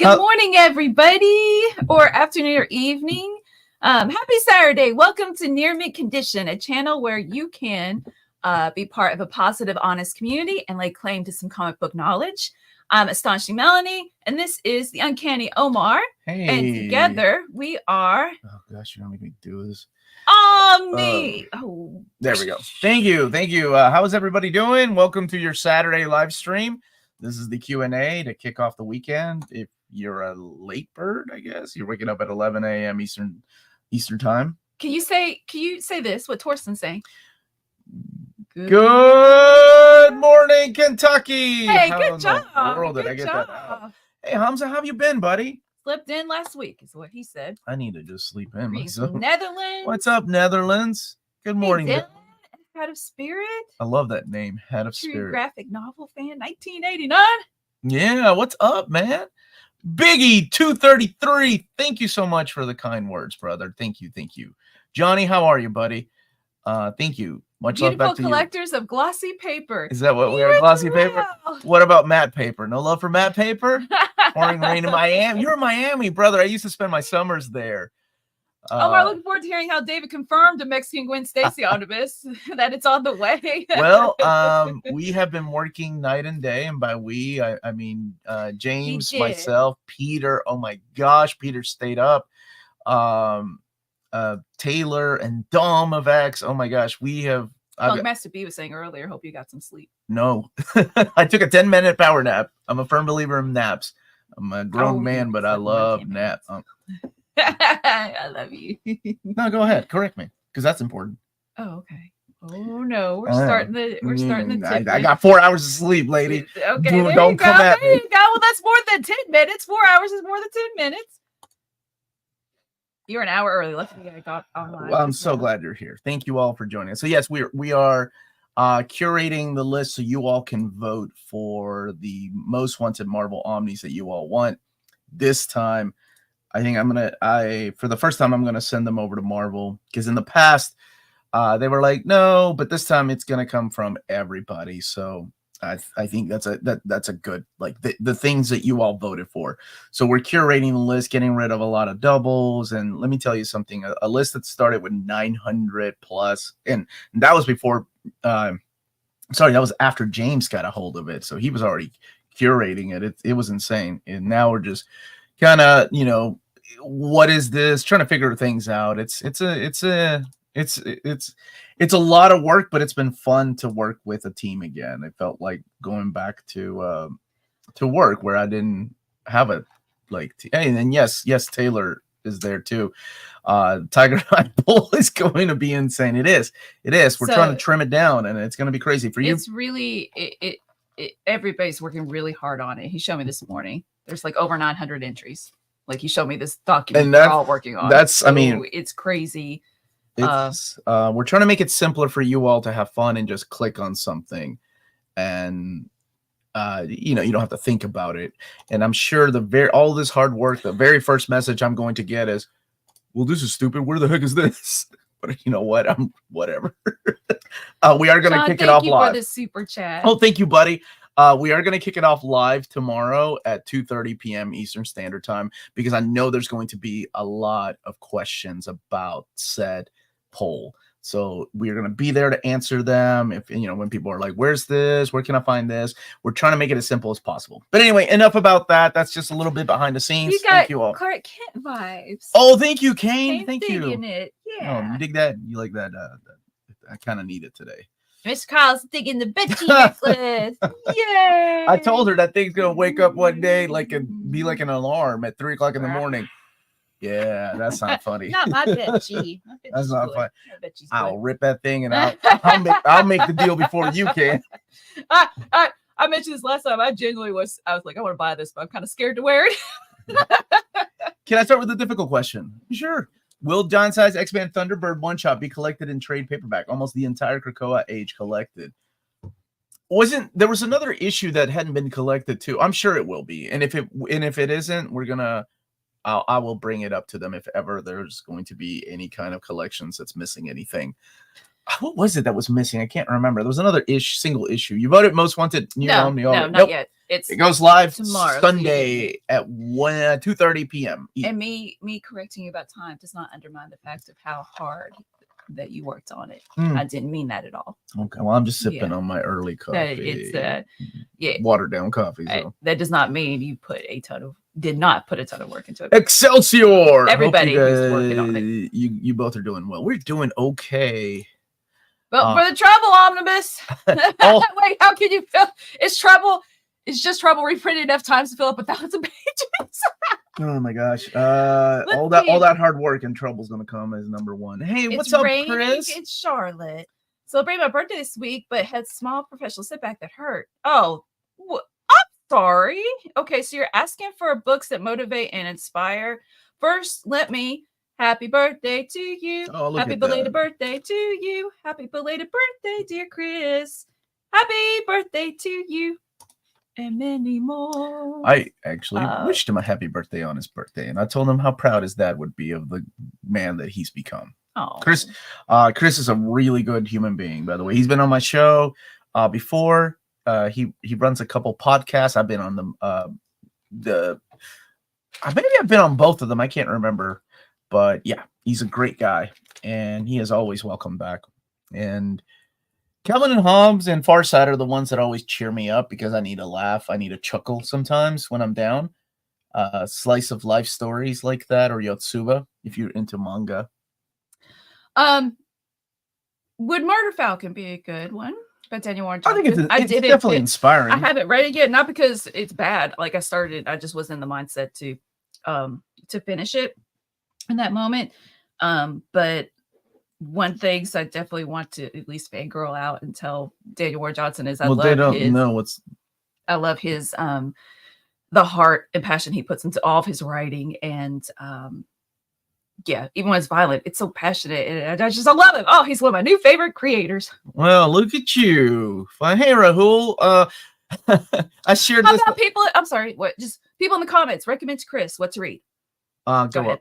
Good morning, everybody, or afternoon or evening. Happy Saturday. Welcome to Near Mint Condition, a channel where you can be part of a positive, honest community and lay claim to some comic book knowledge. I'm Astonishing Melanie, and this is the Uncanny Omar. Hey. And together we are... Oh, gosh, you're going to make me do this. Omni! There we go. Thank you. How's everybody doing? Welcome to your Saturday live stream. This is the Q&A to kick off the weekend. If you're a late bird, I guess you're waking up at 11 a.m. Eastern time. Can you say this? What Torsten's saying? Good morning, Kentucky. Hey, How good job. In the world did I get that out? Hey, Hamza, how have you been, buddy? Slept in last week is what he said. I need to just sleep in myself. Netherlands. What's up, Netherlands? Good morning. Hey, Head of Spirit. I love that name, Head of True Spirit. Graphic novel fan, 1989. Yeah, what's up, man? Biggie 233. Thank you so much for the kind words, brother. Thank you. Johnny, how are you, buddy? Thank you. Much love back to you. Beautiful collectors of glossy paper. Is that what we are? Glossy paper? What about matte paper? No love for matte paper? Pouring rain in Miami. You're in Miami, brother. I used to spend my summers there. Omar, looking forward to hearing how David confirmed to Mexican Gwen Stacy Omnibus that it's on the way. Well, we have been working night and day, and by we, I mean James, myself, Peter. Oh my gosh, Peter stayed up. Taylor and Dom of X. Oh my gosh, we have. Master B was saying earlier. Hope you got some sleep. No, I took a 10-minute power nap. I'm a firm believer in naps. I'm a grown man, but I love naps. I love you. No, go ahead. Correct me, because that's important. Oh, okay. Oh no, we're starting the. I got 4 hours of sleep, lady. Okay, don't come at me. There you go. Well, that's more than 10 minutes. 4 hours is more than 10 minutes. You're an hour early. Let's I got online. Well, I'm so glad you're here. Thank you all for joining us. So yes, we are curating the list so you all can vote for the most wanted Marvel Omnis that you all want. This time, I think for the first time, I'm gonna send them over to Marvel, because in the past they were like, no, but this time it's gonna come from everybody. So I think that's a good, like, the things that you all voted for. So we're curating the list, getting rid of a lot of doubles. And let me tell you something, a list that started with 900 plus, and that was before that was after James got a hold of it. So he was already curating it. It was insane. And now we're just kind of, what is this? Trying to figure things out. It's a lot of work, but it's been fun to work with a team again. It felt like going back to work where I didn't have a and then yes, Taylor is there too. Tiger Eye Bull is going to be insane. It is. We're trying to trim it down, and it's going to be crazy for you. It's really everybody's working really hard on it. He showed me this morning. There's like over 900 entries. Like, he showed me this document they're all working on. It's crazy. We're trying to make it simpler for you all to have fun and just click on something, and you don't have to think about it. And I'm sure all this hard work, the very first message I'm going to get is, well, this is stupid. Where the heck is this? But you know what? Whatever. We are going to kick it off live. Thank you for the super chat. Oh, thank you, buddy. We are going to kick it off live tomorrow at 2:30 p.m. Eastern Standard Time, because I know there's going to be a lot of questions about said poll. So we're going to be there to answer them. If when people are like, where's this? Where can I find this? We're trying to make it as simple as possible. But anyway, enough about that. That's just a little bit behind the scenes. Thank you all. Clark Kent vibes. Oh, thank you, Kane. Thank you. It. Yeah. Oh, you dig that? You like that? I kind of need it today. Miss Carl's digging the Betty necklace. Yay! I told her that thing's gonna wake up one day and be like an alarm at 3 o'clock in the morning. Yeah, that's not funny. Not my Betty. That's not funny. I'll rip that thing, and I'll make the deal before you can. I mentioned this last time. I was like, I want to buy this, but I'm kind of scared to wear it. Can I start with a difficult question? Sure. Will John Size X-Men Thunderbird one-shot be collected in trade paperback? Almost the entire Krakoa age collected. There was another issue that hadn't been collected too. I'm sure it will be. And if it isn't, I will bring it up to them if ever there's going to be any kind of collections that's missing anything. What was it that was missing? I can't remember. There was another single issue. You voted most wanted. No, not yet. It goes live tomorrow, Sunday at 2:30 p.m. And me correcting you about time does not undermine the fact of how hard that you worked on it. I didn't mean that at all. Okay, well, I'm just sipping on my early coffee. It's watered down coffee. So that does not mean you did not put a ton of work into it. Excelsior! Everybody who's working on it. You both are doing well. We're doing okay. But for the trouble, Omnibus. Wait, how can you feel? It's trouble. It's just trouble reprinted enough times to fill up 1,000 pages. Oh my gosh! All that hard work and trouble's gonna come as number one. Hey, what's up, Chris? It's Charlotte. Celebrating my birthday this week, but had small professional setback that hurt. Oh, I'm sorry. Okay, so you're asking for books that motivate and inspire. First, let me. Happy birthday to you. Oh, look Happy belated birthday to you. Happy belated birthday, dear Chris. Happy birthday to you. And many more. I actually wished him a happy birthday on his birthday, and I told him how proud his dad would be of the man that he's become. Oh, Chris is a really good human being, by the way. He's been on my show before. He runs a couple podcasts. I've been on maybe I've been on both of them. I can't remember, but yeah, he's a great guy, and he is always welcome back. And Calvin and Hobbes and Farside are the ones that always cheer me up because I need a laugh. I need a chuckle sometimes when I'm down. Slice of life stories like that, or Yotsuba, if you're into manga. Would Murder Falcon be a good one? By Daniel Warren I think it's definitely inspiring. I haven't read it yet, not because it's bad. Like I just was in the mindset to finish it in that moment. But one thing I definitely want to at least fangirl out and tell Daniel Warren Johnson is I love his the heart and passion he puts into all of his writing, and even when it's violent, it's so passionate, and I love him. Oh, he's one of my new favorite creators. Well, look at you. Hey, Rahul. I shared How this. about people? I'm sorry. What? Just people in the comments recommend to Chris what to read. Go ahead.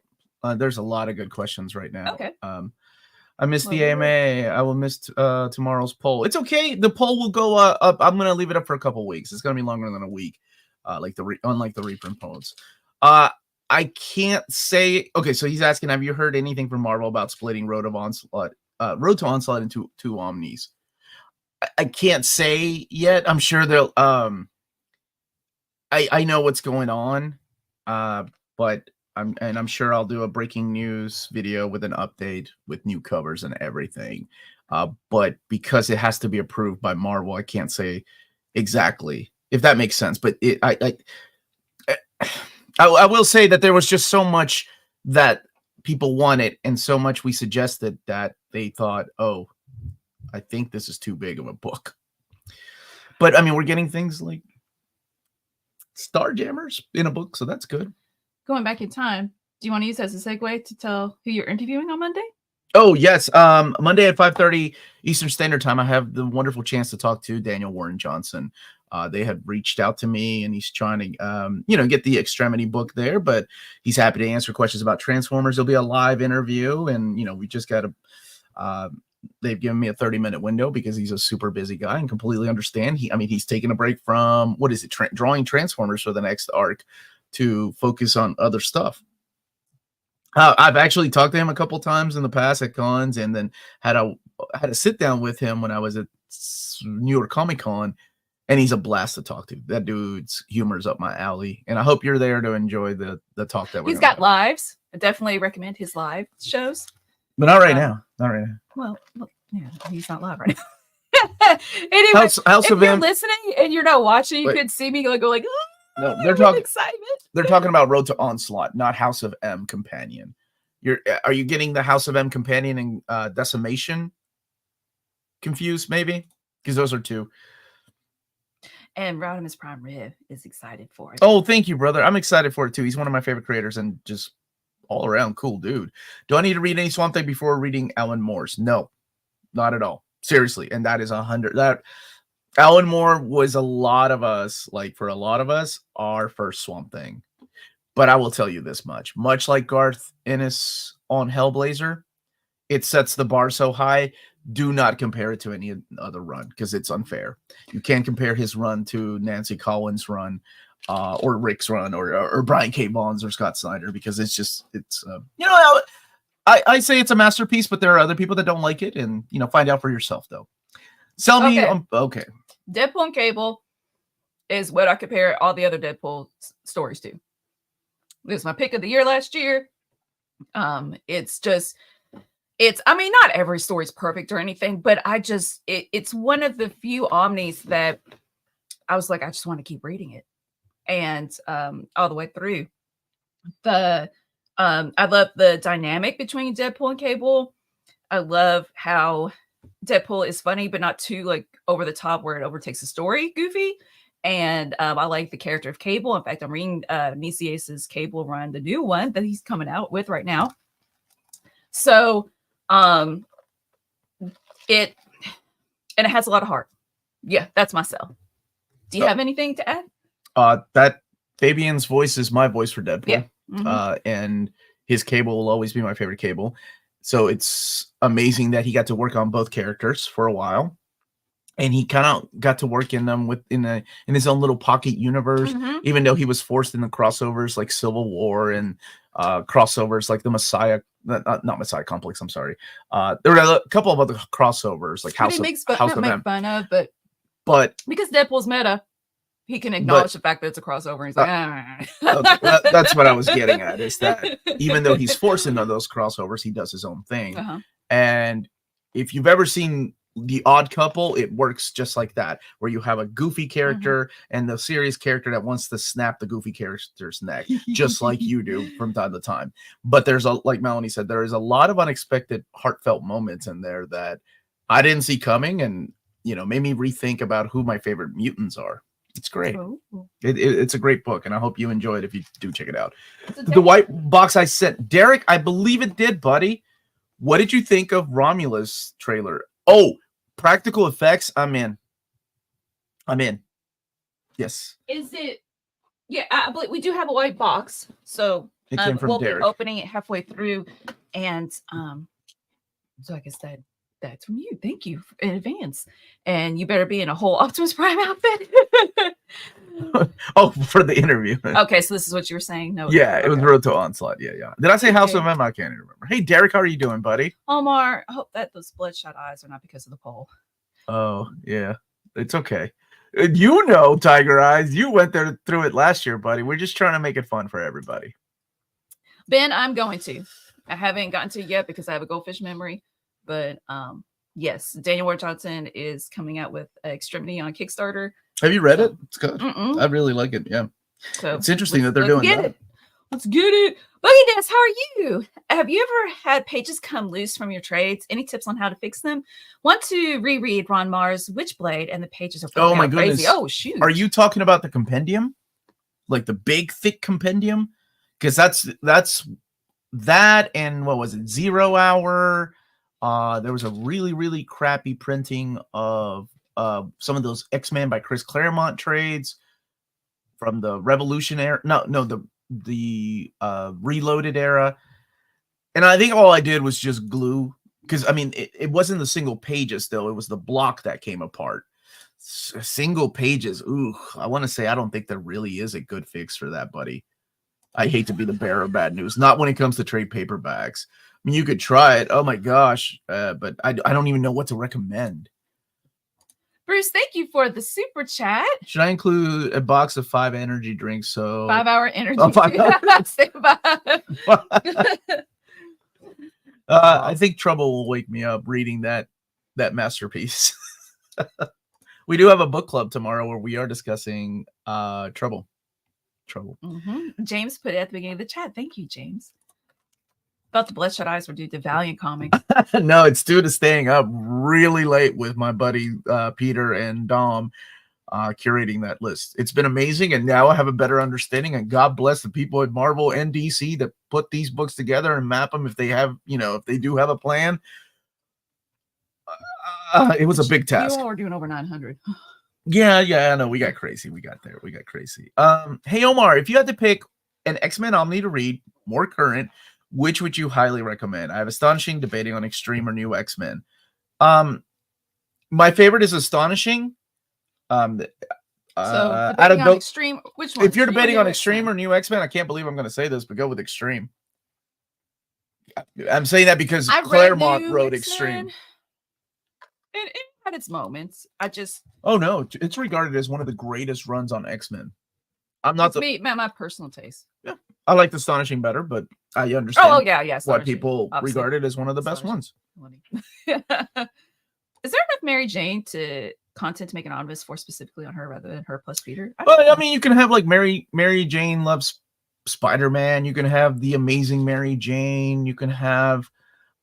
There's a lot of good questions right now. Okay. I missed the AMA. I will miss tomorrow's poll. It's okay. The poll will go up. I'm going to leave it up for a couple weeks. It's going to be longer than a week, unlike the reprint polls. I can't say. Okay, so he's asking, have you heard anything from Marvel about splitting Road to Onslaught into two Omnis? I can't say yet. I'm sure they'll. I know what's going on, but. I'm sure I'll do a breaking news video with an update with new covers and everything. But because it has to be approved by Marvel, I can't say exactly if that makes sense. But I will say that there was just so much that people wanted and so much we suggested that they thought, oh, I think this is too big of a book. But I mean, we're getting things like Starjammers in a book, so that's good. Going back in time, do you want to use that as a segue to tell who you're interviewing on Monday? Oh, yes. Monday at 5:30 Eastern Standard Time, I have the wonderful chance to talk to Daniel Warren Johnson. They had reached out to me, and he's trying to, get the Extremity book there, but he's happy to answer questions about Transformers. It'll be a live interview, and, we just got to they've given me a 30-minute window because he's a super busy guy and completely understand. He's taking a break from, drawing Transformers for the next arc to focus on other stuff. I've actually talked to him a couple times in the past at cons, and then had a sit down with him when I was at New York Comic Con, and he's a blast to talk to. That dude's humor is up my alley, and I hope you're there to enjoy the talk that he's got lives. I definitely recommend his live shows, but not right now. Not right now. Well, yeah, he's not live right now. Anyway, House if you're listening and you're not watching, you could see me go like. No, they're talking excitement. They're talking about Road to Onslaught, not House of M Companion. Are you getting the House of M Companion and Decimation confused? Maybe because those are two. And Rodimus Prime Rib is excited for it. Oh, thank you, brother. I'm excited for it too. He's one of my favorite creators and just all around cool dude. Do I need to read any Swamp Thing before reading Alan Moore's? No, not at all. Seriously, and that is 100. That. Alan Moore was a lot of us, our first Swamp Thing. But I will tell you this much like Garth Ennis on Hellblazer, it sets the bar so high. Do not compare it to any other run because it's unfair. You can't compare his run to Nancy Collins' run, or Rick's run, or Brian K. Vaughan's or Scott Snyder, because it's you know, I say it's a masterpiece, but there are other people that don't like it, and you know, find out for yourself though. Sell me. Okay. Deadpool and Cable is what I compare all the other Deadpool stories to. This is my pick of the year last year. I mean, not every story is perfect or anything, but it's one of the few Omnis that I was like, I just want to keep reading it. And all the way through. I love the dynamic between Deadpool and Cable. I love how Deadpool is funny, but not too like over the top where it overtakes the story goofy. And I like the character of Cable. In fact, I'm reading Nicias's Cable run, the new one that he's coming out with right now. So it has a lot of heart. Yeah, that's my sell. Do you have anything to add? That Fabian's voice is my voice for Deadpool. Yeah. Mm-hmm. And his Cable will always be my favorite Cable. So it's amazing that he got to work on both characters for a while. And he kind of got to work in them in his own little pocket universe, even though he was forced in the crossovers like Civil War and crossovers like the Messiah, not Messiah Complex. I'm sorry. There were a couple of other crossovers like House of fun of, but because Deadpool's meta, he can acknowledge the fact that it's a crossover. And he's like, okay, that's what I was getting at, is that even though he's forced into those crossovers, he does his own thing. And if you've ever seen The Odd Couple, it works just like that, where you have a goofy character and the serious character that wants to snap the goofy character's neck, just like you do from time to time. But there's like Melanie said, there is a lot of unexpected, heartfelt moments in there that I didn't see coming, and made me rethink about who my favorite mutants are. It's great. It's a great book, and I hope you enjoy it if you do check it out. The white box I sent Derek, I believe it did, buddy. What did you think of Romulus trailer? Oh, practical effects. I'm in. Yes. Is it? Yeah, I believe we do have a white box, so it came from we'll Derek. be opening it halfway through, and so I guess that's from you. Thank you in advance, and you better be in a whole Optimus Prime outfit. Oh, for the interview. Okay, so this is what you were saying. No, yeah, it was Road to Onslaught. Yeah. Did I say House of M? I can't even remember. Hey, Derek, how are you doing, buddy? Omar, I hope that those bloodshot eyes are not because of the poll. Oh, yeah, it's okay. Tiger Eyes, you went through it last year, buddy. We're just trying to make it fun for everybody. Ben, I'm going to. I haven't gotten to it yet because I have a goldfish memory. But yes, Daniel Ward Johnson is coming out with Extremity on Kickstarter. Have you read it? It's good. I really like it. Yeah. So it's interesting that they're doing that. Let's get it. Buggy Dance, how are you? Have you ever had pages come loose from your trades? Any tips on how to fix them? Want to reread Ron Mar's Witchblade, and the pages are my goodness. Crazy. Oh, shoot. Are you talking about the compendium? Like the big, thick compendium? Because that's that, and what was it? 0 Hour. There was a really, really crappy printing of some of those X-Men by Chris Claremont trades from the Revolution era. The Reloaded era. And I think all I did was just glue, because I mean it wasn't the single pages though, it was the block that came apart. Single pages. Ooh, I want to say I don't think there really is a good fix for that, buddy. I hate to be the bearer of bad news. Not when it comes to trade paperbacks. I mean, you could try it. Oh my gosh. But I don't even know what to recommend. Bruce, thank you for the super chat. Should I include a box of 5 energy drinks? So 5 hour energy. Oh, 5 I think Trouble will wake me up reading that masterpiece. We do have a book club tomorrow where we are discussing Trouble. James put it at the beginning of the chat. Thank you, James. Thought the bloodshot eyes were due to Valiant Comics. No, it's due to staying up really late with my buddy Peter and Dom curating that list. It's been amazing, and now I have a better understanding, and God bless the people at Marvel and DC that put these books together and map them if they have, if they do have a plan. It was a big task. You all were doing over 900. Yeah, I know. We got crazy. We got crazy. Hey, Omar, if you had to pick an X-Men Omni to read, more current, Which would you highly recommend? I have Astonishing, debating on Extreme or New X-Men. My favorite is Astonishing. So out debating of on Extreme, which one? if you're debating on X-Men? Extreme or New X-Men, I can't believe I'm going to say this, but go with Extreme. I'm saying that because Claremont wrote Extreme. It had its moments. Oh no, it's regarded as one of the greatest runs on X-Men. I'm not my personal taste. Yeah, I like Astonishing better, but I understand. Oh yeah, what people regarded as one of the best ones. Is there enough Mary Jane content to make an omnibus for specifically on her rather than her plus Peter? I mean, you can have like Mary Jane loves Spider-Man. You can have the Amazing Mary Jane. You can have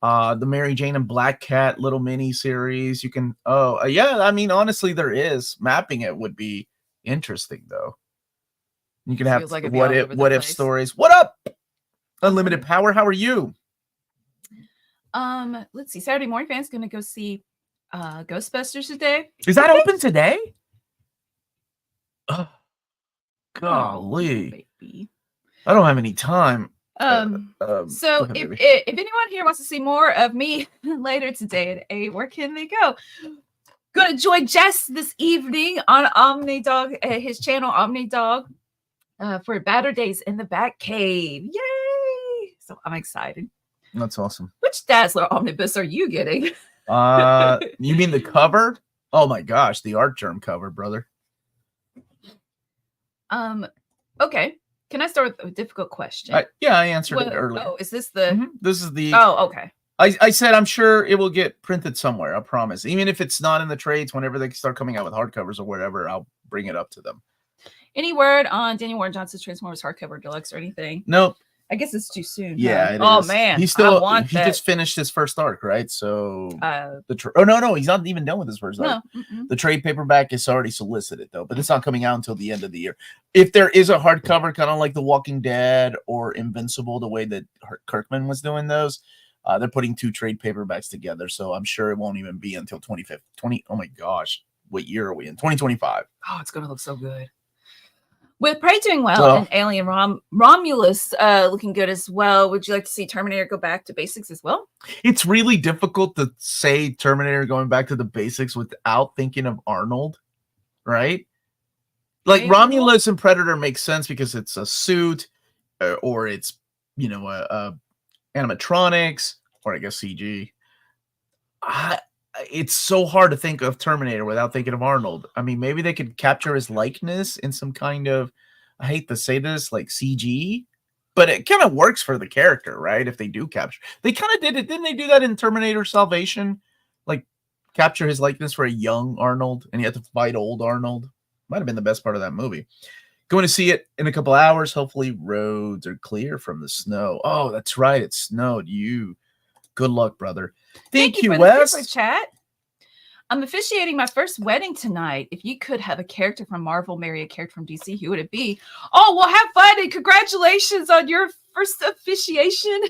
the Mary Jane and Black Cat little mini series. You can yeah, I mean, honestly, there is. Mapping it would be interesting though. You can have like what if stories. What up? Unlimited Power. How are you? Let's see. Saturday morning fans gonna go see Ghostbusters today. Is that open today? Oh, golly. Baby. I don't have any time. So if anyone here wants to see more of me later today at 8, where can they go? Gonna join Jess this evening on OmniDog, his channel OmniDog, for Batter Days in the Bat Cave. Yay! So I'm excited. That's awesome. Which Dazzler omnibus are you getting? You mean the cover? Oh my gosh, the Art Germ cover, brother. Okay. Can I start with a difficult question? Yeah, I answered it earlier. Oh, is this the? This is the. Oh, okay. I said I'm sure it will get printed somewhere. I promise. Even if it's not in the trades, whenever they start coming out with hardcovers or whatever, I'll bring it up to them. Any word on Daniel Warren Johnson's Transformers hardcover deluxe or anything? Nope. I guess it's too soon. Yeah. Huh? Oh man, he just finished his first arc, right? So no, he's not even done with his first arc. The trade paperback is already solicited though, but it's not coming out until the end of the year. If there is a hardcover, kind of like The Walking Dead or Invincible, the way that Kirkman was doing those, they're putting 2 trade paperbacks together. So I'm sure it won't even be until 20. Oh my gosh, what year are we in? 2025. Oh, it's gonna look so good. With Prey doing well and Alien Romulus looking good as well, would you like to see Terminator go back to basics as well? It's really difficult to say Terminator going back to the basics without thinking of Arnold, right? Like Romulus and Predator makes sense because it's a suit or it's, animatronics or I guess CG. It's so hard to think of Terminator without thinking of Arnold. I mean, maybe they could capture his likeness in some kind of, I hate to say this, like CG, but it kind of works for the character, right? If they do capture, they kind of did it. Didn't they do that in Terminator Salvation? Like capture his likeness for a young Arnold and he had to fight old Arnold. Might have been the best part of that movie. Going to see it in a couple hours. Hopefully roads are clear from the snow. Oh, that's right. It snowed. Good luck, brother. Thank you, Wes. For chat. I'm officiating my first wedding tonight. If you could have a character from Marvel marry a character from DC, who would it be? Oh, well, have fun and congratulations on your first officiation.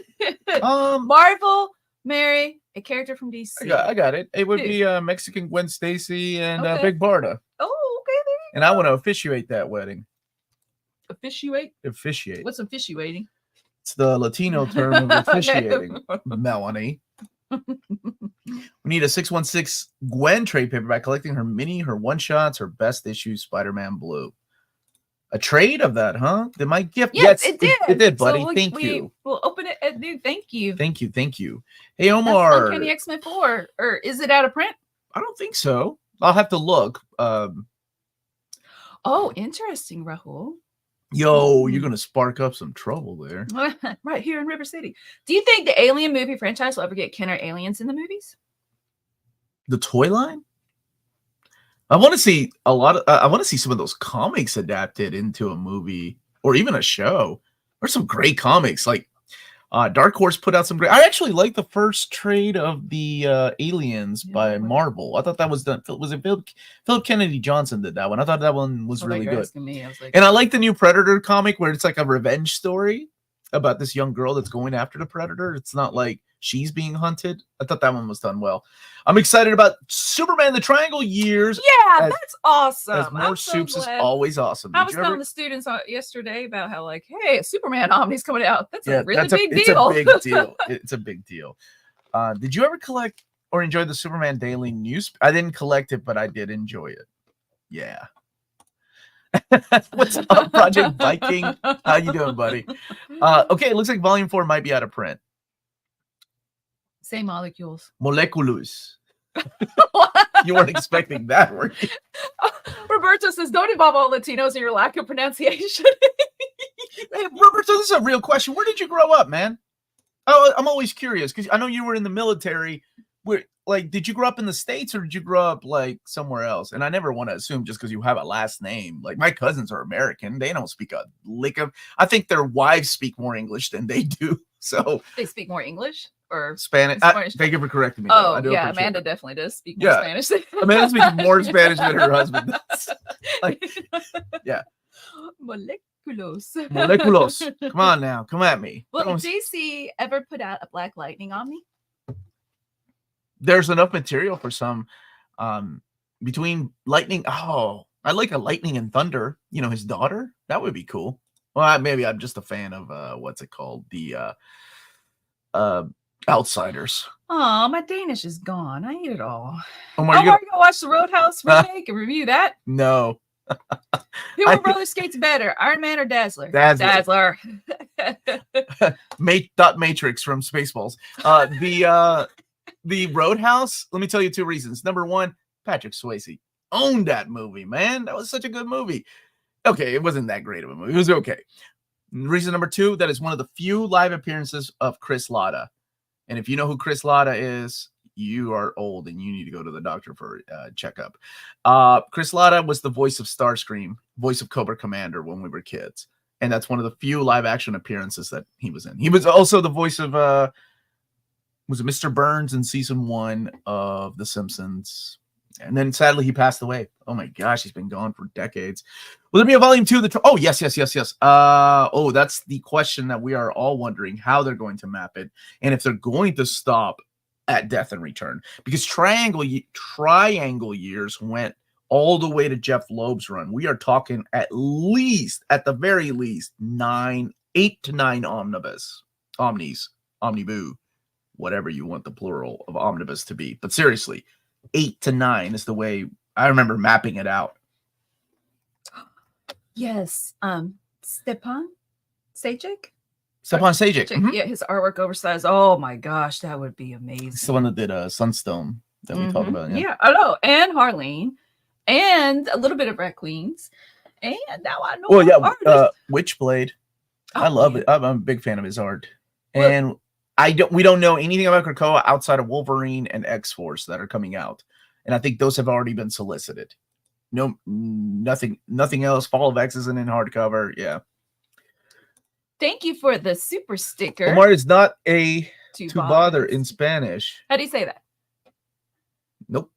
Marvel marry a character from DC. I got it. It would be Mexican Gwen Stacy and Big Barda. Oh, okay. And I want to officiate that wedding. Officiate? Officiate. What's officiating? It's the Latino term of officiating, Melanie. We need a 616 Gwen trade paperback collecting her mini, her one-shots, her best issue Spider-Man Blue. A trade of that, huh? Did my gift? Yes, it did. It did, buddy. Thank you. We'll open it at noon. Thank you. Thank you. Hey, Omar. Uncanny X-Men 4. Or is it out of print? I don't think so. I'll have to look. Oh, interesting, Rahul. Yo, you're going to spark up some trouble there. Right here in River City. Do you think the Alien movie franchise will ever get Kenner aliens in the movies? The toy line? I want to see I want to see some of those comics adapted into a movie or even a show. There's some great comics. Like Dark Horse put out some great. I actually like the first trade of the Aliens by Marvel. I thought that was done. Was it Philip Kennedy Johnson did that one? I thought that one was really good. And I like the new Predator comic where it's like a revenge story about this young girl that's going after the Predator. It's not like she's being hunted. I thought that one was done well. I'm excited about Superman the Triangle Years. Yeah, that's awesome. As more soups is always awesome. I was telling the students yesterday about how, like, hey, a Superman Omni's coming out. That's a really big deal. It's a big deal. It's a big deal. Did you ever collect or enjoy the Superman Daily News? I didn't collect it, but I did enjoy it. Yeah. What's up, Project Viking? How you doing, buddy? Okay, it looks like Volume 4 might be out of print. Say molecules. Moleculus. You weren't expecting that, were you? Roberto says, don't involve all Latinos in your lack of pronunciation. Hey, Roberto, this is a real question. Where did you grow up, man? Oh, I'm always curious because I know you were in the military. Did you grow up in the States or did you grow up like somewhere else? And I never want to assume just because you have a last name. Like my cousins are American. They don't speak a lick of. I think their wives speak more English than they do. So they speak more English or Spanish. Thank you for correcting me. Oh, yeah, Amanda definitely does speak more Spanish. Amanda speaks more Spanish than her husband does. Yeah. Moleculos. Come on now. Come at me. Will DC ever put out a Black Lightning Omni? There's enough material for some between Lightning. Oh, I like a Lightning and Thunder. You know, his daughter. That would be cool. Well, maybe I'm just a fan of what's it called? The Outsiders. Oh, my Danish is gone. I ate it all. Omar, you gonna watch the Roadhouse remake and review that? No. Who were roller skates better, Iron Man or Dazzler? Dazzler. Matrix from Spaceballs. The Roadhouse, let me tell you 2 reasons. Number 1, Patrick Swayze owned that movie, man. That was such a good movie. Okay, it wasn't that great of a movie. It was okay. Reason number 2, that is one of the few live appearances of Chris Latta. And if you know who Chris Latta is, you are old and you need to go to the doctor for a checkup. Chris Latta was the voice of Starscream, voice of Cobra Commander when we were kids. And that's one of the few live action appearances that he was in. He was also the voice of was it Mr. Burns in season 1 of The Simpsons. And then sadly he passed away. Oh my gosh, he's been gone for decades. Will there be a volume 2 of the oh yes. That's the question that we are all wondering, how they're going to map it and if they're going to stop at Death and Return, because Triangle Years went all the way to Jeff Loeb's run. We are talking at the very least 8 to 9 omnis, omniboo, whatever you want the plural of omnibus to be. But seriously, 8 to 9 is the way I remember mapping it out. Yes. Stepan Sajic. Mm-hmm. Yeah, his artwork oversized. Oh my gosh, that would be amazing. It's the one that did Sunstone that we talked about. Yeah, I know. And Harleen. And a little bit of Red Queens. And now I know. Well, yeah, Witchblade. I love it. I'm a big fan of his art. And we don't know anything about Krakoa outside of Wolverine and X-Force that are coming out. And I think those have already been solicited. No, nothing else. Fall of X isn't in hardcover. Yeah. Thank you for the super sticker. Omar is not a to bother in Spanish. How do you say that? Nope.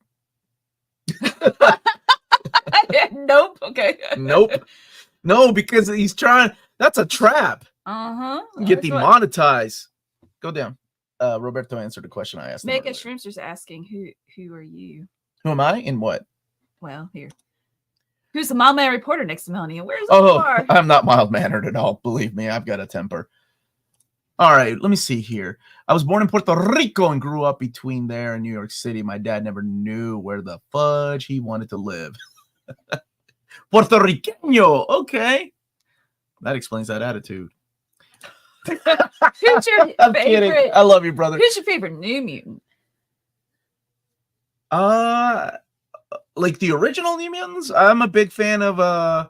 Nope. Okay. Nope. No, because he's trying. That's a trap. Get demonetized. Go down. Roberto answered the question I asked. Mega Shrimpster's asking, who are you? Who am I? In what? Well, here. Who's the mild-mannered reporter next to Melanie? And where's Omar? I'm not mild-mannered at all. Believe me, I've got a temper. All right, let me see here. I was born in Puerto Rico and grew up between there and New York City. My dad never knew where the fudge he wanted to live. Puerto Riqueño. Okay. That explains that attitude. Who's your I'm favorite? kidding. I love you, brother. Who's your favorite New Mutant? Like the original New Mutants, I'm a big fan of I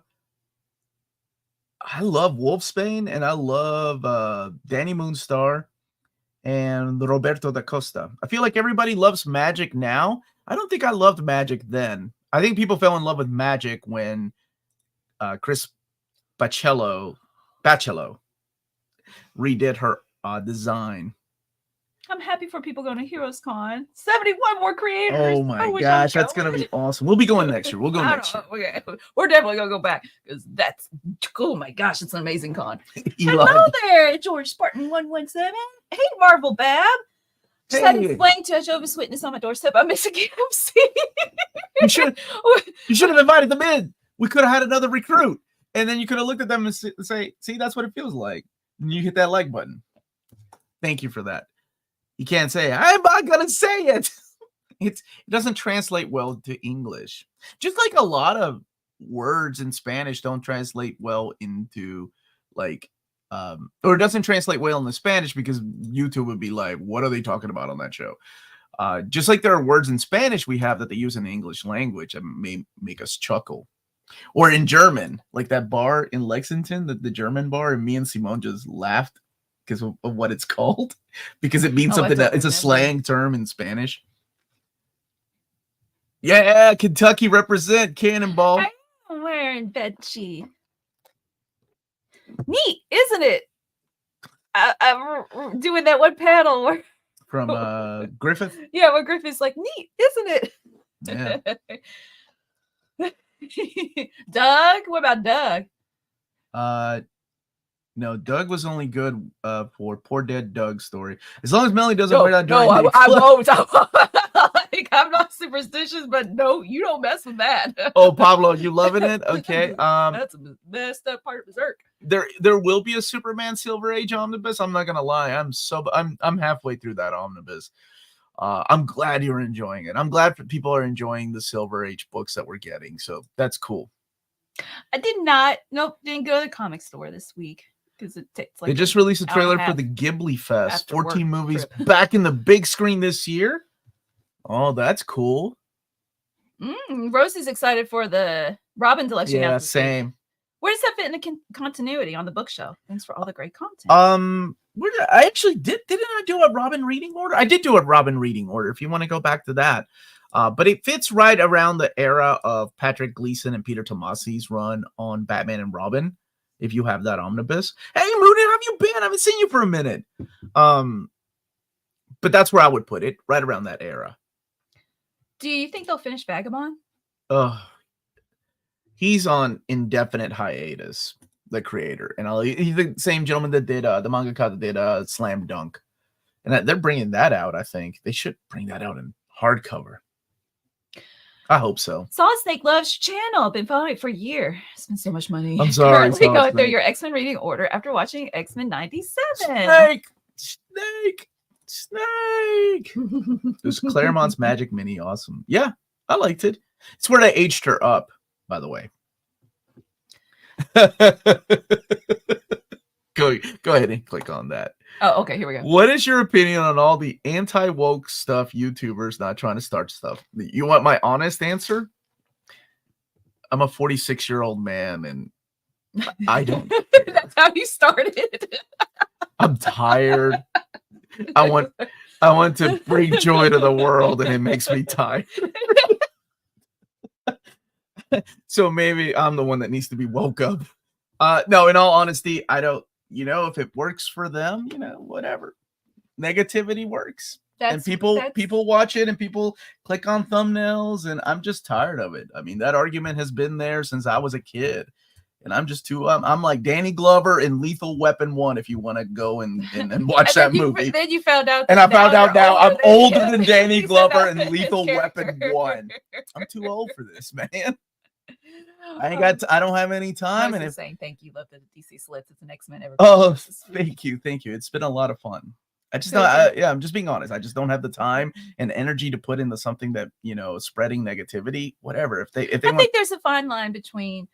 love Wolfsbane and I love Danny Moonstar and Roberto da Costa. I feel like everybody loves Magic now. I don't think I loved Magic then. I think people fell in love with Magic when Chris Bachalo redid her design. I'm happy for people going to Heroes Con. 71 more creators. Oh my gosh, that's going to be awesome. We'll be going next year. We'll go next year. Okay. We're definitely going to go back because that's, oh my gosh, it's an amazing con. Hello there, George Spartan 117. Hey, Marvel Bab. Just had him playing to a Jehovah's Witness on my doorstep. I'm missing KFC. You should have invited them in. We could have had another recruit, and then you could have looked at them and say, "See, that's what it feels like." And you hit that like button. Thank you for that. You can't say, "I'm not gonna say it." It doesn't translate well to English. Just like a lot of words in Spanish don't translate well into like, or it doesn't translate well into Spanish because YouTube would be like, "What are they talking about on that show?" Just like there are words in Spanish we have that they use in the English language and may make us chuckle. Or in German, like that bar in Lexington, the German bar, and me and Simone just laughed because of what it's called, because it means something that it's a slang term in Spanish. Yeah, Kentucky represent, Cannonball. I'm wearing bedsheet. Neat, isn't it? I'm doing that one panel where from Griffith. Yeah, where Griffith's like, neat, isn't it? Yeah. Doug? What about Doug? No, Doug was only good for Poor Dead Doug's story. As long as Melly doesn't wear that. No, I won't. Like, I'm not superstitious, but no, you don't mess with that. Oh, Pablo, you loving it? Okay. That's a messed up part of Berserk. There will be a Superman Silver Age omnibus. I'm not gonna lie. I'm halfway through that omnibus. I'm glad you're enjoying it. I'm glad people are enjoying the Silver Age books that we're getting. So that's cool. I did not. Nope, didn't go to the comic store this week because it takes like. They just released a trailer for the Ghibli Fest. 14 movies back in the big screen this year. Oh, that's cool. Rosie's excited for the Robin Deluxe. Yeah, same. Where does that fit in the continuity on the bookshelf? Thanks for all the great content. I actually didn't I do a Robin reading order? I did do a Robin reading order if you want to go back to that. But it fits right around the era of Patrick Gleason and Peter Tomasi's run on Batman and Robin. If you have that omnibus. Hey, Moody, how have you been? I haven't seen you for a minute. But that's where I would put it, right around that era. Do you think they'll finish Vagabond? He's on indefinite hiatus, the creator. And he's the same gentleman that did the mangaka that did Slam Dunk. And they're bringing that out, I think. They should bring that out in hardcover. I hope so. Solid Snake loves your channel. Been following it for a year. Spent so much money. I'm sorry. Currently going through your X-Men reading order after watching X-Men 97. Snake. There's Claremont's Magic Mini. Awesome. Yeah, I liked it. It's where they aged her up, by the way. Go ahead and click on that. Oh, okay. Here we go. What is your opinion on all the anti-woke stuff YouTubers not trying to start stuff? You want my honest answer? I'm a 46-year-old man, and I don't care. That's how you started. I'm tired. I want to bring joy to the world, and it makes me tired. So maybe I'm the one that needs to be woke up. No, in all honesty, I don't. If it works for them, whatever. Negativity works. And people watch it and people click on thumbnails, and I'm just tired of it. I mean, that argument has been there since I was a kid. And I'm just too, I'm like Danny Glover in Lethal Weapon 1 if you want to go and watch that movie. Then you found out. And I found out now I'm older than Danny Glover in Lethal Weapon 1. I'm too old for this, man. I don't have any time. And saying thank you, love the DC slits. It's an X-Men ever. Oh, thank you. It's been a lot of fun. I just I'm just being honest. I just don't have the time and energy to put into something that spreading negativity. Whatever. If they I think there's a fine line between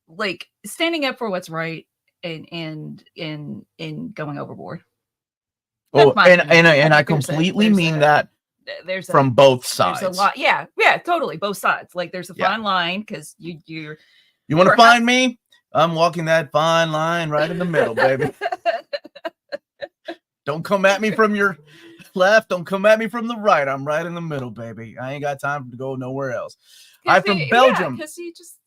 like standing up for what's right and going overboard. Oh, and I completely mean that. There's from both sides. There's a lot. Yeah, totally. Both sides. Like there's a fine line because you want to find me? I'm walking that fine line right in the middle, baby. Don't come at me from your left. Don't come at me from the right. I'm right in the middle, baby. I ain't got time to go nowhere else. I'm from Belgium. Because you just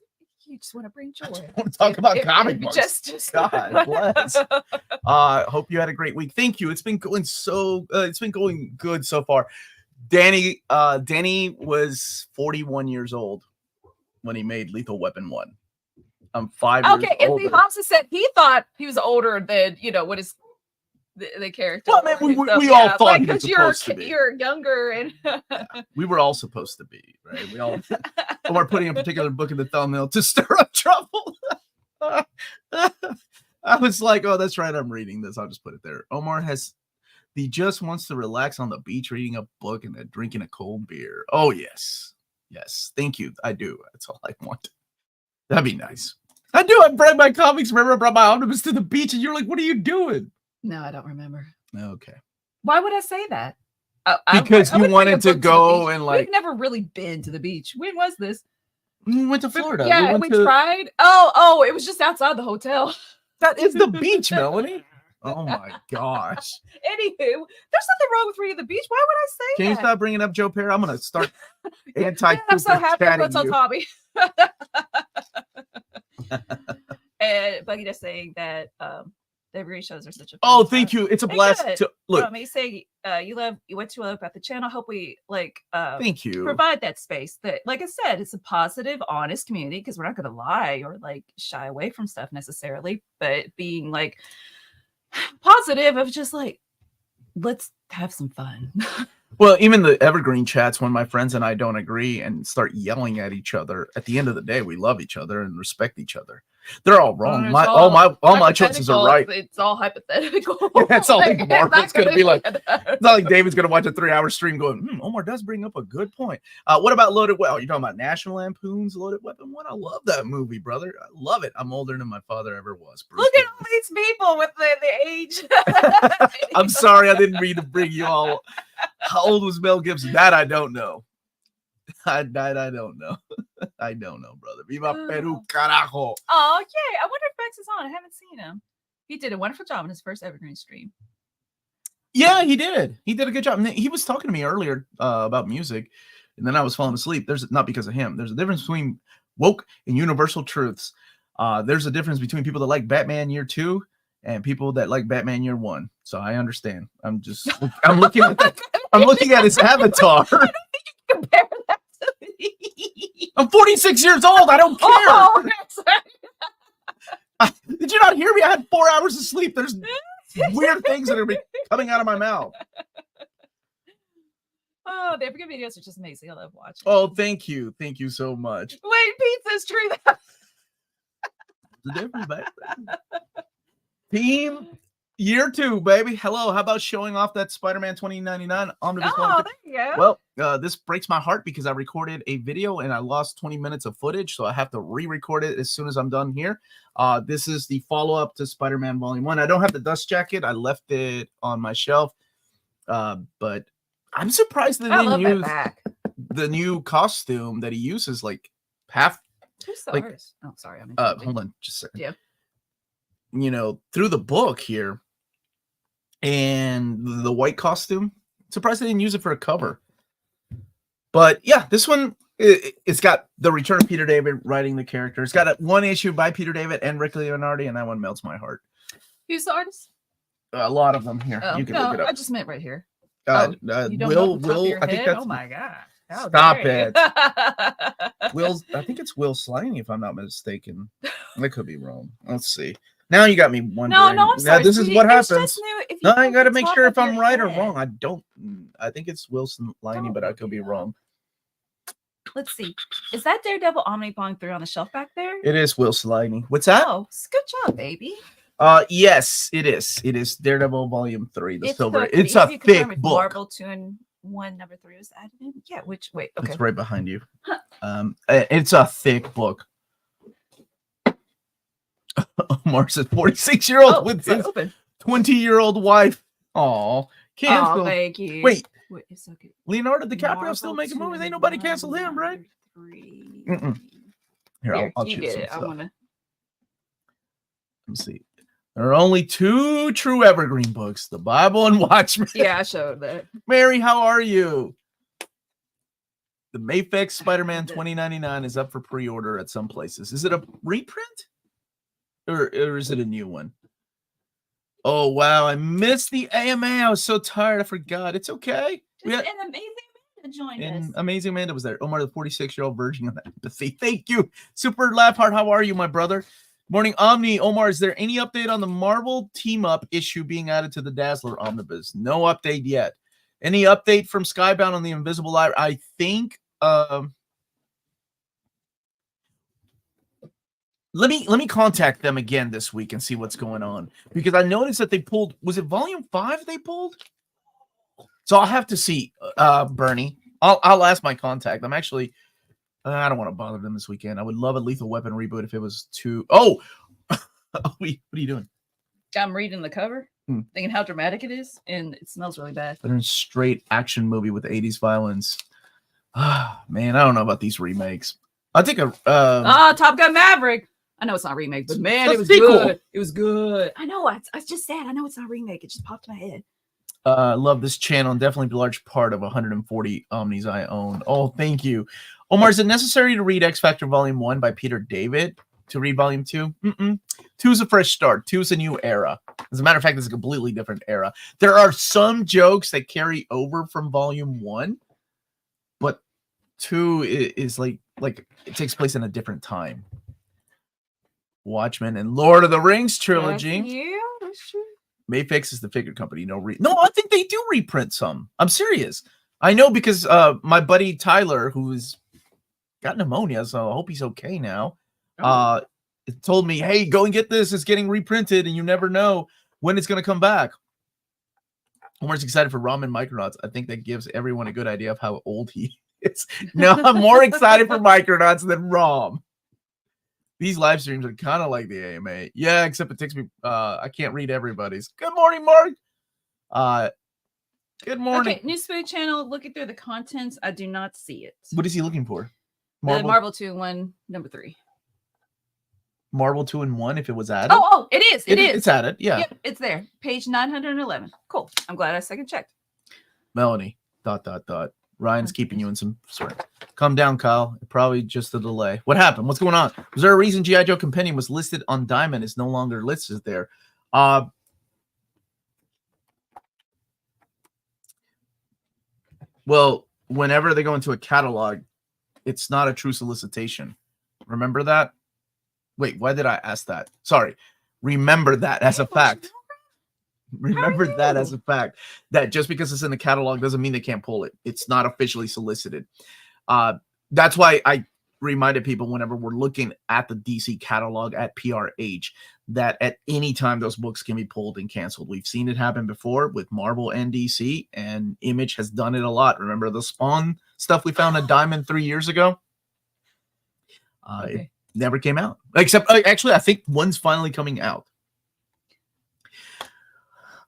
want to bring joy. I want to talk about comic books. Just God bless. Hope you had a great week. Thank you. It's been going good so far. Danny was 41 years old when he made Lethal Weapon 1. I'm 5 years older. Okay, Anthony Thompson said he thought he was older than what is the character. Well, I mean, we all thought he was supposed to be. You're younger and we were all supposed to be, right? We all Omar putting a particular book in the thumbnail to stir up trouble. I was like, oh, that's right. I'm reading this. I'll just put it there. Omar just wants to relax on the beach, reading a book and then drinking a cold beer. Oh, yes. Yes. Thank you. I do. That's all I want. That'd be nice. I do. I brought my comics. Remember, I brought my omnibus to the beach and you're like, what are you doing? No, I don't remember. Okay. Why would I say that? Because you wanted to go and like. We've never really been to the beach. When was this? We went to Florida. Yeah, we tried. Oh, it was just outside the hotel. That is the beach, Melanie. Oh my gosh. Anywho, there's nothing wrong with reading the beach. Why would I say that? Can you stop bringing up Joe Perry? I'm gonna start anti. I'm so happy that's on Tommy. And Buggy just saying that the evergreen shows are such a fun thank you. It's a blast to look. You say you went to love about the channel. Hope we thank you. Provide that space that, like I said, it's a positive, honest community because we're not gonna lie or like shy away from stuff necessarily, but being like positive of just like let's have some fun. Well, even the evergreen chats when my friends and I don't agree and start yelling at each other, at the end of the day, we love each other and respect each other. They're all wrong. All my choices are right. It's all hypothetical. Yeah, it's all like Marvel's going to be like. It's not like David's going to watch a 3-hour stream going, Omar does bring up a good point. What about Loaded Weapon? You're talking about National Lampoon's Loaded Weapon? What? I love that movie, brother. I love it. I'm older than my father ever was. Bruce Look at all these people with the age. I'm sorry, I didn't mean to bring you all. How old was Mel Gibson? That I don't know. I don't know. I don't know, brother. Viva Peru, carajo. Oh, yay. I wonder if Bex is on. I haven't seen him. He did a wonderful job in his first Evergreen stream. Yeah, he did. He did a good job. And he was talking to me earlier about music, and then I was falling asleep. There's not because of him. There's a difference between woke and universal truths. There's a difference between people that like Batman Year 2 and people that like Batman Year 1. So I understand. I'm looking at that. I'm looking at his avatar. I don't think you can compare that to me. I'm 46 years old. I don't care. Oh, did you not hear me? I had 4 hours of sleep. There's weird things that are coming out of my mouth. Oh, the Evergreen videos are just amazing. I love watching. Oh, thank you. Thank you so much. Wait, pizza's true. The difference, baby. Team Year 2, baby. Hello. How about showing off that Spider-Man 2099 Omnibus? Oh, there you go. Well, this breaks my heart because I recorded a video and I lost 20 minutes of footage, so I have to re-record it as soon as I'm done here. This is the follow-up to Spider-Man Volume 1. I don't have the dust jacket. I left it on my shelf, but I'm surprised they didn't use the new costume that he uses, like half. Who's the like, artist? Oh, sorry. Hold on just a second. Yeah. You know, through the book here and the white costume, surprised they didn't use it for a cover. But yeah, this one, it's got the return of Peter David writing the character. It's got one issue by Peter David and Rick Leonardi, and that one melts my heart. Who's the artist? A lot of them here. Oh, you can look it up. I just meant right here. Will, I think that's. Oh my god! How stop it. I think it's Will Sliney, if I'm not mistaken. I could be wrong. Let's see. Now you got me wondering. No, I'm sorry. Now, this is what happens. No, I got to make sure if I'm right or wrong. I think it's Will Sliney, but I could be wrong. Let's see. Is that Daredevil Omni 3 on the shelf back there? It is Will Sliney. What's that? Oh, good job, baby. Yes, it is. It is Daredevil Volume 3, the silver. It's a thick book. Marvel 2-in-1 number 3 was added in. Yeah, wait. Okay. It's right behind you. It's a thick book. Omar's a 46-year-old with his 20-year-old wife. Aw, cancel. Oh, thank you. Wait, it's okay. Leonardo DiCaprio still making movies? Ain't nobody canceled him, right? Here, I'll choose it. Let me see. There are only 2 true evergreen books: the Bible and Watchmen. Yeah, I showed that. Mary, how are you? The Mayfix Spider-Man 2099 is up for pre-order at some places. Is it a reprint? Or is it a new one? Oh, wow. I missed the AMA. I was so tired. I forgot. It's okay. And Amazing Amanda joined us. Amazing Amanda was there. Omar, the 46-year-old virgin of empathy. Thank you. Super Laugh Heart. How are you, my brother? Morning, Omni. Omar, is there any update on the Marvel team-up issue being added to the Dazzler Omnibus? No update yet. Any update from Skybound on the Invisible Library? I think... Let me contact them again this week and see what's going on, because I noticed that they pulled, was it volume 5 they pulled? So I'll have to see, Bernie. I'll ask my contact. I'm actually, I don't want to bother them this weekend. I would love a Lethal Weapon reboot if it was too. Oh, what are you doing? I'm reading the cover, thinking how dramatic it is, and it smells really bad. They're in straight action movie with 80s violence. Man, I don't know about these remakes. I'll take a Top Gun Maverick. I know it's not a remake, but man, it was good. It was good. I know. I just said I know it's not a remake. It just popped in my head. Love this channel and definitely a large part of 140 Omnis I own. Oh, thank you. Omar, is it necessary to read X Factor Volume 1 by Peter David to read Volume 2? 2 is a fresh start. 2 is a new era. As a matter of fact, it's a completely different era. There are some jokes that carry over from Volume 1, but 2 is like it takes place in a different time. Watchmen and Lord of the Rings trilogy. Yeah, that's true. Mayfix is the figure company. No, I think they do reprint some. I'm serious. I know because my buddy Tyler, who's got pneumonia, so I hope he's okay now, told me, hey, go and get this. It's getting reprinted, and you never know when it's going to come back. Omar's excited for Ramen Micronauts. I think that gives everyone a good idea of how old he is. No, I'm more excited for Micronauts than Rom. These live streams are kind of like the AMA. Yeah, except it takes me, I can't read everybody's. Good morning, Mark. Good morning. Okay, News Food Channel, looking through the contents. I do not see it. What is he looking for? The Marvel 2-in-1, number 3. Marvel 2-in-1, if it was added? Oh, it is. It is. It's added, yeah. Yep, it's there. Page 911. Cool. I'm glad I second checked. Melanie, ... Ryan's keeping you in some sweat. Calm down, Kyle. Probably just a delay. What happened? What's going on? Was there a reason G.I. Joe Compendium was listed on Diamond is no longer listed there? Well, whenever they go into a catalog, it's not a true solicitation. Remember that? Wait, why did I ask that? Sorry. Remember that as a fact. Remember that as a fact, that just because it's in the catalog doesn't mean they can't pull it. It's not officially solicited. That's why I reminded people whenever we're looking at the DC catalog at PRH that at any time those books can be pulled and canceled. We've seen it happen before with Marvel and DC, and Image has done it a lot. Remember the Spawn stuff we found at Diamond 3 years ago? It never came out. Except, actually, I think one's finally coming out.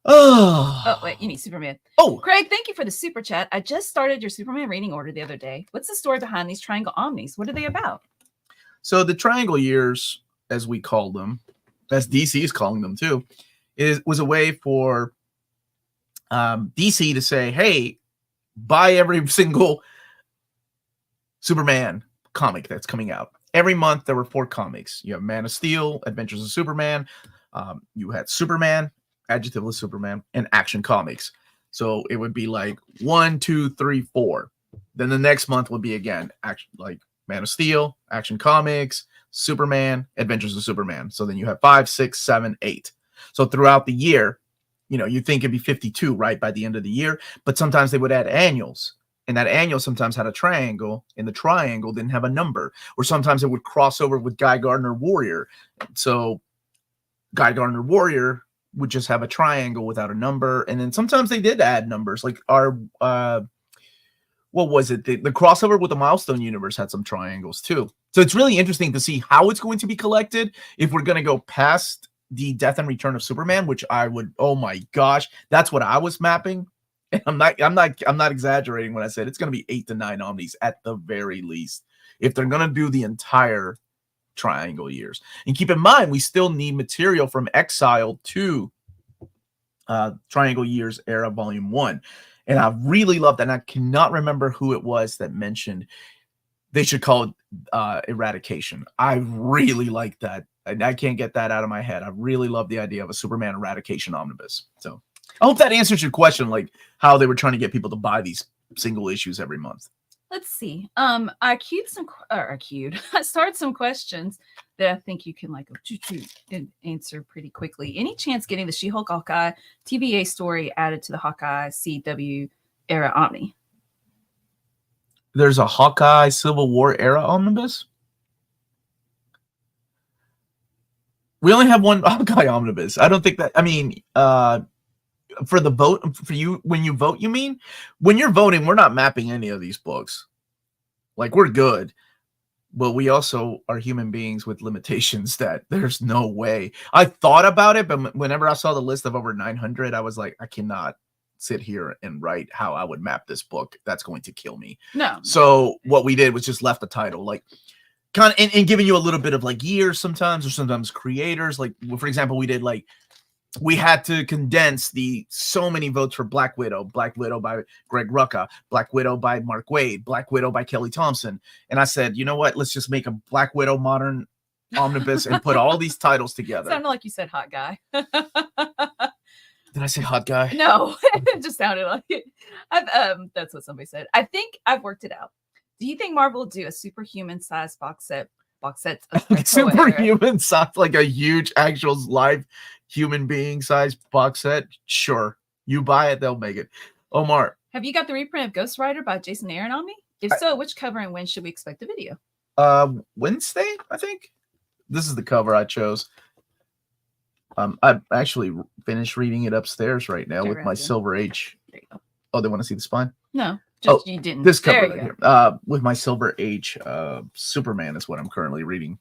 Oh, wait, you mean Superman. Oh, Craig, thank you for the super chat. I just started your Superman reading order the other day. What's the story behind these Triangle Omnis? What are they about? So the Triangle Years, as we call them, as DC is calling them too, was a way for DC to say, hey, buy every single Superman comic that's coming out. Every month there were 4 comics. You have Man of Steel, Adventures of Superman. You had Superman, Adjectiveless Superman, and Action Comics. So it would be like 1, 2, 3, 4. Then the next month would be again action, like Man of Steel, Action Comics, Superman, Adventures of Superman. So then you have 5, 6, 7, 8. So throughout the year, you know, you think it'd be 52, right, by the end of the year. But sometimes they would add annuals. And that annual sometimes had a triangle, and the triangle didn't have a number. Or sometimes it would cross over with Guy Gardner Warrior. So Guy Gardner Warrior would just have a triangle without a number. And then sometimes they did add numbers. Like our, what was it? The crossover with the Milestone universe had some triangles too. So it's really interesting to see how it's going to be collected. If we're going to go past the Death and Return of Superman, which I would, oh my gosh, that's what I was mapping. And I'm not exaggerating when I said it's going to be 8 to 9 Omnis at the very least, if they're going to do the entire Triangle Years. And keep in mind, we still need material from Exile to Triangle Years Era Volume 1. And I really love that. And I cannot remember who it was that mentioned they should call it Eradication. I really like that. And I can't get that out of my head. I really love the idea of a Superman Eradication Omnibus. So I hope that answers your question, like how they were trying to get people to buy these single issues every month. let's see. I queued some, or I started some questions that I think you can like and answer pretty quickly. Any chance getting the She-Hulk Hawkeye TVA story added to the Hawkeye CW era Omni? There's a Hawkeye Civil War era omnibus? We only have one Hawkeye omnibus. I don't think that, I mean, for the vote, for you, when you vote, you mean? When you're voting, we're not mapping any of these books. Like, we're good. But we also are human beings with limitations that there's no way. I thought about it, but whenever I saw the list of over 900, I was like, I cannot sit here and write how I would map this book. That's going to kill me. No. So what we did was just left the title, like, kind of, and giving you a little bit of like years sometimes, or sometimes creators. Like, for example, we did like, we had to condense so many votes for Black Widow by Greg Rucka, Black Widow by Mark Waid, Black Widow by Kelly Thompson. And I said, you know what? Let's just make a Black Widow modern omnibus and put all these titles together. Sounded like you said hot guy. Did I say hot guy? No, it just sounded like it. That's what somebody said. I think I've worked it out. Do you think Marvel will do a superhuman size box set superhuman size, like a huge actual live human being size box set? Sure, you buy it, they'll make it. Omar, have you got the reprint of Ghost Rider by Jason Aaron on me? If so, which cover and when should we expect a video? Wednesday, I think. This is the cover I chose. I actually finished reading it upstairs right now with my Silver Age. There you go. Oh, they want to see the spine? No. Just, you didn't. This cover right here. With my Silver Age, Superman is what I'm currently reading.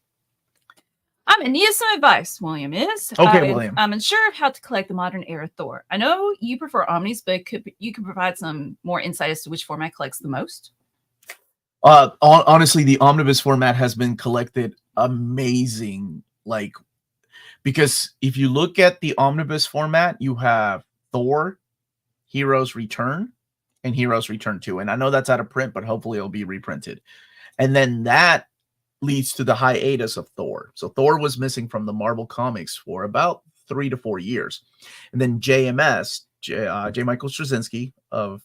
I'm in need of some advice. William is. Okay, William. I'm unsure of how to collect the modern era Thor. I know you prefer Omnis, but you could provide some more insight as to which format collects the most? Honestly, the omnibus format has been collected amazing. Like, because if you look at the omnibus format, you have Thor, Heroes Return, and Heroes Return 2. And I know that's out of print, but hopefully it'll be reprinted. And then that leads to the hiatus of Thor. So Thor was missing from the Marvel Comics for about 3 to 4 years. And then JMS, J. Michael Straczynski of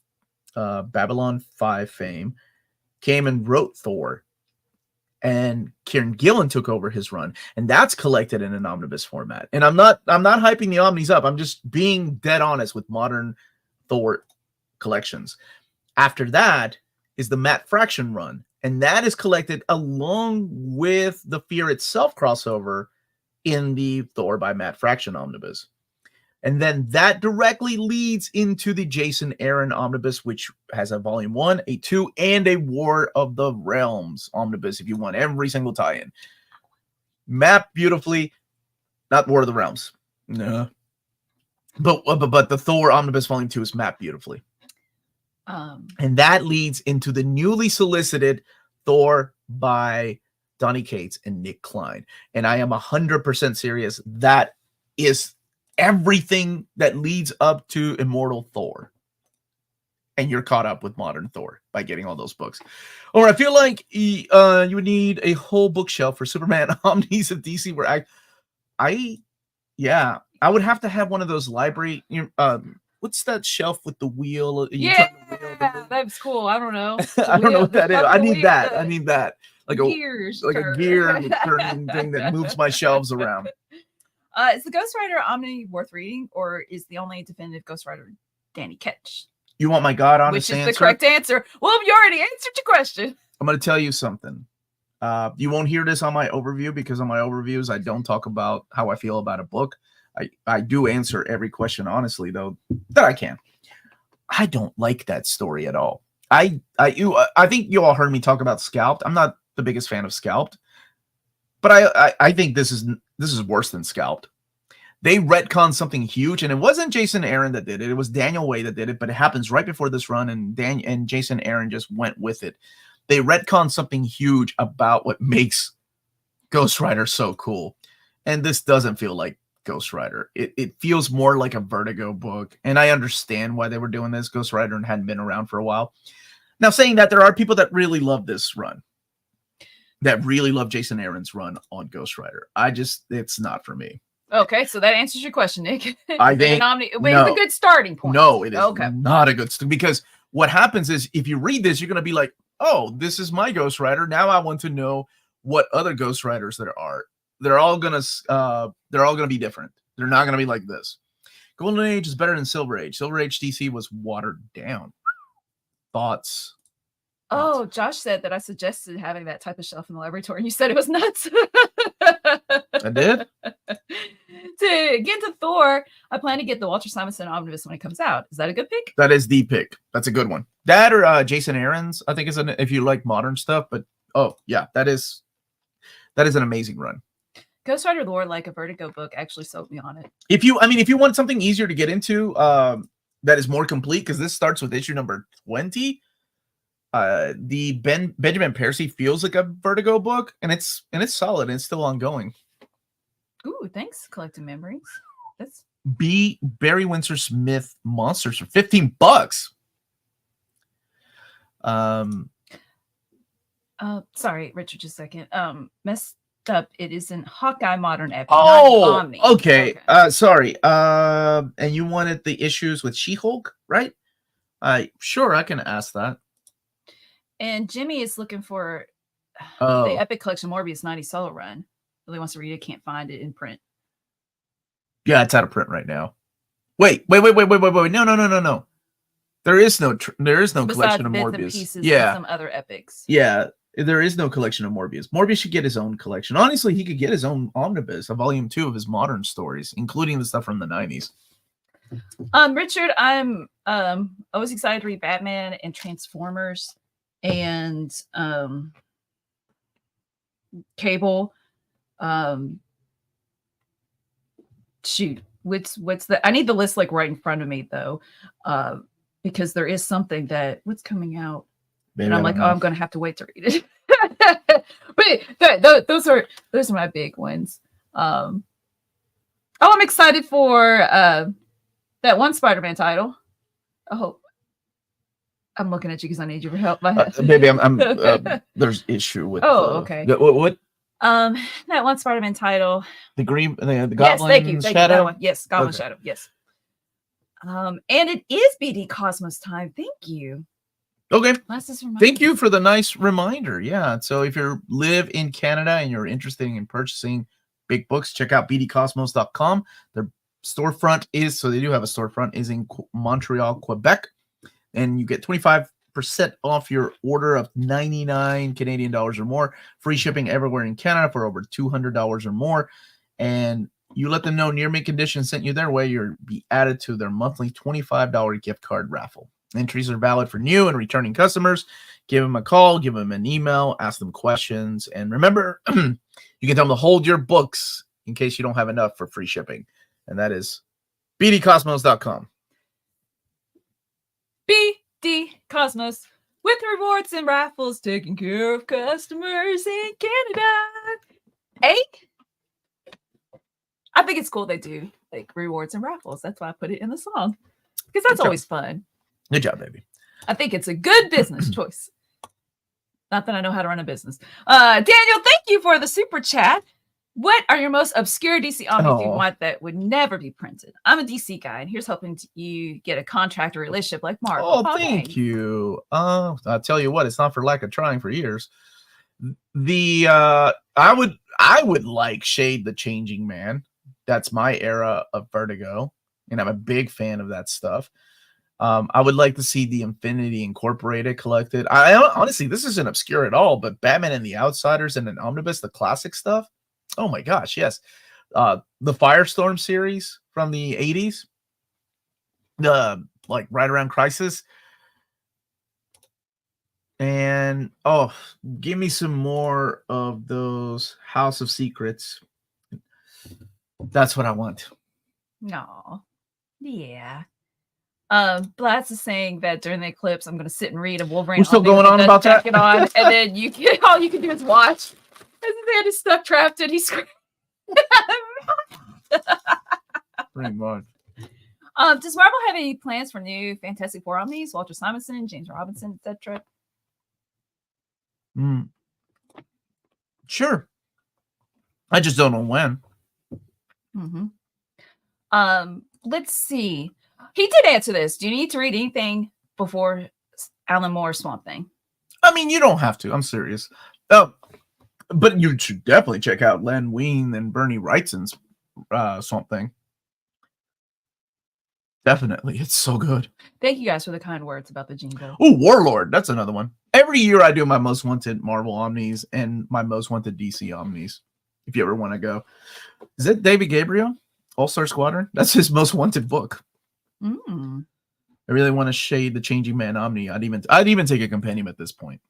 Babylon 5 fame, came and wrote Thor. And Kieran Gillen took over his run. And that's collected in an omnibus format. And I'm not hyping the omnis up. I'm just being dead honest with modern Thor collections. After that is the Matt Fraction run, and that is collected along with the Fear Itself crossover in the Thor by Matt Fraction omnibus. And then that directly leads into the Jason Aaron omnibus, which has a volume 1, a 2, and a War of the Realms omnibus if you want every single tie-in. Mapped beautifully, not War of the Realms. No. But the Thor omnibus volume 2 is mapped beautifully. And that leads into the newly solicited Thor by Donny Cates and Nick Klein. And I am 100% serious. That is everything that leads up to Immortal Thor. And you're caught up with modern Thor by getting all those books. Or I feel like you would need a whole bookshelf for Superman Omnis of DC where I would have to have one of those library what's that shelf with the wheel? That's cool. I don't know. I don't know what that is. I need that. Like gears a gear turning thing that moves my shelves around. Is the Ghost Rider Omni worth reading, or is the only definitive Ghost Rider Danny Ketch? You want my God honest answer? Which is answer? the correct answer. Well, you already answered your question. I'm going to tell you something. You won't hear this on my overview because on my overviews, I don't talk about how I feel about a book. I do answer every question honestly, though, that I can. I don't like that story at all. I think you all heard me talk about Scalped. I'm not the biggest fan of Scalped, but I think this is worse than Scalped. They retconned something huge, and it wasn't Jason Aaron that did it. It was Daniel Way that did it, but it happens right before this run, and Jason Aaron just went with it. They retconned something huge about what makes Ghost Rider so cool, and this doesn't feel like Ghost Rider. It feels more like a Vertigo book, and I understand why they were doing this. Ghost Rider hadn't been around for a while. Now, saying that, there are people that really love this run, that really love Jason Aaron's run on Ghost Rider. It's not for me. Okay, so that answers your question, Nick. I think it's a good starting point. No, it is not a good because what happens is if you read this, you're going to be like, oh, this is my Ghost Rider. Now I want to know what other Ghost Riders there are. They're all gonna be different. They're not gonna be like this. Golden Age is better than Silver Age. Silver Age DC was watered down. Thoughts? Oh, Josh said that I suggested having that type of shelf in the laboratory, and you said it was nuts. I did? To get to Thor, I plan to get the Walter Simonson Omnibus when it comes out. Is that a good pick? That is the pick. That's a good one. That or Jason Aaron's, I think, is if you like modern stuff. But oh yeah, that is an amazing run. Ghost Rider lore, like a Vertigo book, actually sold me on it. If you want something easier to get into, that is more complete, because this starts with issue number 20. The Benjamin Percy feels like a Vertigo book, and it's solid and it's still ongoing. Ooh, thanks, Collecting Memories. That's Barry Windsor Smith Monsters for $15. Sorry, Richard, just a second. Messed up. It is in Hawkeye Modern Epic. Oh, not Omni. okay. Sorry. And you wanted the issues with She-Hulk, right? Sure, I can ask that. And Jimmy is looking for Oh. the Epic Collection Morbius 90 solo run. Really wants to read it, can't find it in print. Yeah, it's out of print right now. Wait. No. There is no collection of Morbius. Yeah, some other epics. Yeah, there is no collection of Morbius. Morbius should get his own collection. Honestly, he could get his own omnibus, a volume 2 of his modern stories, including the stuff from the 90s. Richard, I'm always excited to read Batman and Transformers and Cable. Shoot, what's the? I need the list like right in front of me though, because there is something what's coming out, Maybe and I'm like, know. oh, I'm gonna have to wait to read it. But those are my big ones. I'm excited for that one Spider-Man title. Oh, I'm looking at you because I need your help. Maybe I'm there's issue with. Okay. What? That one Spider-Man title. The Goblin. Yes, thank you. Shadow. That one. Yes, Goblin Okay. Shadow. Yes. And it is BD Cosmos time. Thank you. Okay. Thank Thank you for the nice reminder. Yeah. So if you live in Canada and you're interested in purchasing big books, check out bdcosmos.com. Their storefront they do have a storefront, is in Montreal, Quebec. And you get 25% off your order of 99 Canadian dollars or more. Free shipping everywhere in Canada for over $200 or more. And you let them know Near Mint Condition sent you their way, you'll be added to their monthly $25 gift card raffle. Entries are valid for new and returning customers. Give them a call, give them an email, ask them questions. And remember, you can tell them to hold your books in case you don't have enough for free shipping. And that is bdcosmos.com. BD Cosmos, with rewards and raffles, taking care of customers in Canada. I think it's cool they do like rewards and raffles. That's why I put it in the song, because that's always fun. Good job, baby. I think it's a good business choice. Not that I know how to run a business. Daniel, thank you for the super chat. What are your most obscure DC omnibus you want that would never be printed? I'm a DC guy, and here's hoping you get a contract or relationship like Marvel. Oh, thank you. I'll tell you what, it's not for lack of trying for years. I would like Shade the Changing Man. That's my era of Vertigo, and I'm a big fan of that stuff. I would like to see the Infinity Incorporated collected. I honestly, this isn't obscure at all, but Batman and the Outsiders and an omnibus, the classic stuff. Oh my gosh, yes. The Firestorm series from the 80s. Like right around Crisis. And give me some more of those House of Secrets. That's what I want. No. Yeah. Blatz is saying that during the eclipse, I'm going to sit and read a Wolverine. We're still going on about that? On, and then all you can do is watch. And then he's stuck trapped and he's screaming. Pretty much. Does Marvel have any plans for new Fantastic Four Omnis? Walter Simonson, James Robinson, etc.? Sure. I just don't know when. Let's see. He did answer this. Do you need to read anything before Alan Moore's Swamp Thing? I mean, you don't have to. I'm serious. But you should definitely check out Len Wein and Bernie Wrightson's Swamp Thing. Definitely. It's so good. Thank you guys for the kind words about the jingle. Oh, Warlord. That's another one. Every year I do my most wanted Marvel Omnis and my most wanted DC Omnis. If you ever want to go. Is it David Gabriel? All-Star Squadron? That's his most wanted book. Mm. I really want to shade the Changing Man Omni. I'd even take a compendium at this point.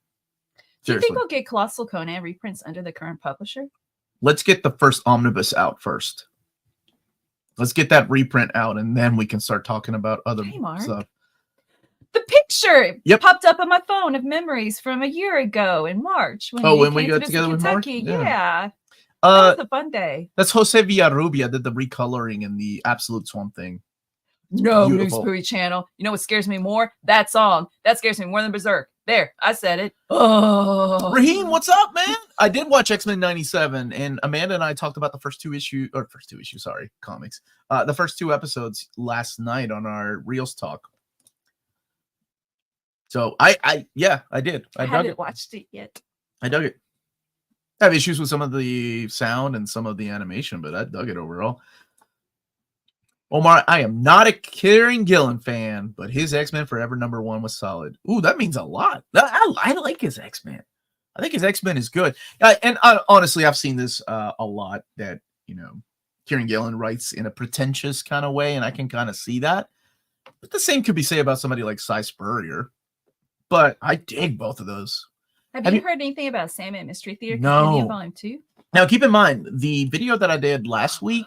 Do you Seriously. think we'll get Colossal Conan reprints under the current publisher? Let's get the first omnibus out first. Let's get that reprint out, and then we can start talking about other stuff. The picture Yep. popped up on my phone of memories from a year ago in March. When we got together with Mark? Yeah. That was a fun day. That's Jose Villarrubia did the recoloring in the Absolute Swamp Thing. No, News Movie Channel. You know what scares me more? That song. That scares me more than Berserk. There, I said it. Oh, Raheem, what's up, man? I did watch X-Men 97, and Amanda and I talked about the first two issues, comics. The first two episodes last night on our Reels talk. So I did. I haven't watched it yet. I dug it. I have issues with some of the sound and some of the animation, but I dug it overall. Omar, I am not a Kieran Gillen fan, but his X-Men Forever #1 was solid. Ooh, that means a lot. I like his X-Men. I think his X-Men is good. Honestly, I've seen this a lot, that, Kieran Gillen writes in a pretentious kind of way, and I can kind of see that. But the same could be said about somebody like Cy Spurrier. But I dig both of those. Have you heard anything about Sandman Mystery Theater? No. Volume 2? Now, keep in mind, the video that I did last week,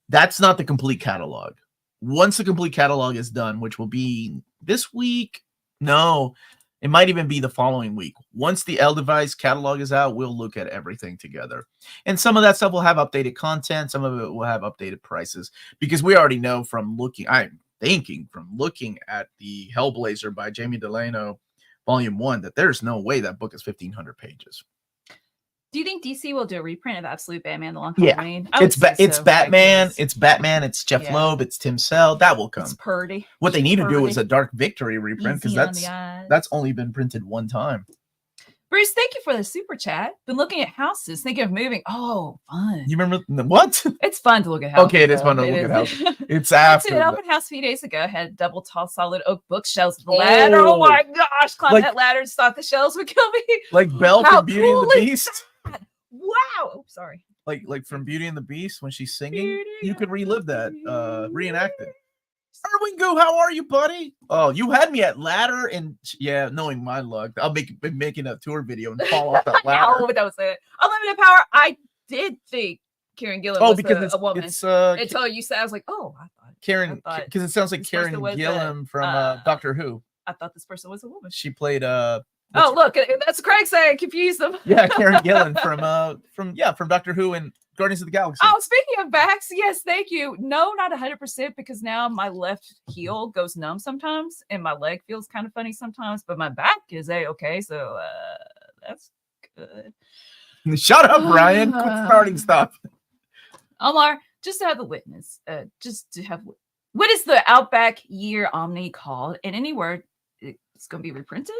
that's not the complete catalog. Once the complete catalog is done, which will be this week, no, it might even be the following week. Once the Edelweiss catalog is out, we'll look at everything together. And some of that stuff will have updated content. Some of it will have updated prices, because we already know from looking at the Hellblazer by Jamie Delano, Volume 1, that there's no way that book is 1,500 pages. Do you think DC will do a reprint of Absolute Batman: The Long Halloween? Yeah, it's Batman. It's Batman. It's Jeff Loeb. It's Tim Sell. That will come. It's purdy. What they need to do is a Dark Victory reprint, because that's only been printed one time. Bruce, thank you for the super chat. Been looking at houses, thinking of moving. Oh, fun. You remember what? It's fun to look at houses. Okay, it is fun to look at houses. It's after. I went to an open house a few days ago. Had double tall solid oak bookshelves with a ladder. Oh my gosh. Climbed that ladder and thought the shelves would kill me. Like Belle from Beauty and the Beast. Wow. Oh, sorry. Like from Beauty and the Beast, when she's singing, you could relive that, reenact it. Erwin Goo, how are you, buddy? Oh, you had me at ladder, and knowing my luck, I'll be making a tour video and fall off that ladder. Oh, that was it. Unlimited Power. I did think Kieran Gillen was a woman. Until you said, I was like, oh, I thought Karen, because it sounds like Karen Gillan from Doctor Who. I thought this person was a woman. She played oh, look, that's Craig saying, confuse them. Yeah, Karen Gillan from Doctor Who and Guardians of the Galaxy. Oh, speaking of backs, yes, thank you. No, not 100%, because now my left heel goes numb sometimes, and my leg feels kind of funny sometimes, but my back is a-okay, so that's good. Shut up, Ryan. Quit starting stuff. Omar, just to have the witness, what is the Outback Year Omni called? In any word, it's going to be reprinted?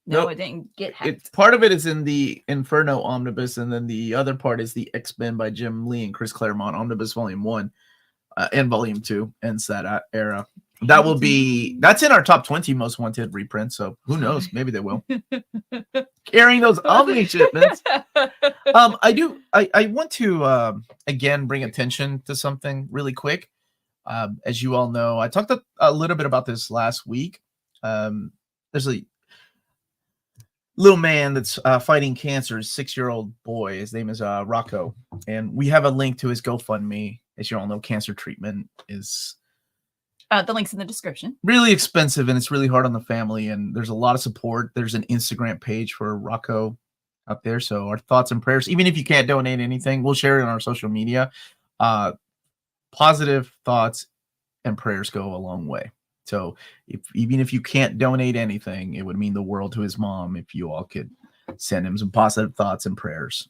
No, nope. It didn't get hacked. Part of it is in the Inferno Omnibus, and then the other part is the X-Men by Jim Lee and Chris Claremont Omnibus Volume 1 and Volume 2 ends that era. That's in our top 20 most wanted reprints, so who knows? Maybe they will. Carrying those Omni shipments. I want to again bring attention to something really quick. As you all know, I talked a little bit about this last week. There's a little man that's fighting cancer, 6-year-old boy. His name is Rocco, and we have a link to his GoFundMe. As you all know, cancer treatment is the link's in the description. Really expensive, and it's really hard on the family, and there's a lot of support. There's an Instagram page for Rocco out there, so our thoughts and prayers. Even if you can't donate anything, we'll share it on our social media. Positive thoughts and prayers go a long way. So even if you can't donate anything, it would mean the world to his mom if you all could send him some positive thoughts and prayers.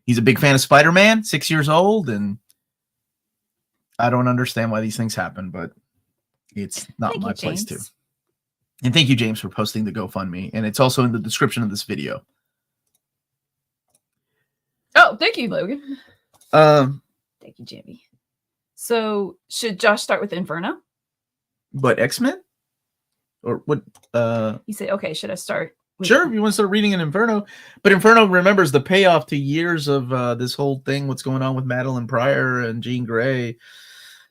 He's a big fan of Spider-Man, 6 years old, and I don't understand why these things happen, but it's not my place to. And thank you, James, for posting the GoFundMe. And it's also in the description of this video. Oh, thank you, Logan. Thank you, Jamie. So should Josh start with Inferno? But X-Men? Or what? He said, okay, should I start? Sure, if you want to start reading an Inferno. But Inferno remembers the payoff to years of this whole thing, what's going on with Madeline Pryor and Jean Grey.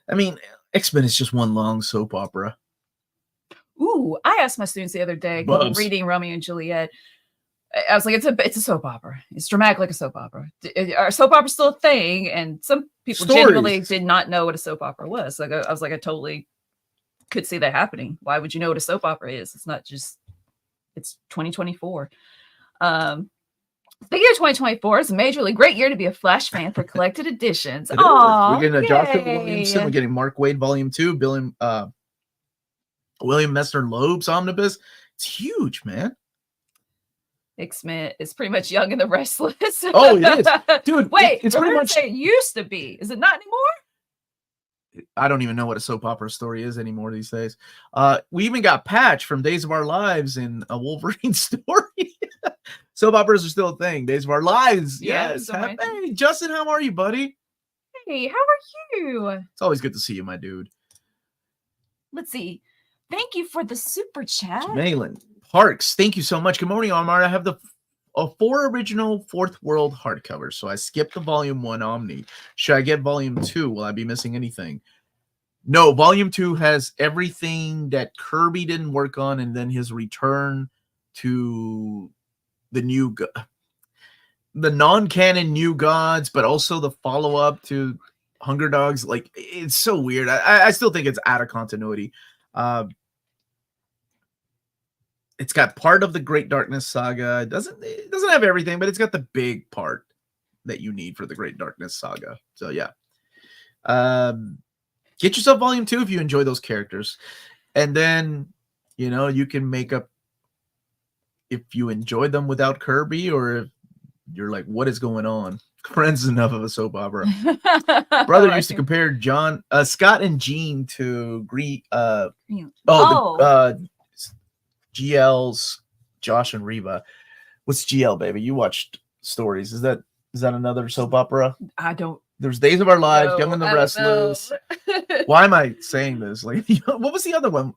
I mean, X-Men is just one long soap opera. Ooh, I asked my students the other day, reading Romeo and Juliet. I was like, it's a soap opera. It's dramatic like a soap opera. Are soap operas still a thing? And some people genuinely did not know what a soap opera was. Like I was like, I totally could see that happening. Why would you know what a soap opera is? It's not just, it's 2024. The year 2024 is a majorly great year to be a Flash fan for collected editions. We're getting a Joshua Williamson. We're getting Mark Waid Volume 2. William Messner Loeb's Omnibus. It's huge, man. X-Men is pretty much Young and the Restless. Oh, it is. Dude, wait, it's pretty much... it used to be. Is it not anymore? I don't even know what a soap opera story is anymore these days. We even got Patch from Days of Our Lives in a Wolverine story. Soap operas are still a thing. Days of Our Lives. Yes. Hey, Justin, how are you, buddy? Hey, how are you? It's always good to see you, my dude. Let's see. Thank you for the super chat. Malin Parks, thank you so much. Good morning, Omar. I have the 4 original Fourth World hardcovers, so I skipped the Volume 1 Omni. Should I get Volume 2? Will I be missing anything? No, Volume 2 has everything that Kirby didn't work on, and then his return to the non-canon New Gods, but also the follow-up to Hunger Dogs. Like, it's so weird. I still think it's out of continuity. It's got part of the Great Darkness Saga. It doesn't have everything, but it's got the big part that you need for the Great Darkness Saga. So yeah. Get yourself Volume 2 if you enjoy those characters. And then, you know, you can make up if you enjoyed them without Kirby, or if you're like, what is going on? Friends is enough of a soap opera. Brother used to compare Scott and Jean to GL's Josh and Reva. What's GL, baby? You watched Stories. Is that another soap opera? I don't. There's Days of Our Lives, Young and the Restless. Why am I saying this? Like, what was the other one?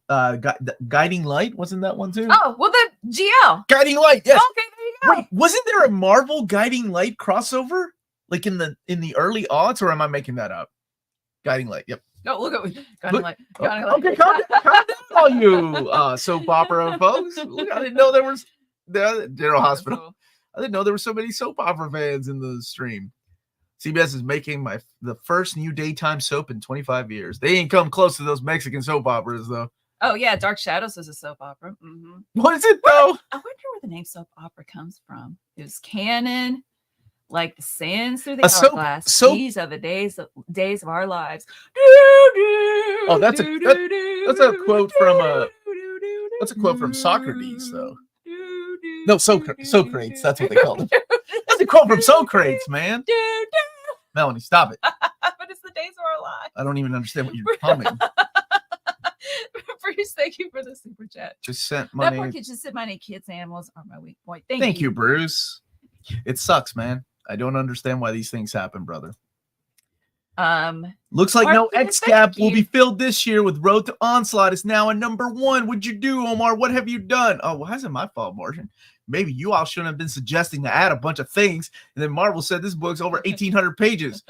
Guiding Light, wasn't that one too? Oh, well, the GL. Guiding Light, yes. Okay, there you go. Wait, wasn't there a Marvel Guiding Light crossover? Like in the early aughts, or am I making that up? Guiding Light, yep. No, look at Guiding Light. Okay, calm down, all you soap opera folks. Look, I didn't know there was the General Hospital. I didn't know there were so many soap opera fans in the stream. CBS is making the first new daytime soap in 25 years. They ain't come close to those Mexican soap operas, though. Oh, yeah. Dark Shadows is a soap opera. Mm-hmm. What is it, though? I wonder where the name soap opera comes from. It was canon, like the sands through the hourglass. These are the days of our lives. Oh, that's a quote from Socrates, though. No, Socrates. That's what they called it. That's a quote from Socrates, man. Melanie, stop it. But it's the days of our lives. I don't even understand what you're humming. Bruce, thank you for the super chat. Just sent money. That poor kid just said money. Kids, animals are my weak point. Thank you, Bruce. It sucks, man. I don't understand why these things happen, brother. Looks like no X gap will be filled this year with Road to Onslaught is now a #1. What'd you do, Omar? What have you done? Oh, well, hasn't my fault, Martian. Maybe you all shouldn't have been suggesting to add a bunch of things. And then Marvel said this book's over 1,800 pages.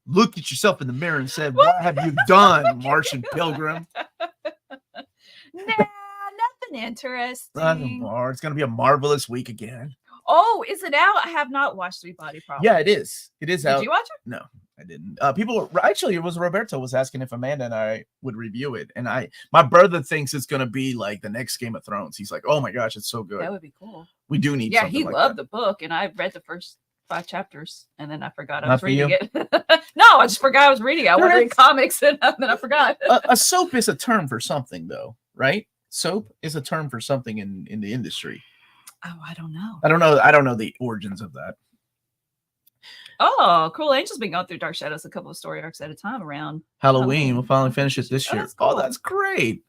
Looked at yourself in the mirror and said, what have you done, Martian Pilgrim? Nah, nothing interesting. It's going to be a marvelous week again. Oh, is it out? I have not watched Three Body Problem. Yeah, it is. It is out. Did you watch it? No, I didn't. It was Roberto was asking if Amanda and I would review it. And my brother thinks it's going to be like the next Game of Thrones. He's like, oh my gosh, it's so good. That would be cool. We do need something. Yeah, he loved the book. And I read the first 5 chapters and then I forgot I was reading it. No, I just forgot I was reading it. I was reading comics and then I forgot. A soap is a term for something, though, right? Soap is a term for something in the industry. Oh, I don't know. I don't know the origins of that. Oh, Cruel Angel's been going through Dark Shadows a couple of story arcs at a time around Halloween. We'll finally finish it this year. That's cool. Oh, that's great.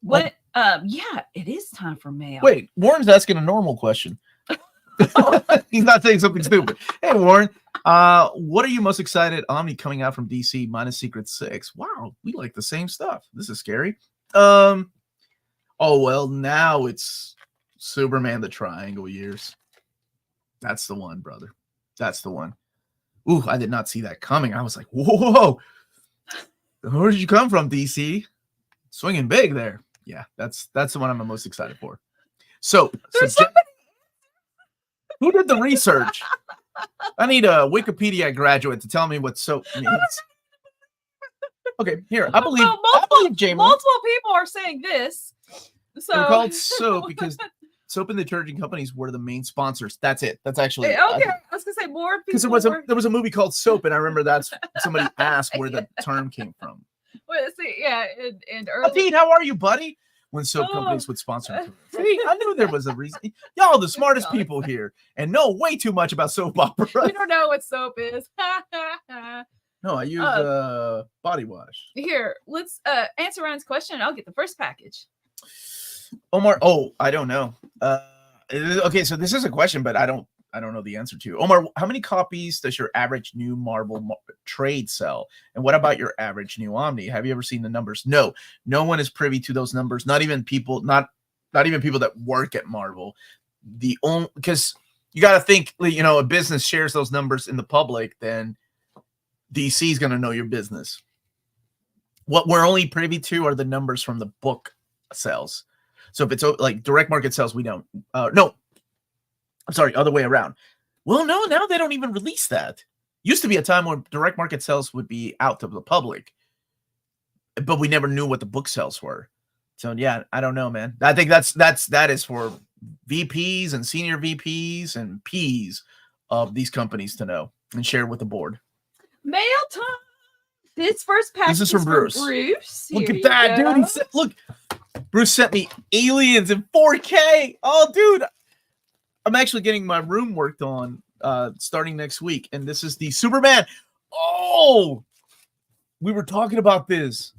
What? Yeah, it is time for mail. Wait, Warren's asking a normal question. He's not saying something stupid. Hey, Warren, what are you most excited? Omni coming out from DC minus Secret 6. Wow, we like the same stuff. This is scary. Oh, well, now it's Superman the Triangle Years. That's the one, brother. That's the one. Ooh, I did not see that coming. I was like, whoa. Where did you come from, DC? Swinging big there. Yeah, that's the one I'm the most excited for. So, who did the research? I need a Wikipedia graduate to tell me what soap means. Okay, here. I believe Jamie. Multiple people are saying this. So they're called soap because soap and detergent companies were the main sponsors. That's it. That's actually okay. I was gonna say more people. Because there was a movie called Soap, and I remember that's somebody asked where the term came from. Wait, see, yeah, and early. Pete, how are you, buddy? When soap companies would sponsor him. See, I knew there was a reason. Y'all the smartest people here and know way too much about soap opera. You don't know what soap is. No, I use body wash. Here, let's answer Ryan's question. I'll get the first package. Omar, I don't know. Okay, so this is a question, but I don't know the answer to. Omar, how many copies does your average new Marvel trade sell? And what about your average new Omni? Have you ever seen the numbers? No one is privy to those numbers. Not even people that work at Marvel. Because you got to think, a business shares those numbers in the public, then DC is going to know your business. What we're only privy to are the numbers from the book sales. So if it's like direct market sales, we don't. No. I'm sorry, other way around. Well, no, now they don't even release that. Used to be a time when direct market sales would be out to the public, but we never knew what the book sales were. So yeah, I don't know, man. I think that is for VPs and senior VPs and Ps of these companies to know and share with the board. Mail time. This first package is from Bruce. Look at that, dude. Look, Bruce sent me Aliens in 4K. Oh, dude. I'm actually getting my room worked on starting next week, and this is the Superman. Oh, we were talking about this.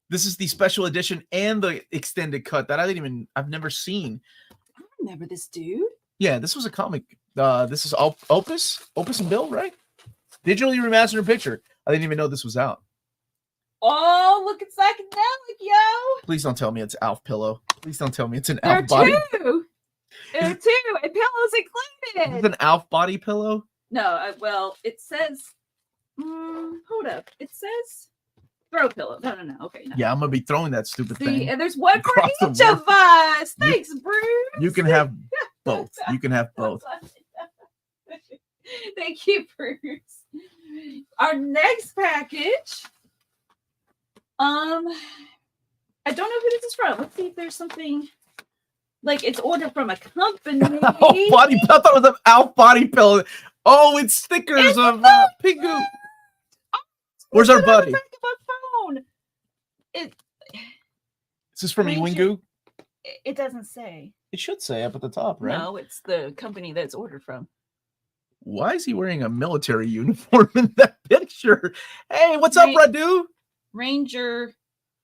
This is the special edition and the extended cut that I've never seen. I remember this, dude. Yeah, this was a comic. This is Opus and Bill, right? Digitally remastered picture. I didn't even know this was out. Oh, look, it's psychedelic, yo. Please don't tell me it's Alf pillow. Please don't tell me it's an there Alf body. There are two, and pillows included. Is it an Alf body pillow? No, well, it says. Hold up, it says throw pillow. No. Okay. No. Yeah, I'm gonna be throwing that stupid thing. And there's one for each of us. Thanks, Bruce. You can have both. You can have both. Thank you, Bruce. Our next package. I don't know who this is from. Let's see if there's something like it's ordered from a company. I thought it was an Alf body pillow. Oh, it's stickers of Pingu. Where's our buddy? Is this from Iwingu? It doesn't say. It should say up at the top, right? No, it's the company that's ordered from. Why is he wearing a military uniform in that picture? Hey, what's up, Radu? Ranger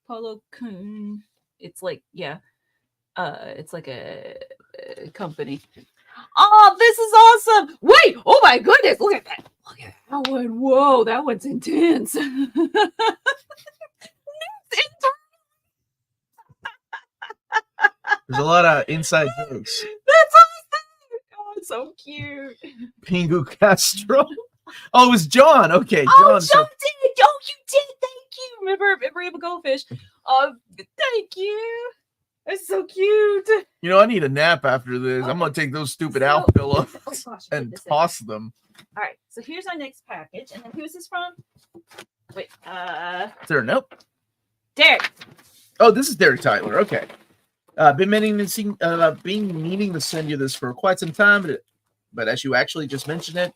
Polo Kun. It's like, it's like a company. Oh, this is awesome. Wait, oh my goodness. Look at that. Look at that one. Whoa, that one's intense. There's a lot of inside jokes. That's awesome. Oh, it's so cute. Pingu Castro. Oh, it was John. Okay, John. Oh, John did. Oh, you did. Thank you. Remember Able Goldfish. Oh, thank you. That's so cute. I need a nap after this. I'm gonna take those stupid Alf pillows and toss them. All right. So here's our next package, and then who's this from? Wait. Is there a note? Derek. Oh, this is Derek Tyler. Okay. Been meaning to send you this for quite some time, but as you actually just mentioned it,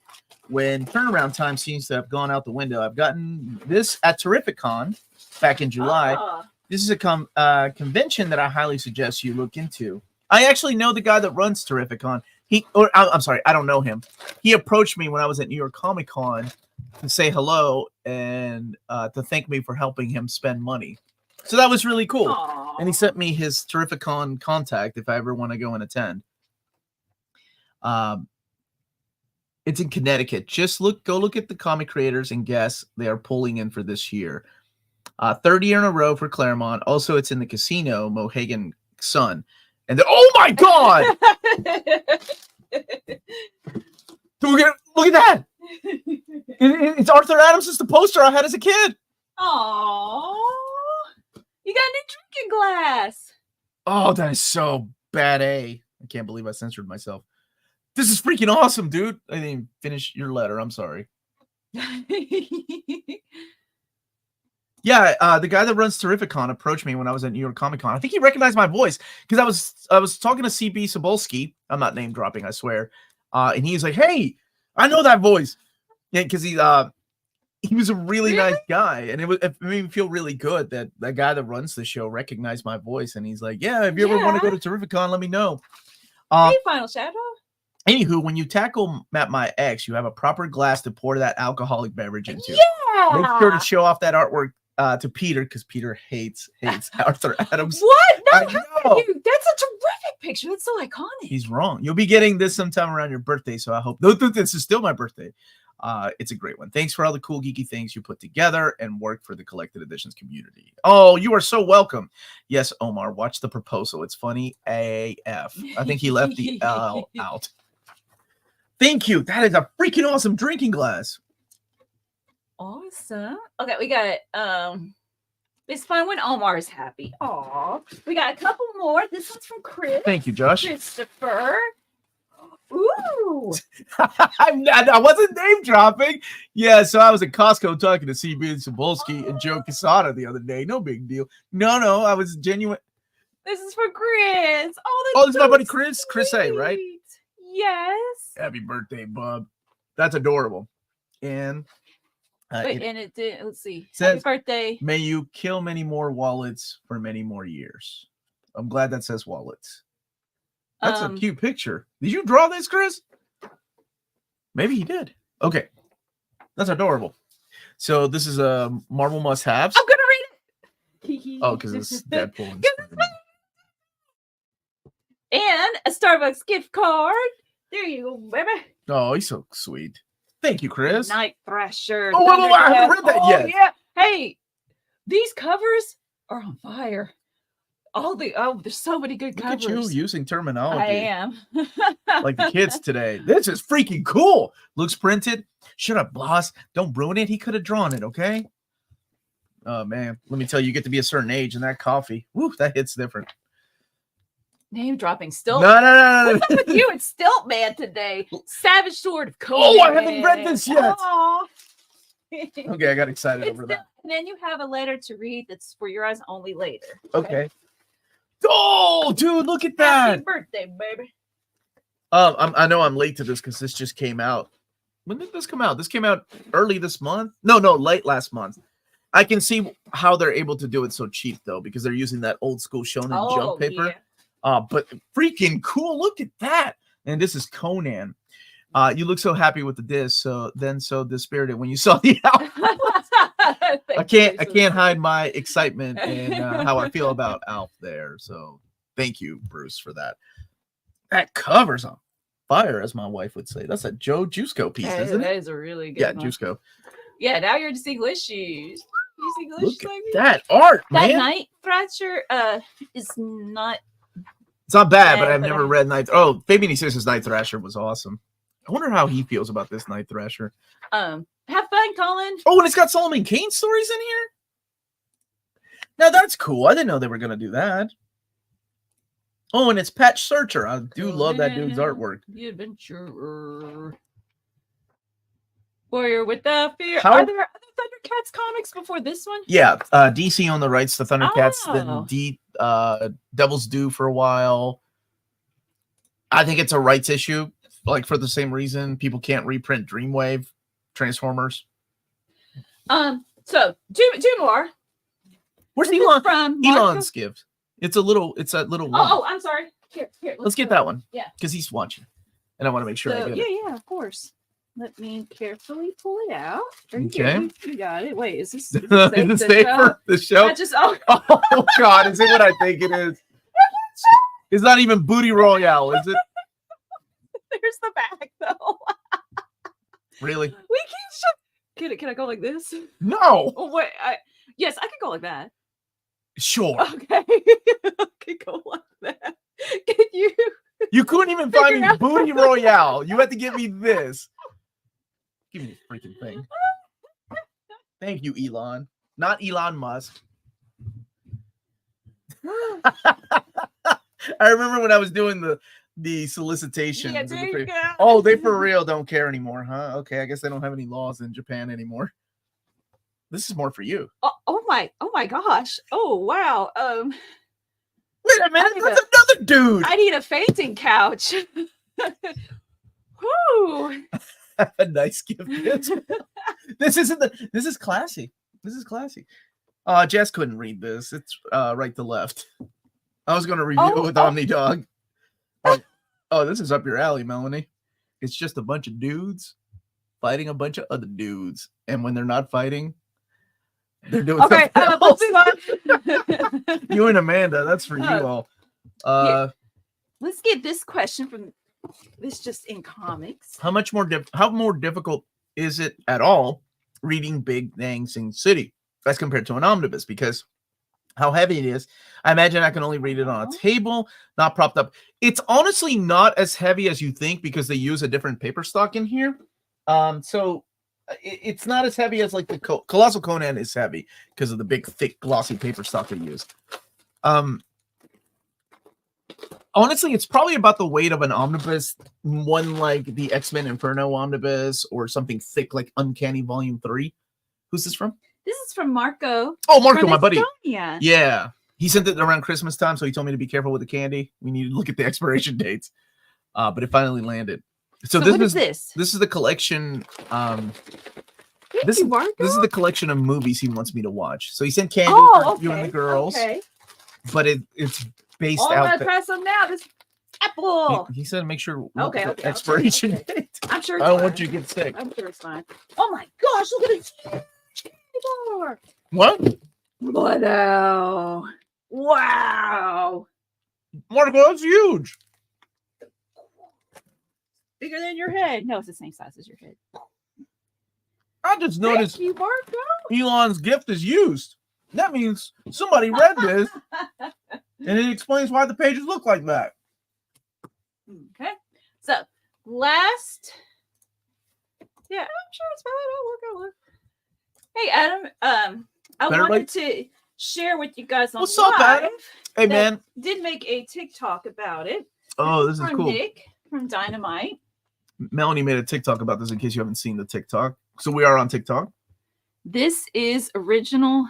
when turnaround time seems to have gone out the window, I've gotten this at Terrificon back in July. This is a convention that I highly suggest you look into. I actually know the guy that runs Terrificon. I'm sorry, I don't know him. He approached me when I was at New York Comic Con to say hello and to thank me for helping him spend money. So that was really cool. Aww. And he sent me his Terrificon contact if I ever want to go and attend. It's in Connecticut. Just go look at the comic creators and guess they are pulling in for this year. 3rd year in a row for Claremont. Also, it's in the casino, Mohegan Sun. And oh my God! Look at that! It's Arthur Adams. It's the poster I had as a kid. Aww. You got a new drinking glass. Oh, that is so bad. I can't believe I censored myself. This is freaking awesome, dude. I didn't finish your letter. I'm sorry. Yeah, the guy that runs Terrificon approached me when I was at New York Comic Con. I think he recognized my voice because I was talking to CB Sobolski. I'm not name dropping, I swear. And he's like, "Hey, I know that voice." Yeah, because he was a really nice guy, and it made me feel really good that the guy that runs the show recognized my voice, and he's like, "Yeah, if you ever want to go to Terrificon, let me know." Hey, Final Shadow. Anywho, when you tackle Matt My Ex, you have a proper glass to pour that alcoholic beverage into. Yeah. Make sure to show off that artwork to Peter, because Peter hates Arthur Adams. What? No, I how know. can you? That's a terrific picture. That's so iconic. He's wrong. You'll be getting this sometime around your birthday, so I hope. This is still my birthday. It's a great one. Thanks for all the cool geeky things you put together and work for the collected editions community. Oh, you are so welcome. Yes, Omar, watch the proposal. It's funny AF. I think he left the L out. Thank you. That is a freaking awesome drinking glass. Awesome. Okay, we got it's fun when Omar is happy. Aw. We got a couple more. This one's from Chris. Thank you, Josh. Christopher. Ooh. I wasn't name dropping. Yeah, so I was at Costco talking to CB and Sobolski and Joe Quesada the other day. No big deal. No, I was genuine. This is for Chris. Oh, this is my buddy Chris. Sweet. Chris A, right? Yes. Happy birthday, bub. That's adorable. And it did. Let's see. Says, Happy birthday. May you kill many more wallets for many more years. I'm glad that says wallets. That's a cute picture. Did you draw this, Chris? Maybe he did. Okay. That's adorable. So this is a Marvel must-haves. I'm going to read it. Oh, because it's Deadpool. And a Starbucks gift card. There you go, baby. Oh, he's so sweet. Thank you, Chris. Night Thrasher. Oh, wait, I haven't read that yet. Yeah. Hey, these covers are on fire. There's so many good covers. Look at you using terminology. I am. Like the kids today. This is freaking cool. Looks printed. Shut up, boss. Don't ruin it. He could have drawn it, okay? Oh, man. Let me tell you, you get to be a certain age and that coffee. Woo, that hits different. Name dropping still. No. What's up with you? It's Stilt Man today. Savage Sword of Conan. Oh, I haven't read this yet. Aw. Okay, I got excited over that. And then you have a letter to read that's for your eyes only later. Okay. Oh, dude, look at that. Happy birthday, baby. I know I'm late to this because this just came out. When did this come out? This came out early this month? No, late last month. I can see how they're able to do it so cheap, though, because they're using that old school Shonen Jump paper. Yeah. But freaking cool. Look at that. And this is Conan. You look so happy with the disc, so dispirited when you saw the album. I can't hide my excitement and how I feel about Alf there. So thank you, Bruce, for that. That cover's on fire, as my wife would say. That's a Joe Jusco piece, isn't it? That is a really good one. Jusco. Yeah, now you're just English shoes. Look at that art, man. That Night Thrasher is not. It's not bad, but I've never read Night. Oh, Fabian E's Night Thrasher was awesome. I wonder how he feels about this Night Thrasher. Have fun, Colin. Oh, and it's got Solomon Kane stories in here? Now that's cool. I didn't know they were going to do that. Oh, and it's Patch Searcher. I do love that dude's artwork. The adventurer. Warrior with the fear. How- Are there other Thundercats comics before this one? Yeah, DC on the rights to Thundercats. Then Devil's Due for a while. I think it's a rights issue, like for the same reason people can't reprint Dreamwave Transformers. So two more. Where's This is Elon? from Elon's gift. It's that little one. Oh, I'm sorry. Here. Let's get that one. Yeah. Because he's watching. And I want to make sure I So, get it. yeah, of course. Let me carefully pull it out. Okay. You got it. Wait, is this Is it safe for the show? Oh God, is it what I think it is? It's not even Booty Royale, is it? There's the back, though. Really? We can Can I go like this? No. Oh, wait. Yes, I can go like that. Sure. Okay. I can go like that. Can you? You couldn't even find me Booty Royale. You had to give me this. Give me this freaking thing. Thank you, Elon. Not Elon Musk. I remember when I was doing the solicitation. Yeah, there you go. Oh, they for real don't care anymore, huh? Okay, I guess they don't have any laws in Japan anymore. This is more for you. Oh my gosh. Oh wow. Wait a minute, that's another dude. I need a fainting couch. Whoo. A nice gift. This is classy. This is classy. Jess couldn't read this. It's right to left. I was going to review it with OmniDog. Oh, this is up your alley, Melanie. It's just a bunch of dudes fighting a bunch of other dudes, and when they're not fighting, they're doing okay. Let's move on. You and Amanda, that's for you all. Let's get this question from this just in comics. How more difficult is it at all reading Big Bang City as compared to an omnibus? Because how heavy it is, I imagine I can only read it on a table, not propped up. It's honestly not as heavy as you think because they use a different paper stock in here. So it's not as heavy as like the Colossal Conan is heavy because of the big, thick, glossy paper stock they use. Honestly, it's probably about the weight of an omnibus, one like the X-Men Inferno omnibus or something thick like Uncanny Volume 3. Who's this from? This is from Marco. Oh, Marco, my buddy. Estonia. Yeah. He sent it around Christmas time, so he told me to be careful with the candy. We need to look at the expiration dates. But it finally landed. So what is this? This is the collection. This is the collection of movies he wants me to watch. So he sent candy for you and the girls. Okay. But it's based I'm out. gonna try some now. This apple. He said make sure okay. expiration date. I'm sure. I don't want you to get sick. I'm sure it's fine. Oh my gosh! Look at this candy bar. What? Wow! Marco, that's huge. Bigger than your head. No, it's the same size as your head. I just noticed Thank you, Marco. Elon's gift is used. That means somebody read this, and it explains why the pages look like that. Okay. So, last... Yeah, I'm sure it's fine. I'll look. Hey, Adam. I wanted to share with you guys on What's up, Adam? Hey, man. Did make a TikTok about it. Oh, this is cool. Nick from Dynamite. Melanie made a TikTok about this in case you haven't seen the TikTok. So we are on TikTok. This is original.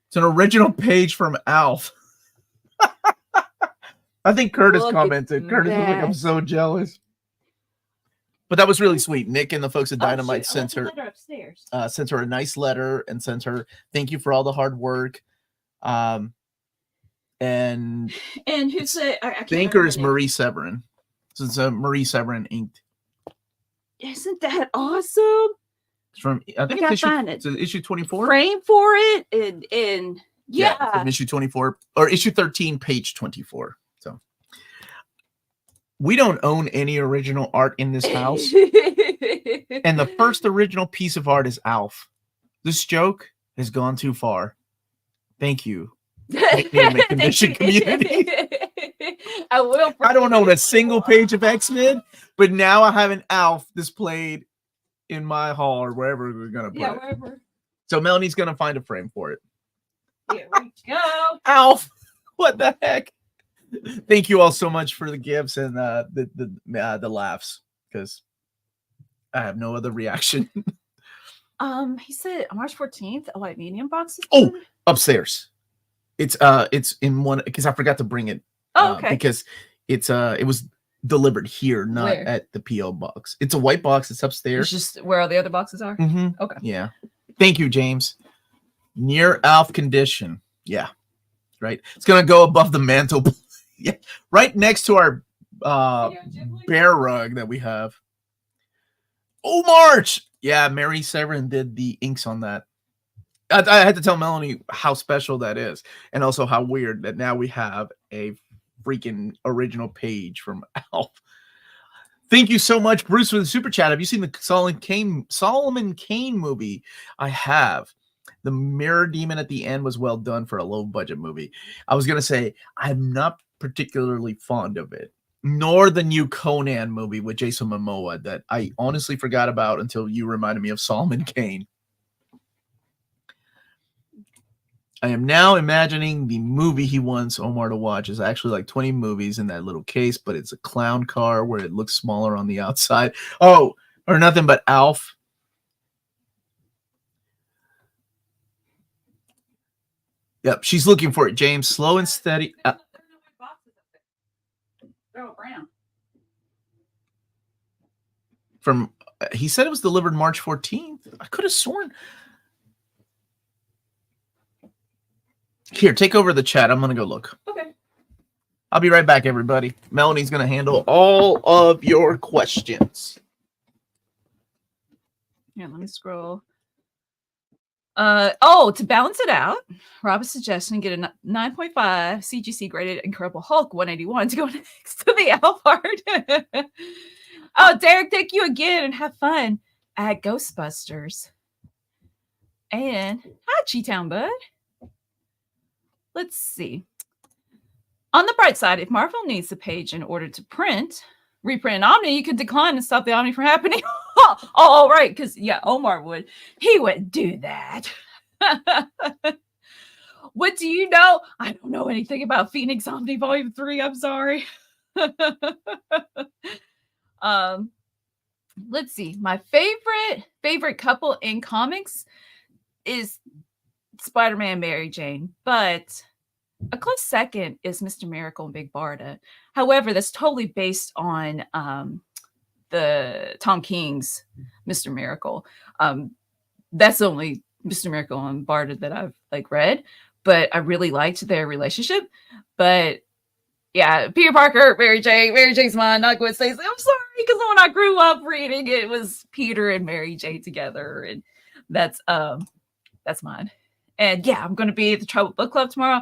It's an original page from Alf. I think Curtis commented. Curtis was like, I'm so jealous. But that was really sweet. Nick and the folks at Dynamite sent her a nice letter and sent her thank you for all the hard work. And who's the anchor is Marie Severin. So it's a Marie Severin inked. Isn't that awesome? It's from I think it's issue 24. Frame for it and yeah. From issue 24 or issue 13, page 24. So we don't own any original art in this house. And the first original piece of art is Alf. This joke has gone too far. Thank you. Condition community. I will. I don't own a single page of X-Men, but now I have an Alf displayed in my hall or wherever we're gonna put it. Wherever. So Melanie's gonna find a frame for it. Here we go. Alf, what the heck? Thank you all so much for the gifts and the laughs, because I have no other reaction. He said March 14th, a white medium box. Upstairs. It's in one because I forgot to bring it. Okay. Because it was delivered here, not at the PO box. It's a white box. It's upstairs. It's just where all the other boxes are. Mm-hmm. Okay. Yeah. Thank you, James. Near Alf condition. Yeah. Right. It's gonna go above the mantle. Yeah. Right next to our bear rug that we have. Oh, March. Yeah, Mary Severin did the inks on that. I had to tell Melanie how special that is, and also how weird that now we have a freaking original page from Alf. Thank you so much, Bruce, for the super chat. Have you seen the Solomon Kane movie? I have. The mirror demon at the end was well done for a low budget movie. I was gonna say I'm not particularly fond of it, nor the new Conan movie with Jason Momoa that I honestly forgot about until you reminded me of Solomon Kane. I am now imagining the movie he wants Omar to watch is actually like 20 movies in that little case, but it's a clown car where it looks smaller on the outside. Oh, or nothing but Alf. Yep, she's looking for it, James. Slow and steady. They're all brown. From he said it was delivered March 14th. I could have sworn. Here, take over the chat. I'm gonna go look. Okay. I'll be right back, everybody. Melanie's gonna handle all of your questions. Yeah, let me scroll. To balance it out, Rob is suggesting get a 9.5 CGC graded Incredible Hulk 181 to go next to the Alf art. Oh, Derek, thank you again and have fun at Ghostbusters. And hi, G-Town Bud. Let's see. On the bright side, if Marvel needs the page in order to reprint an Omni, you could decline and stop the Omni from happening. Oh, right, because yeah, Omar would. He wouldn't do that. What do you know? I don't know anything about Phoenix Omni Volume 3. I'm sorry. Let's see. My favorite couple in comics is Spider-Man Mary Jane, but a close second is Mr. Miracle and Big Barda. However, that's totally based on the Tom King's Mr. Miracle. That's the only Mr. Miracle and Barda that I've read, but I really liked their relationship. But yeah, Peter Parker, Mary Jane's mine, not Gwen Stacy. I'm sorry, because when I grew up reading it was Peter and Mary Jane together, and that's mine. And yeah, I'm gonna be at the Trouble Book Club tomorrow.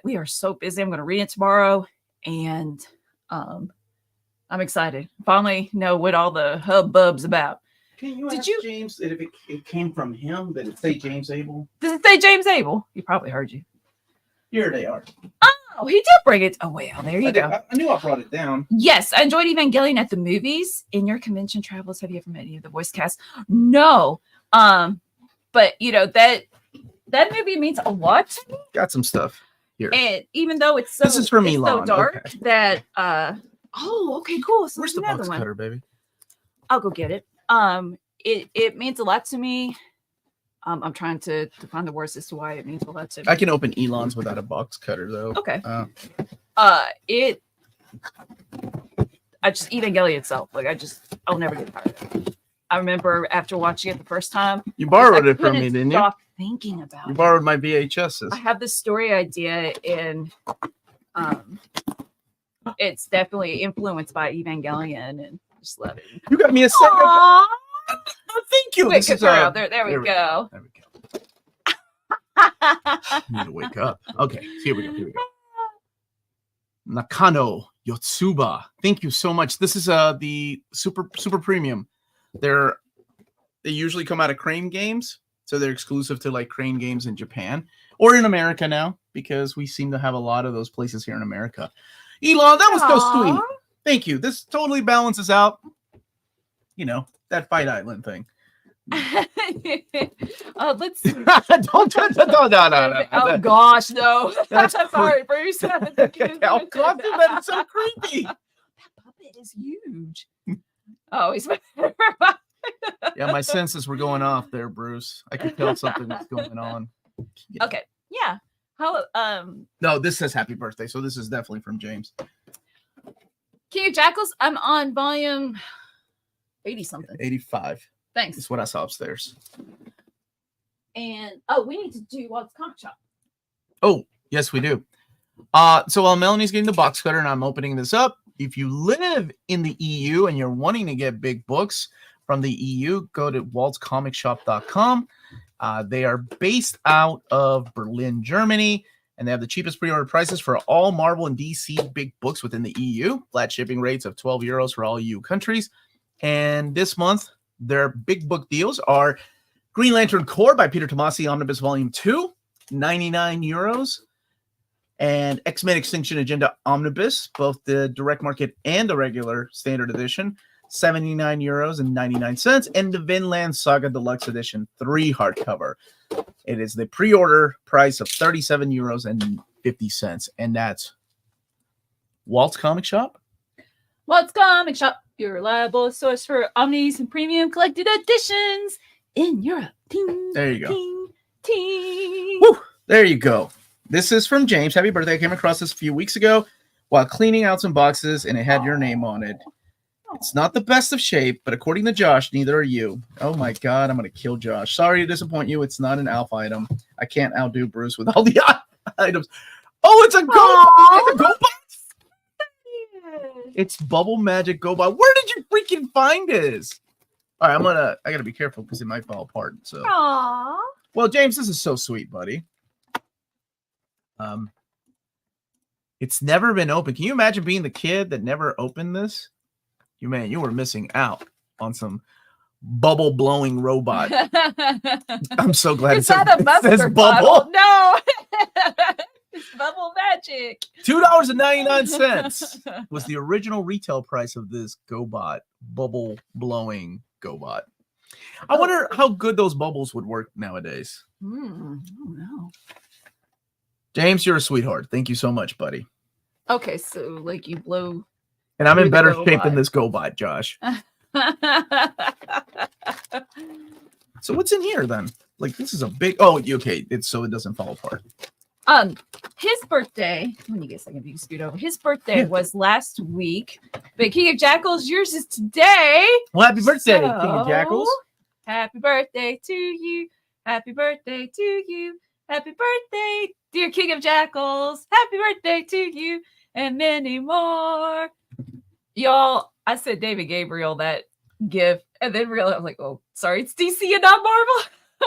We are so busy. I'm gonna read it tomorrow, and I'm excited. Finally know what all the hubbub's about. Can you ask James that if it came from him, that it say James Abel? Does it say James Abel? He probably heard you. Here they are. Oh, he did bring it. Oh, well, there you go. I knew I brought it down. Yes, I enjoyed Evangelion at the movies. In your convention travels, have you ever met any of the voice cast? No. But that movie means a lot to me. Got some stuff here. And even though this is from Elon, so dark that okay, cool. So where's the box cutter, baby? I'll go get it. It means a lot to me. I'm trying to find the words as to why it means a lot to me. I can open Elon's without a box cutter though. Okay. Evangelion itself, I'll never get tired of it. I remember after watching it the first time. You borrowed it from me, didn't you? Stop thinking about it. You borrowed my VHSs. I have this story idea, and it's definitely influenced by Evangelion, and just love it. You got me a second. Oh, thank you. Wait, there we go. There we go. I need to wake up. Okay, here we go. Nakano Yotsuba. Thank you so much. This is the super premium. They usually come out of Crane Games, so they're exclusive to Crane Games in Japan or in America now, because we seem to have a lot of those places here in America. Elon, that was so sweet. Thank you. This totally balances out, that Fight Island thing. Let's see. Don't. No. Oh gosh, no. That's sorry, Bruce. That's so creepy. That puppet is huge. Oh, he's yeah, my senses were going off there, Bruce. I could tell something was going on. Yeah. Okay. Yeah. No, this says happy birthday, so this is definitely from James. King Jackals, I'm on volume 80 something. 85. Thanks. That's what I saw upstairs. And we need to do Walt's Comic Shop. Oh, yes, we do. So while Melanie's getting the box cutter and I'm opening this up, if you live in the EU and you're wanting to get big books from the EU, go to waltzcomicshop.com. They are based out of Berlin, Germany, and they have the cheapest pre-order prices for all Marvel and DC big books within the EU. Flat shipping rates of €12 for all EU countries. And this month, their big book deals are Green Lantern Corps by Peter Tomasi, Omnibus Volume 2, €99. And X-Men Extinction Agenda Omnibus, both the direct market and the regular standard edition, €79.99. And the Vinland Saga Deluxe Edition 3 hardcover. It is the pre-order price of €37.50. And that's Walt's Comic Shop. Walt's Comic Shop, your reliable source for omnis and premium collected editions in Europe. Ting, There you go. ting, ting. Woo, there you go. This is from James. Happy birthday. I came across this a few weeks ago while cleaning out some boxes, and it had your name on it. It's not the best of shape, but according to Josh, neither are you. Oh my God, I'm going to kill Josh. Sorry to disappoint you. It's not an alpha item. I can't outdo Bruce with all the items. Oh, it's a Go box. It's Bubble Magic Go box. Where did you freaking find this? All right, I got to be careful because it might fall apart. So, Aww. well, James, this is so sweet, buddy. It's never been opened. Can you imagine being the kid that never opened this? You were missing out on some bubble blowing robot. I'm so glad It's not a it mustard says bottle. bubble. No. It's bubble magic. $2.99 was the original retail price of this GoBot, bubble blowing GoBot. I wonder how good those bubbles would work nowadays. I don't know. James, you're a sweetheart. Thank you so much, buddy. Okay, so like you blow. And I'm in You're the better shape than GoBot. this GoBot, Josh. So what's in here then? Like this is a big. Oh, okay. It's so it doesn't fall apart. His birthday. When you get a second, if you can scoot over. His birthday was last week. But King of Jackals, yours is today. Well, happy birthday, King So, of Jackals. Happy birthday to you. Happy birthday to you. Happy birthday, dear King of Jackals. Happy birthday to you and many more. Y'all, I said David Gabriel that gift and then realized I was like, oh, sorry, it's DC and not Marvel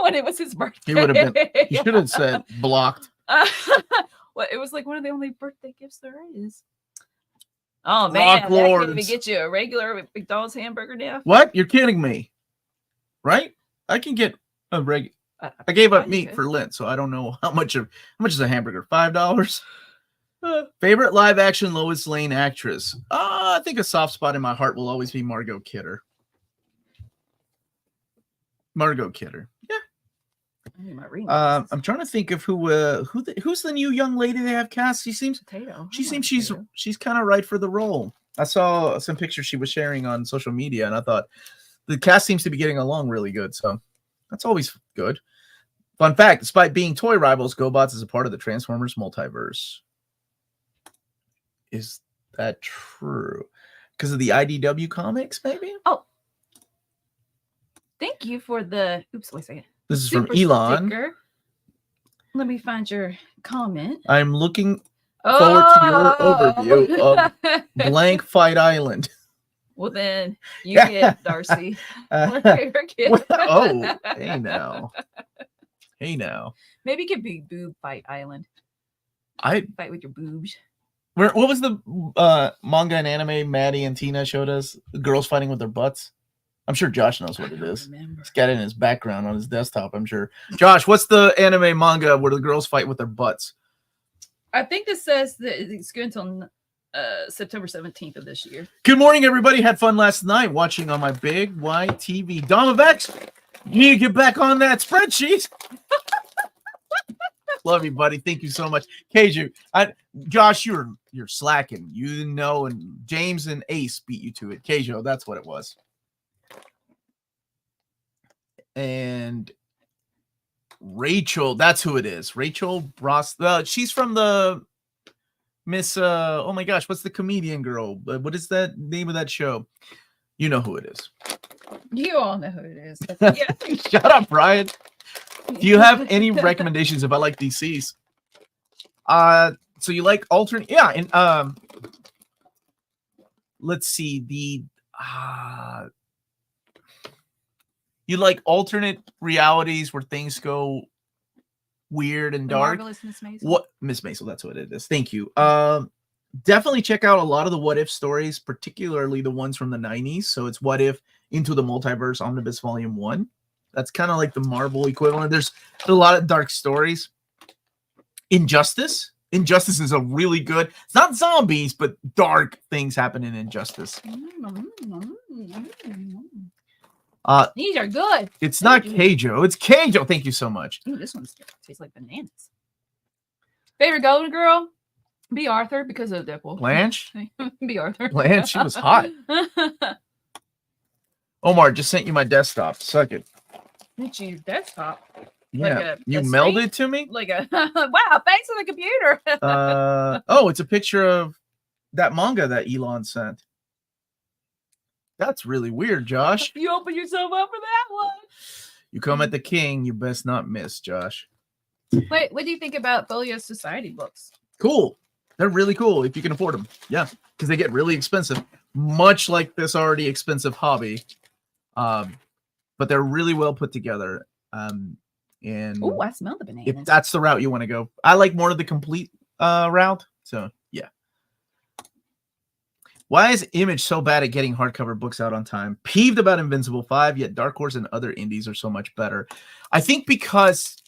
when it was his birthday. He would have been. You should have said blocked. Well, it was like one of the only birthday gifts there is. Oh man, Rock that can't Lords. even get you a regular McDonald's hamburger now. What? You're kidding me, right? I can get a regular. I gave up meat for Lent, so I don't know how much is a hamburger. $5. Favorite live action Lois Lane actress? I think a soft spot in my heart will always be Margot Kidder. Margot Kidder. Yeah. I'm trying to think of who's the new young lady they have cast. She's she's kind of right for the role. I saw some pictures she was sharing on social media, and I thought the cast seems to be getting along really good. So that's always good. Fun fact: despite being toy rivals, GoBots is a part of the Transformers multiverse. Is that true? Because of the IDW comics, maybe? Oh, thank you for the. Oops, wait a second. This is from Super Elon. sticker. Let me find your comment. I'm looking forward to your overview of Blank Fight Island. Well, then you get Darcy. My favorite kid. Oh, hey now. Hey now. Maybe it could be Boob Fight Island. Fight with your boobs. What was the manga and anime Maddie and Tina showed us? Girls fighting with their butts. I'm sure Josh knows what it is. He's got it in his background on his desktop, I'm sure. Josh, what's the anime manga where the girls fight with their butts? I think this says that it's good until September 17th of this year. Good morning, everybody. Had fun last night watching on my big white TV. Dom of X, you need to get back on that spreadsheet. Love you, buddy. Thank you so much. Keiju, Josh, you're slacking. You didn't know, and James and Ace beat you to it. Keiju, that's what it was. And Rachel, that's who it is. Rachel Ross. She's from the Miss. Oh my gosh, what's the comedian girl? What is that name of that show? You know who it is. You all know who it is. Yeah. Shut up, Brian. Do you have any recommendations about like DCs? So you like alternate? Yeah, and let's see the. you like alternate realities where things go weird and The dark. Marvelous Miss Maisel. What Miss Maisel, that's what it is. Thank you. Definitely check out a lot of the What If stories, particularly the ones from the 90s. So it's What If Into the Multiverse Omnibus Volume 1. That's kind of like the Marvel equivalent. There's a lot of dark stories. Injustice is a really good, it's not zombies, but dark things happen in Injustice. These are good. It's not Keijo, it's Keijo. Thank you so much. Ooh, this one tastes like bananas. Favorite Golden Girl? Be Arthur because of Deadpool. Blanche? Be Arthur. Blanche, she was hot. Omar, just sent you my desktop. Suck it. It's your desktop. Yeah, Like you a mailed screen? it to me? Like a wow, thanks for the computer. Oh, it's a picture of that manga that Elon sent. That's really weird, Josh. You open yourself up for that one. You come at the king, you best not miss, Josh. Wait, what do you think about Folio Society books? Cool. They're really cool if you can afford them. Yeah, because they get really expensive, much like this already expensive hobby. But they're really well put together. And Oh, I smell the bananas. if that's the route you want to go, I like more of the complete route. So yeah. Why is Image so bad at getting hardcover books out on time? Peeved about Invincible 5, yet Dark Horse and other indies are so much better. I think because,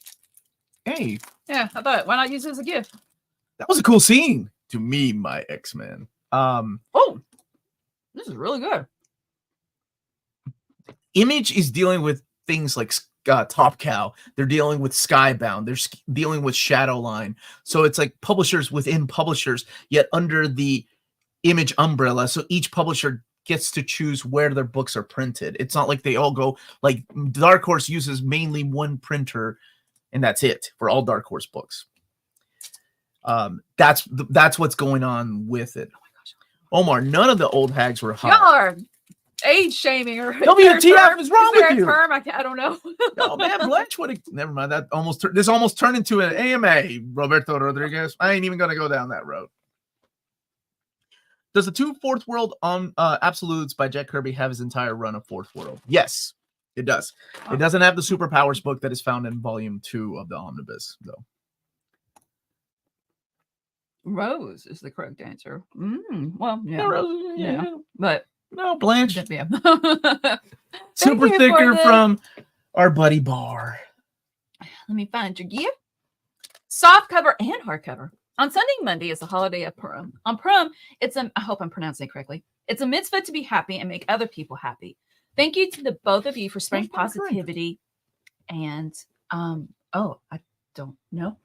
hey, Yeah, I thought, why not use it as a gift? that was a cool scene to me, my X-Men. Oh, this is really good. Image is dealing with things like Top Cow. They're dealing with Skybound. They're dealing with Shadowline. So it's like publishers within publishers, yet under the Image umbrella. So each publisher gets to choose where their books are printed. It's not like they all go, like Dark Horse uses mainly one printer, and that's it for all Dark Horse books. That's what's going on with it. Oh my gosh, Omar, none of the old hags were hot. Y'all are age shaming or WTF is wrong with you? Term? I don't know. Oh man, Blanche would have. Never mind. That this almost turned into an AMA. Roberto Rodriguez. I ain't even gonna go down that road. Does the 2 Fourth World Absolutes by Jack Kirby have his entire run of Fourth World? Yes, it does. It doesn't have the Superpowers book that is found in Volume 2 of the Omnibus, though. Rose is the correct answer. Well, yeah. Rose, yeah. But no, Blanche. Yeah. Super you thicker for from our buddy Bar. Let me find your gift. Soft cover and hardcover. On Sunday, Monday is the holiday of Purim. On Purim, I hope I'm pronouncing it correctly. It's a mitzvah to be happy and make other people happy. Thank you to the both of you for spreading positivity. And I don't know.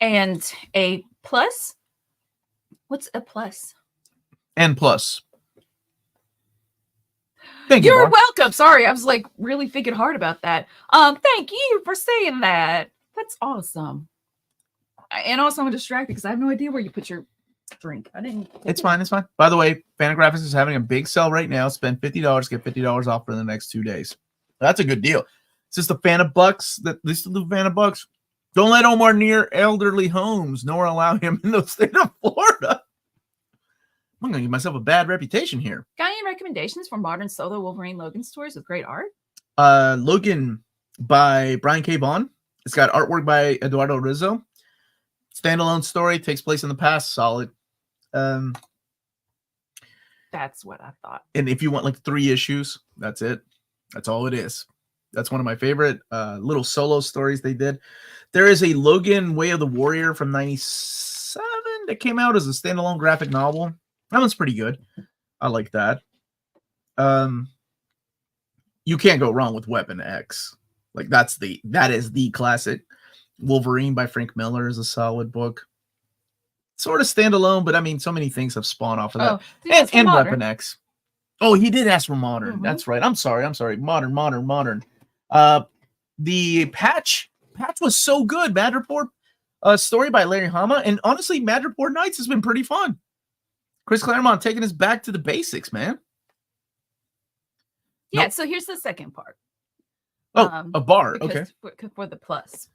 And a plus. What's a plus? And plus. Thank you. You're Bar. welcome. Sorry, I was like really thinking hard about that. Thank you for saying that. That's awesome. And also, I'm distracted because I have no idea where you put your drink. I didn't. It's fine. It's fine. By the way, Fantagraphics is having a big sale right now. Spend $50, get $50 off for the next 2 days. That's a good deal. It's just the Fanabucks that they still do Fanabucks. Don't let Omar near elderly homes, nor allow him in the state of Florida. I'm gonna give myself a bad reputation here. Got any recommendations for modern solo Wolverine Logan stories with great art? Logan by Brian K. Vaughan. It's got artwork by Eduardo Rizzo. Standalone story, takes place in the past. Solid. That's what I thought. And if you want like 3 issues, that's it. That's all it is. That's one of my favorite little solo stories they did. There is a Logan Way of the Warrior from 97 that came out as a standalone graphic novel. That one's pretty good. I like that. You can't go wrong with Weapon X. Like that is the classic. Wolverine by Frank Miller is a solid book. Sort of standalone, but I mean, so many things have spawned off of that. And Weapon X. Oh, he did ask for modern. Mm-hmm. That's right. I'm sorry. Modern. The patch was so good. Madripoor story by Larry Hama. And honestly, Madripoor Nights has been pretty fun. Chris Claremont taking us back to the basics, man. Yeah, so here's the second part. Oh, a bar. Okay. For the plus.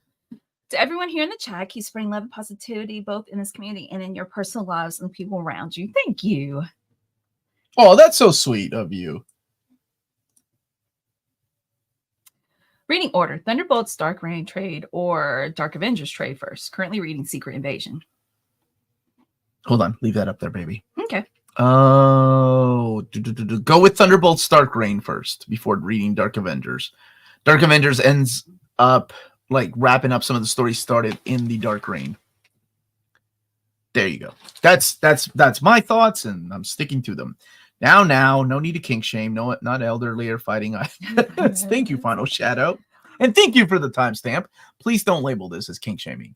To everyone here in the chat, keep spreading love and positivity both in this community and in your personal lives and the people around you. Thank you. Oh, that's so sweet of you. Reading order: Thunderbolts, Dark Reign trade, or Dark Avengers trade first. Currently reading Secret Invasion. Hold on, leave that up there, baby. Okay. Oh, go with Thunderbolts, Dark Reign first before reading Dark Avengers. Dark Avengers ends up like wrapping up some of the stories started in the Dark Reign. There you go. That's my thoughts, and I'm sticking to them. Now, no need to kink shame. No, not elderly or fighting. Thank you, Final Shadow. And thank you for the timestamp. Please don't label this as kink shaming.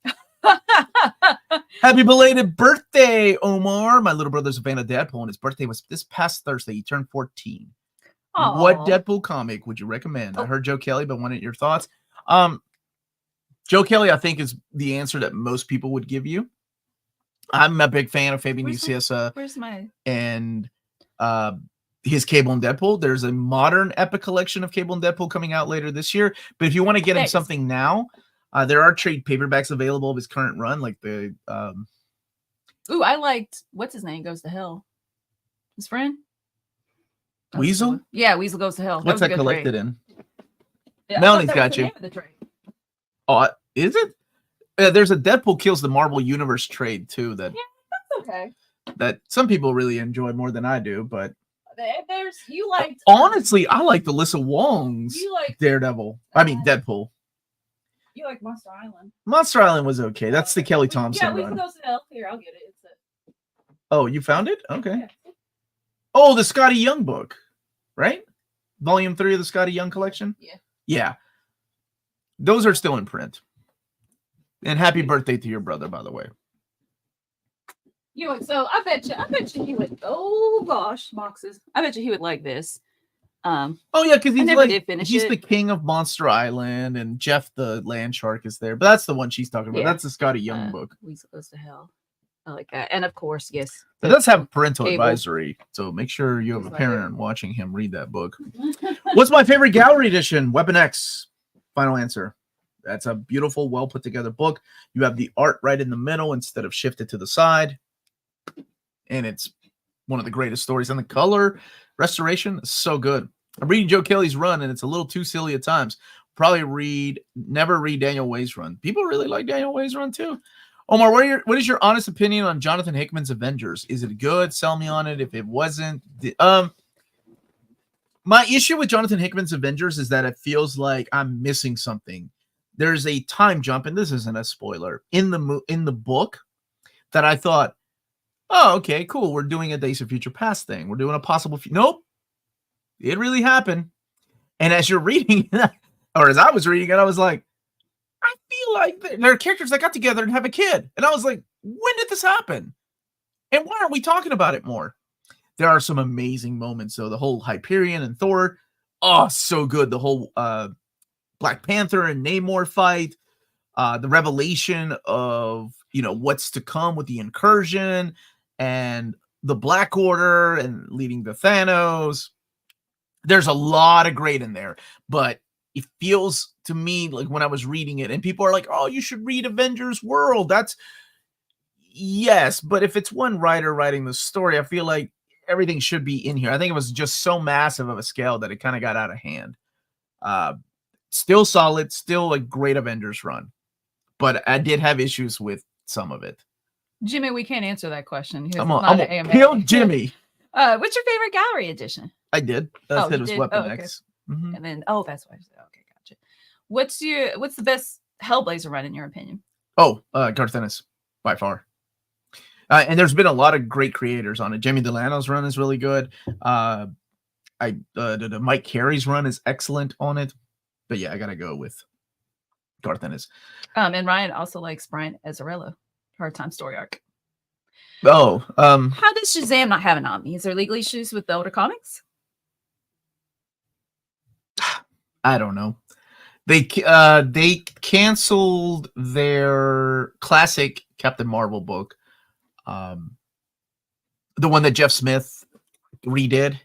Happy belated birthday, Omar. My little brother's a fan of Deadpool, and his birthday was this past Thursday. He turned 14. Aww. What Deadpool comic would you recommend? I heard Joe Kelly, but wanted your thoughts. Joe Kelly, I think, is the answer that most people would give you. I'm a big fan of Fabian Nicieza. Where's my... And his Cable and Deadpool. There's a modern epic collection of Cable and Deadpool coming out later this year. But if you want to get him something now, there are trade paperbacks available of his current run, like the Ooh, I liked what's his name goes to hell. His friend? Weasel? Yeah, Weasel Goes to Hell. What's that collected in? Yeah, Melanie's got you. Oh, is it? There's a Deadpool Kills the Marvel Universe trade too that that's okay. That some people really enjoy more than I do, but there's you liked honestly, I like Alyssa Wong's Daredevil. I mean Deadpool. You like Monster Island. Monster Island was okay. That's the Kelly Thompson Yeah, run. Goes to Hell. Here, I'll get it. It's it. Oh, you found it? Okay. Yeah. Oh, the Scotty Young book, right? Volume 3 of the Scotty Young collection? Yeah. Yeah. Those are still in print. And happy birthday to your brother, by the way. You know, so I bet you he would. Oh gosh, boxes. I bet you he would like this. Oh yeah, because he's like he's it. the king of Monster Island, and Jeff the Land Shark is there. But that's the one she's talking about. Yeah. That's the Scotty Young book. Weasel Goes to Hell. I like that, and of course, yes, it does have parental Cable. Advisory, so make sure you have a parent watching him read that book. What's my favorite gallery edition? Weapon X. Final answer. That's a beautiful, well put together book. You have the art right in the middle instead of shifted to the side. And it's one of the greatest stories. And the color restoration is so good. I'm reading Joe Kelly's run, and it's a little too silly at times. Probably never read Daniel Way's run. People really like Daniel Way's run too. Omar, what is your honest opinion on Jonathan Hickman's Avengers? Is it good? Sell me on it. If it wasn't, my issue with Jonathan Hickman's Avengers is that it feels like I'm missing something. There's a time jump, and this isn't a spoiler, in the book that I thought, oh, okay, cool. We're doing a Days of Future Past thing. We're doing a possible... Nope. It really happened. And as you're reading it, or as I was reading it, I was like, I feel like there are characters that got together and have a kid. And I was like, when did this happen? And why aren't we talking about it more? There are some amazing moments, though. The whole Hyperion and Thor, oh, so good. The whole Black Panther and Namor fight, the revelation of, what's to come with the incursion and the Black Order and leading to Thanos. There's a lot of great in there, but it feels to me like when I was reading it, and people are like, oh, you should read Avengers World. That's yes, but if it's one writer writing the story, I feel like everything should be in here. I think it was just so massive of a scale that it kind of got out of hand. Still solid, still a great Avengers run, but I did have issues with some of it. Jimmy, we can't answer that question. I'm on kill Jimmy. What's your favorite gallery edition? I did. That's it was Weapon X. Mm-hmm. And then that's why I said, okay, gotcha. What's the best Hellblazer run in your opinion? Oh, Garth Ennis, by far. And there's been a lot of great creators on it. Jamie Delano's run is really good. The Mike Carey's run is excellent on it. But yeah, I gotta go with Garth Ennis. And Ryan also likes Brian Azzarello, Hard Time Story Arc. Oh, how does Shazam not have an Omni? Is there legal issues with the older comics? I don't know. They canceled their classic Captain Marvel book, the one that Jeff Smith redid.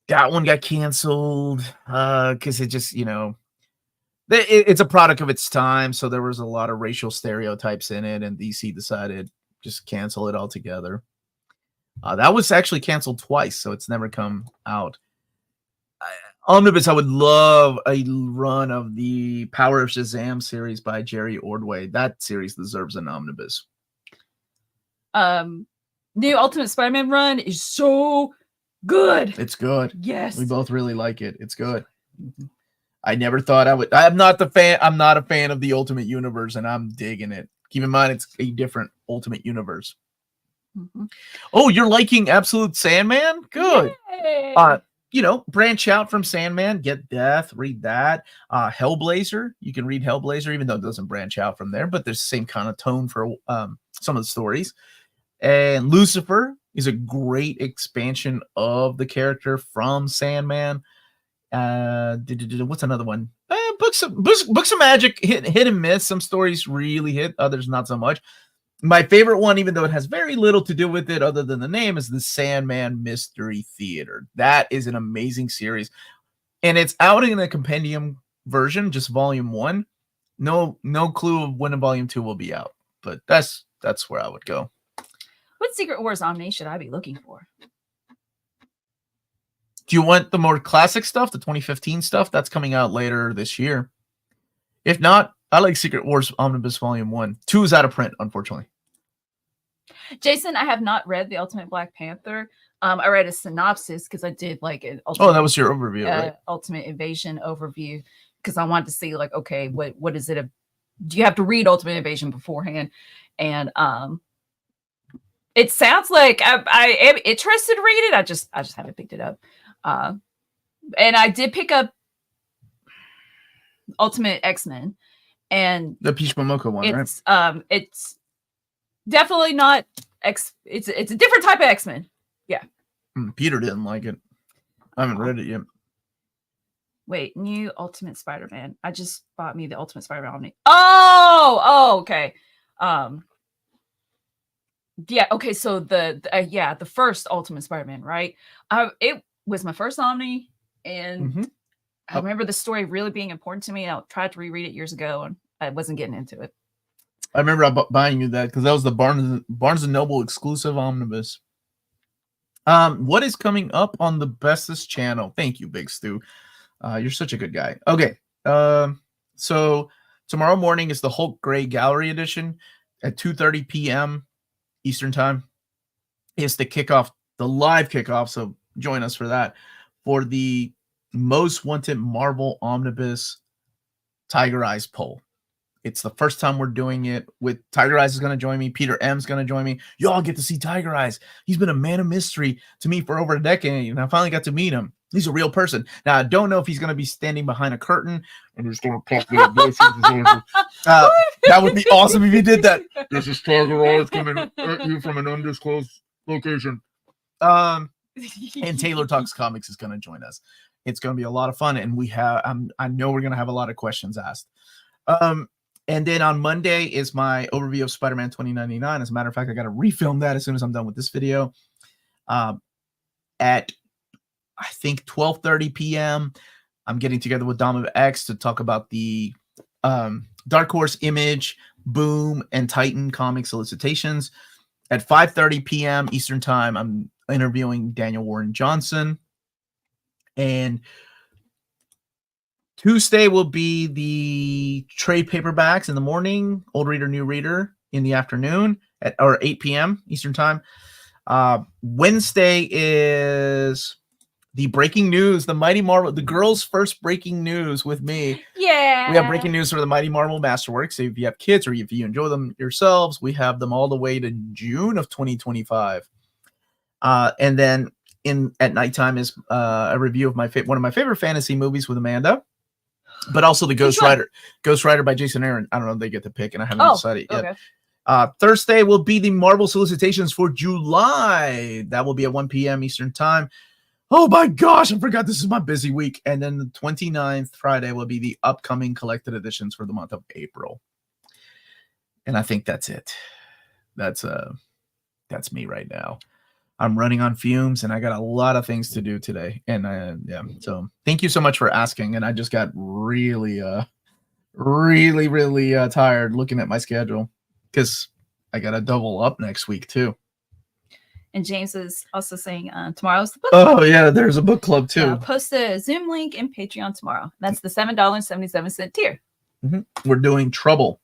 That one got canceled because it just, it's a product of its time. So there was a lot of racial stereotypes in it, and DC decided just cancel it altogether. That was actually canceled twice, so it's never come out. Omnibus, I would love a run of the Power of Shazam series by Jerry Ordway. That series deserves an omnibus. New Ultimate Spider-Man run is so good. It's good. Yes. We both really like it. It's good. I never thought I would. I'm not a fan of the Ultimate Universe, and I'm digging it. Keep in mind, it's a different Ultimate Universe. Mm-hmm. Oh, you're liking Absolute Sandman? Good. Yay. Branch out from Sandman, get Death, read that. Hellblazer, you can read Hellblazer, even though it doesn't branch out from there, but there's the same kind of tone for some of the stories. And Lucifer is a great expansion of the character from Sandman. What's another one? Books of Magic hit and miss. Some stories really hit, others not so much. My favorite one, even though it has very little to do with it other than the name, is the Sandman Mystery Theater. That is an amazing series. And it's out in a compendium version, just volume 1. No clue of when volume 2 will be out. But that's where I would go. What Secret Wars Omni should I be looking for? Do you want the more classic stuff, the 2015 stuff? That's coming out later this year. If not, I like Secret Wars Omnibus Volume 1. 2 is out of print, unfortunately. Jason, I have not read The Ultimate Black Panther. I read a synopsis because I did like an Ultimate, that was your overview, right? Ultimate Invasion overview because I wanted to see like, okay, what is it? Do you have to read Ultimate Invasion beforehand? And it sounds like I am interested to read it. I just haven't picked it up. And I did pick up Ultimate X-Men, and the Peach Momoko one, right? It's definitely not It's a different type of X-Men. Yeah. Peter didn't like it. I haven't read it yet. Wait, new Ultimate Spider-Man. I just bought me the Ultimate Spider-Man Omni. Oh, okay. Yeah, okay, so the first Ultimate Spider-Man, right? It was my first Omni, and I remember the story really being important to me. I tried to reread it years ago, and I wasn't getting into it. I remember buying you that because that was the Barnes & Noble exclusive omnibus. What is coming up on the Bestest channel? Thank you, Big Stu. You're such a good guy. Okay, so tomorrow morning is the Hulk Gray Gallery Edition at 2:30 p.m. Eastern Time. It's the kickoff, the live kickoff, so join us for that, for the Most Wanted Marvel Omnibus Tiger Eyes poll. It's the first time we're doing it. With Tiger Eyes is going to join me. Peter M's going to join me. Y'all get to see Tiger Eyes. He's been a man of mystery to me for over a decade, and I finally got to meet him. He's a real person. Now, I don't know if he's going to be standing behind a curtain and just going to talk to that would be awesome if he did that. This is Tiger Eyes coming at you from an undisclosed location. And Taylor Talks Comics is going to join us. It's going to be a lot of fun, and I know we're going to have a lot of questions asked. And then on Monday is my overview of Spider-Man 2099. As a matter of fact, I got to refilm that as soon as I'm done with this video. At, I think, 12:30 p.m., I'm getting together with Dom of X to talk about the Dark Horse, Image, Boom, and Titan comic solicitations. At 5:30 p.m. Eastern Time, I'm interviewing Daniel Warren Johnson. And Tuesday will be the trade paperbacks in the morning, Old Reader, New Reader in the afternoon at 8 p.m. Eastern Time. Wednesday is the breaking news, the Mighty Marvel, the girls' first breaking news with me. Yeah. We have breaking news for the Mighty Marvel Masterworks. So if you have kids or if you enjoy them yourselves, we have them all the way to June of 2025. And then at nighttime is a review of one of my favorite fantasy movies with Amanda. But also the Ghost Rider by Jason Aaron. I don't know if they get to pick, and I haven't decided yet. Okay. Thursday will be the Marvel solicitations for July. That will be at 1 p.m. Eastern Time. Oh my gosh, I forgot this is my busy week. And then the 29th, Friday, will be the upcoming collected editions for the month of April. And I think that's it. That's me right now. I'm running on fumes, and I got a lot of things to do today. And so thank you so much for asking. And I just got really tired looking at my schedule because I got to double up next week too. And James is also saying tomorrow's the book. Oh yeah, there's a book club too. Yeah, post the Zoom link in Patreon tomorrow. That's the $7.77 tier. We're doing Trouble.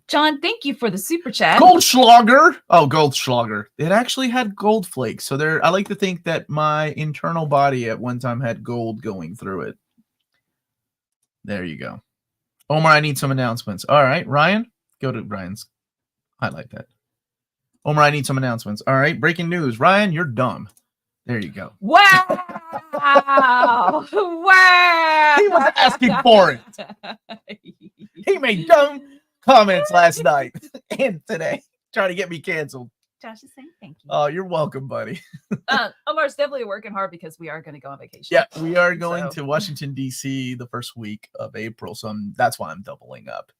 John, thank you for the super chat. Goldschlager. Oh, Goldschlager. It actually had gold flakes. So there, I like to think that my internal body at one time had gold going through it. There you go. Omar, I need some announcements. All right, Ryan, go to Ryan's. Highlight that. Omar, I need some announcements. All right, breaking news. Ryan, you're dumb. There you go. Wow. Wow. He was asking for it. He made dumb comments last night and today, trying to get me canceled. Josh is saying thank you. Oh, you're welcome, buddy. Omar's definitely working hard because we are going to go on vacation. Yeah, we are going to Washington, D.C. the first week of April. So that's why I'm doubling up.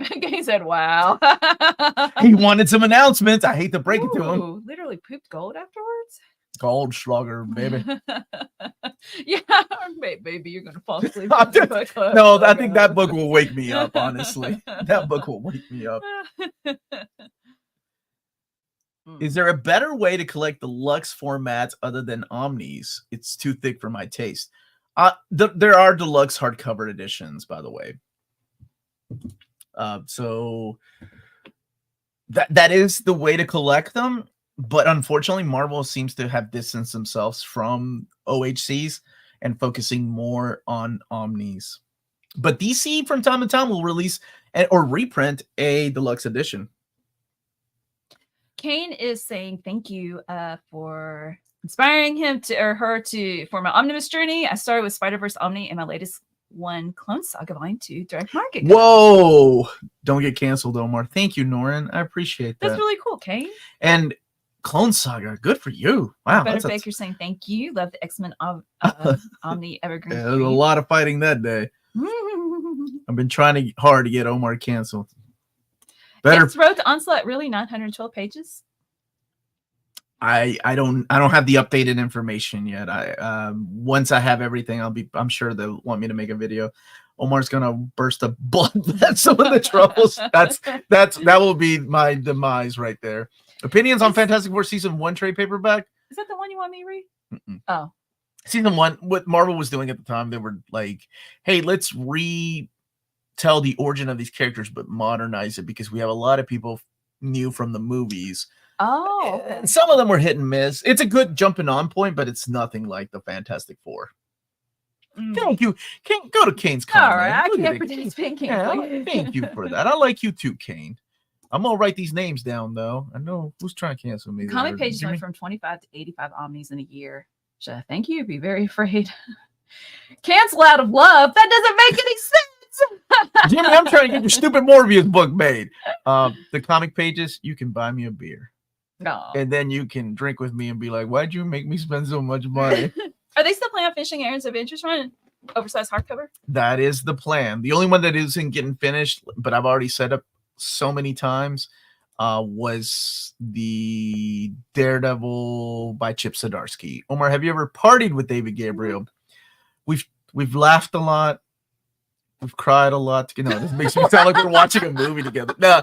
He said, wow. He wanted some announcements. I hate to break it to him. Literally pooped gold afterwards. Goldschlager, baby. Yeah, maybe you're going to fall asleep. No, I think that book will wake me up, honestly. That book will wake me up. Is there a better way to collect the Lux formats other than Omnis? It's too thick for my taste. There are deluxe hardcover editions, by the way. So that is the way to collect them. But unfortunately, Marvel seems to have distanced themselves from OHCs and focusing more on Omnis. But DC from time to time will release or reprint a deluxe edition. Kane is saying thank you for inspiring him or her for my Omnibus journey. I started with Spider-Verse Omni and my latest one, Clone Saga Volume 2, direct market. Whoa! Don't get canceled, Omar. Thank you, Norin. I appreciate that. That's really cool, Kane. And Clone Saga, good for you. Wow. Better Baker saying thank you. Love the X-Men Omni Evergreen. Yeah, there was a lot of fighting that day. I've been trying hard to get Omar canceled. Better. It's Road to Onslaught really 912 pages. I don't have the updated information yet. Once I have everything, I'm sure they'll want me to make a video. Omar's gonna burst a blood vessel in the troubles. That will be my demise right there. Opinions on Fantastic Four season 1 trade paperback. Is that the one you want me to read? Mm-mm. Oh, season 1. What Marvel was doing at the time, they were like, "Hey, let's retell the origin of these characters, but modernize it because we have a lot of people new from the movies." Oh, okay. And some of them were hit and miss. It's a good jumping on point, but it's nothing like the Fantastic Four. Thank you. Go to Kane's comment. All right, I can't participate in Kane's. Yeah, thank you for that. I like you too, Kane. I'm gonna write these names down though. I know who's trying to cancel me. Comic pages went from 25 to 85 Omnis in a year. Thank you. Be very afraid. Cancel out of love. That doesn't make any sense. Jimmy, I'm trying to get your stupid Morbius book made. The comic pages, you can buy me a beer. No. And then you can drink with me and be like, why'd you make me spend so much money? Are they still planning on finishing Errands of Interest run? Oversized hardcover? That is the plan. The only one that isn't getting finished, but I've already set up so many times, was the Daredevil by Chip Zdarsky. Omar, have you ever partied with David Gabriel? We've laughed a lot. We've cried a lot. You know, this makes me sound like we're watching a movie together. No,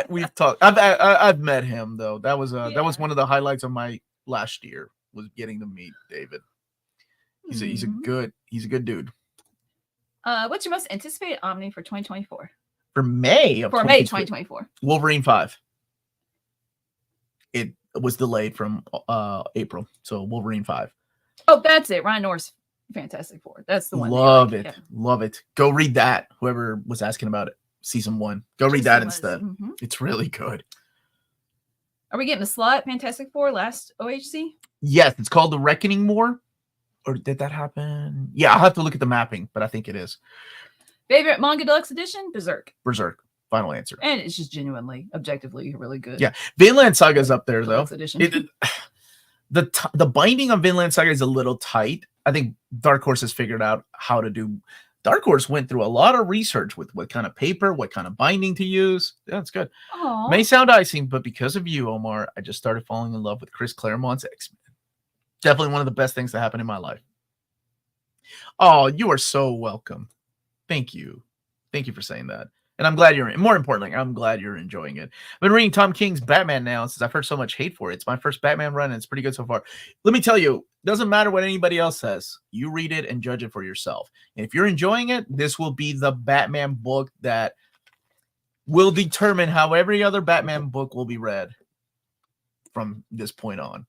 we've talked. I've met him though. That was one of the highlights of my last year, was getting to meet David. He's a good dude. What's your most anticipated Omni for 2024? For May 2024. Wolverine 5. It was delayed from April, so Wolverine 5. Oh, that's it. Ryan Norris Fantastic Four. That's the one. Love it. Yeah. Love it. Go read that. Whoever was asking about it. Season 1. Go read that instead. Mm-hmm. It's really good. Are we getting the slot Fantastic Four last OHC? Yes, it's called The Reckoning War. Or did that happen? Yeah, I'll have to look at the mapping, but I think it is. Favorite Manga Deluxe Edition? Berserk. Final answer. And it's just genuinely, objectively really good. Yeah. Vinland Saga is up there, Deluxe though. Edition. The binding on Vinland Saga is a little tight. I think Dark Horse has figured out how to do. Dark Horse went through a lot of research with what kind of paper, what kind of binding to use. Yeah, it's good. Aww. May sound icing, but because of you, Omar, I just started falling in love with Chris Claremont's X-Men. Definitely one of the best things that happened in my life. Oh, you are so welcome. Thank you. Thank you for saying that. And I'm glad more importantly, I'm glad you're enjoying it. I've been reading Tom King's Batman now since I've heard so much hate for it. It's my first Batman run, and it's pretty good so far. Let me tell you, doesn't matter what anybody else says. You read it and judge it for yourself. And if you're enjoying it, this will be the Batman book that will determine how every other Batman book will be read from this point on.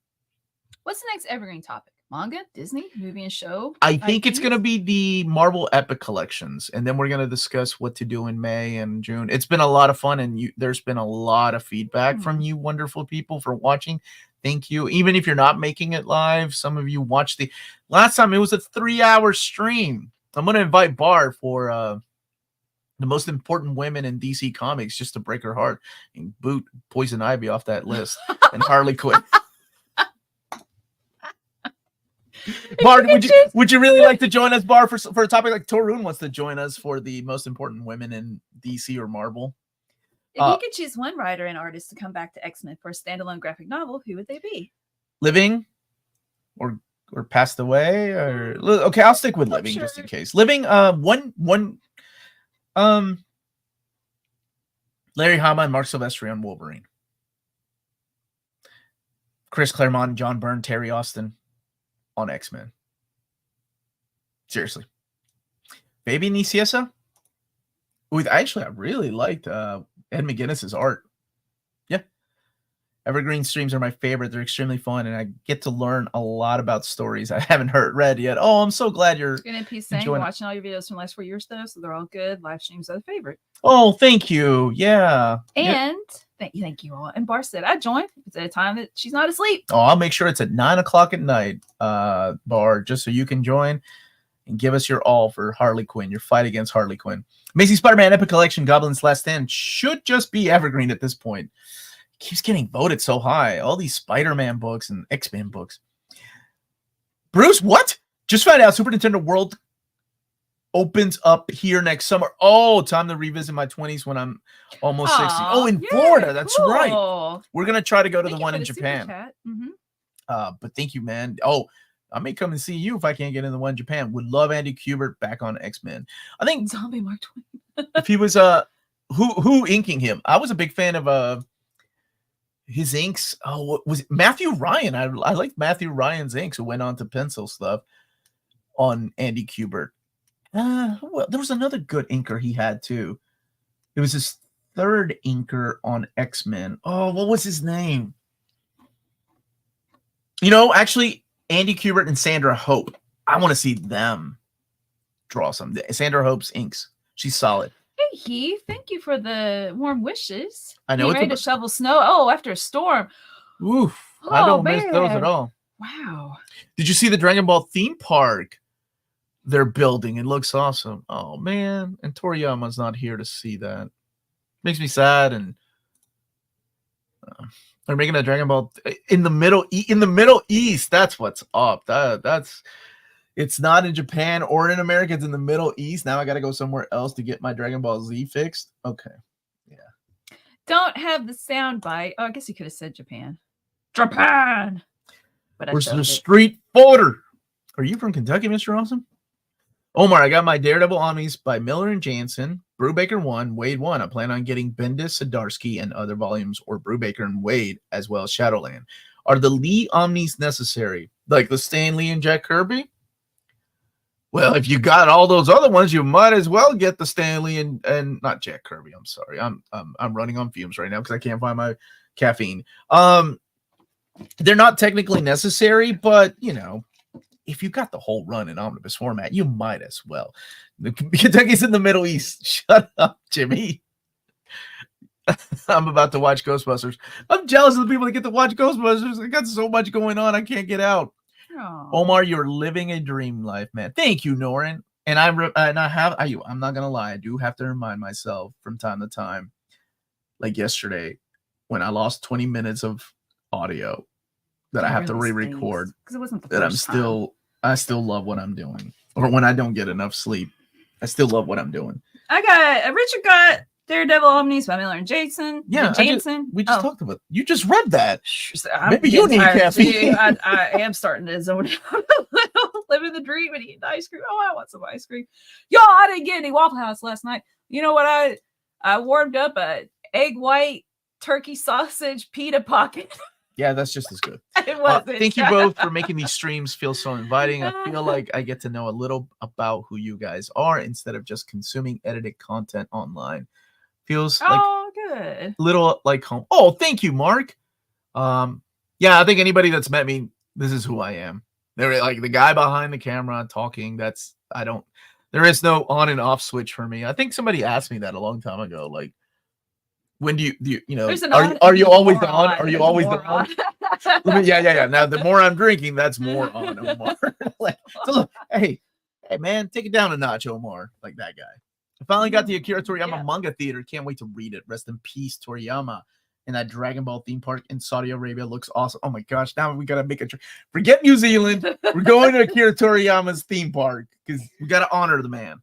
What's the next evergreen topic? Manga, Disney, movie and show? I think it's IPs? going to be the Marvel Epic collections, and then we're going to discuss what to do in May and June. It's been a lot of fun, and there's been a lot of feedback from you wonderful people for watching. Thank you. Even if you're not making it live, some of you watched the last time. It was a 3-hour stream. I'm going to invite Barb for the most important women in DC Comics just to break her heart and boot Poison Ivy off that list and Harley Quinn. Bard, would you really like to join us, Bard, for a topic like Torun wants to join us for the most important women in DC or Marvel? If you could choose one writer and artist to come back to X-Men for a standalone graphic novel, who would they be? Living or passed away? Or okay, I'll stick with living just in case. Living, Larry Hama and Mark Silvestri on Wolverine. Chris Claremont, John Byrne, Terry Austin on X-Men. Seriously. Baby Niciesa? I really liked Ed McGuinness's art. Yeah. Evergreen streams are my favorite. They're extremely fun, and I get to learn a lot about stories I haven't read yet. Oh, I'm so glad you're watching all your videos from the last 4 years, though, so they're all good. Live streams are the favorite. Oh, thank you. Yeah. And thank you all. And Bar said, I joined. It's at a time that she's not asleep. Oh, I'll make sure it's at 9:00 at night, Bar, just so you can join and give us your all for Harley Quinn, your fight against Harley Quinn. Amazing Spider-Man Epic Collection, Goblin's Last Stand should just be evergreen at this point. It keeps getting voted so high. All these Spider-Man books and X-Men books. Bruce, what? Just found out Super Nintendo World opens up here next summer. Oh, time to revisit my 20s when I'm almost 60. Oh, in Florida. That's cool. Right. We're going to try to go to the one in Japan. But thank you, man. Oh, I may come and see you if I can't get in the one in Japan. Would love Andy Kubert back on X-Men. I think Zombie Mark Twain. if he was who inking him? I was a big fan of his inks. Oh, what was it? Matthew Ryan. I liked Matthew Ryan's inks who went on to pencil stuff on Andy Kubert. Well, there was another good inker he had too. It was his third inker on X-Men. Oh, what was his name? Actually, Andy Kubert and Sandra Hope. I want to see them draw some. Sandra Hope's inks. She's solid. Hey, Heath. Thank you for the warm wishes. I know. Ready to shovel snow. Oh, after a storm. Oof. I don't miss those at all. Wow. Did you see the Dragon Ball theme park they're building? It looks awesome. Oh, man. And Toriyama's not here to see that. Makes me sad. And they're making a Dragon Ball in the Middle East. That's what's up. It's not in Japan or in America. It's in the Middle East. Now I got to go somewhere else to get my Dragon Ball Z fixed. Okay. Yeah. Don't have the sound bite. Oh, I guess you could have said Japan. Japan. But where's the street folder? Are you from Kentucky, Mr. Awesome? Omar, I got my Daredevil Omnis by Miller and Jansen, Brubaker 1, Wade 1. I plan on getting Bendis, Zdarsky, and other volumes, or Brubaker and Wade, as well as Shadowland. Are the Lee Omnis necessary? Like the Stan Lee and Jack Kirby? Well, if you got all those other ones, you might as well get the Stan Lee and not Jack Kirby. I'm sorry. I'm running on fumes right now because I can't find my caffeine. They're not technically necessary, but if you got the whole run in omnibus format, you might as well. Kentucky's in the Middle East. Shut up, Jimmy. I'm about to watch Ghostbusters. I'm jealous of the people that get to watch Ghostbusters. I got so much going on, I can't get out. Aww. Omar, you're living a dream life, man. Thank you, Norin. And I'm not gonna lie, I do have to remind myself from time to time, like yesterday, when I lost 20 minutes of audio that I have to re-record. Because it wasn't the that first time. I still love what I'm doing. Or when I don't get enough sleep, I still love what I'm doing. Richard got Daredevil Omnis by Miller and Jason. Yeah, Jansen. We just talked about. You just read that. Maybe you need caffeine. I am starting to zone out a little, living the dream and eating ice cream. Oh, I want some ice cream. Yo, I didn't get any Waffle House last night. You know what? I warmed up a egg white turkey sausage pita pocket. Yeah, that's just as good. It wasn't. Thank you both for making these streams feel so inviting. I feel like I get to know a little about who you guys are instead of just consuming edited content online. Feels like good. Little like home. Oh, thank you, Mark. Yeah, I think anybody that's met me, this is who I am. They're like the guy behind the camera talking. There is no on and off switch for me. I think somebody asked me that a long time ago. Like, when do you are you always on? Are you always on? Yeah. Now the more I'm drinking, that's more on, Omar. Hey man, take it down a notch, Omar. Like that guy. I finally got the Akira Toriyama manga theater. Can't wait to read it. Rest in peace, Toriyama. And that Dragon Ball theme park in Saudi Arabia looks awesome. Oh my gosh, now we gotta make a trip. Forget New Zealand. We're going to Akira Toriyama's theme park because we gotta honor the man.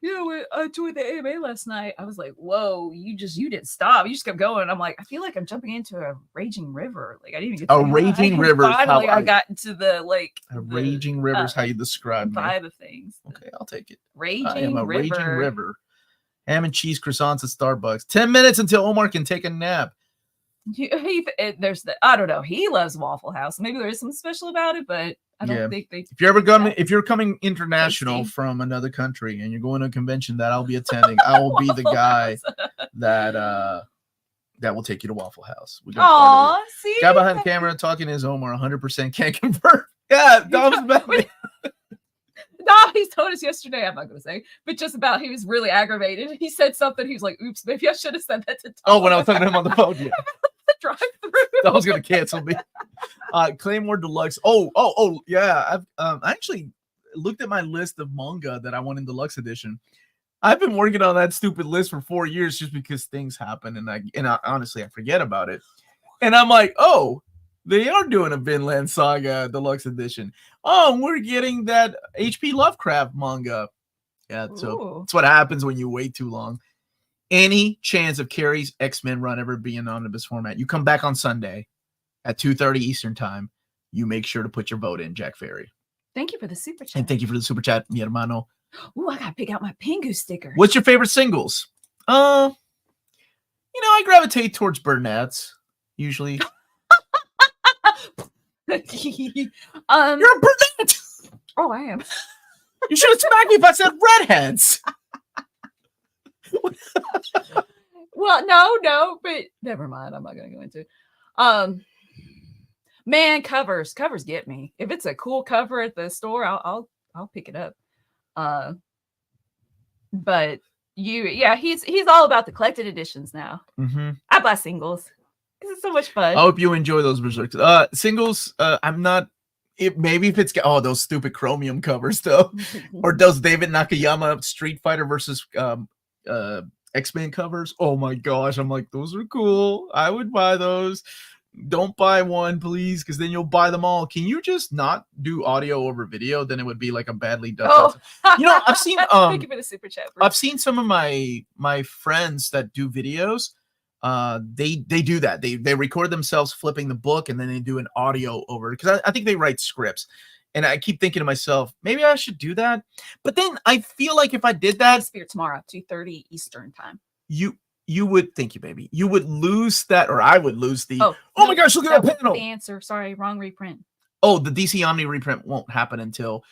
Yeah, I joined the AMA last night. I was like, whoa, you didn't stop. You just kept going. I'm like, I feel like I'm jumping into a raging river. Like I didn't even get a raging river. Finally, I got into the raging river is how you describe vibe of things. Okay, I'll take it. Raging river. Ham and cheese croissants at Starbucks. 10 minutes until Omar can take a nap. I don't know. He loves Waffle House. Maybe there is something special about it, but I don't think they. If you're coming international from another country and you're going to a convention that I'll be attending, I will be the guy that will take you to Waffle House. Aw, see, guy behind the camera talking is Omar. 100% can't confirm. Yeah, Dom's about me. No, he told us yesterday. I'm not going to say, but just about he was really aggravated. He said something. He was like, "Oops, maybe I should have said that to Tom." Oh, when I was talking to him on the phone, yeah. Drive-through. That was gonna cancel me. Claymore Deluxe. Oh, yeah. I actually looked at my list of manga that I want in Deluxe Edition. I've been working on that stupid list for 4 years just because things happen, and I honestly I forget about it. And I'm like, oh, they are doing a Vinland Saga Deluxe Edition. Oh, we're getting that H.P. Lovecraft manga. Yeah, so that's what happens when you wait too long. Any chance of Carrie's X-Men run ever being on Omnibus format, you come back on Sunday at 2:30 Eastern time. You make sure to put your vote in, Jack Ferry. Thank you for the super chat. And thank you for the super chat, mi hermano. Ooh, I gotta pick out my Pingu sticker. What's your favorite singles? I gravitate towards Burnett's usually. You're a Burnett. Oh, I am. You should have smacked me if I said redheads. Well, no, but never mind. I'm not gonna go into it. Man, covers get me. If it's a cool cover at the store, I'll pick it up. But he's all about the collected editions now. Mm-hmm. I buy singles because it's so much fun. I hope you enjoy those Berserk. Singles, I'm not. Maybe if it's those stupid chromium covers though, or does David Nakayama Street Fighter versus X-Men covers? Oh my gosh, I'm like, those are cool. I would buy those. Don't buy one, please, because then you'll buy them all. Can you just not do audio over video? Then it would be like a badly done. I've seen thank you for the super chat, Bruce. I've seen some of my friends that do videos. They do that. They record themselves flipping the book and then they do an audio over it, because I think they write scripts. And I keep thinking to myself, maybe I should do that. But then I feel like if I did that, Spear tomorrow, 2:30 Eastern time. You would, thank you, baby. You would lose that, or I would lose the. Oh my gosh! Look at that panel. The answer. Sorry, wrong reprint. Oh, the DC Omni reprint won't happen until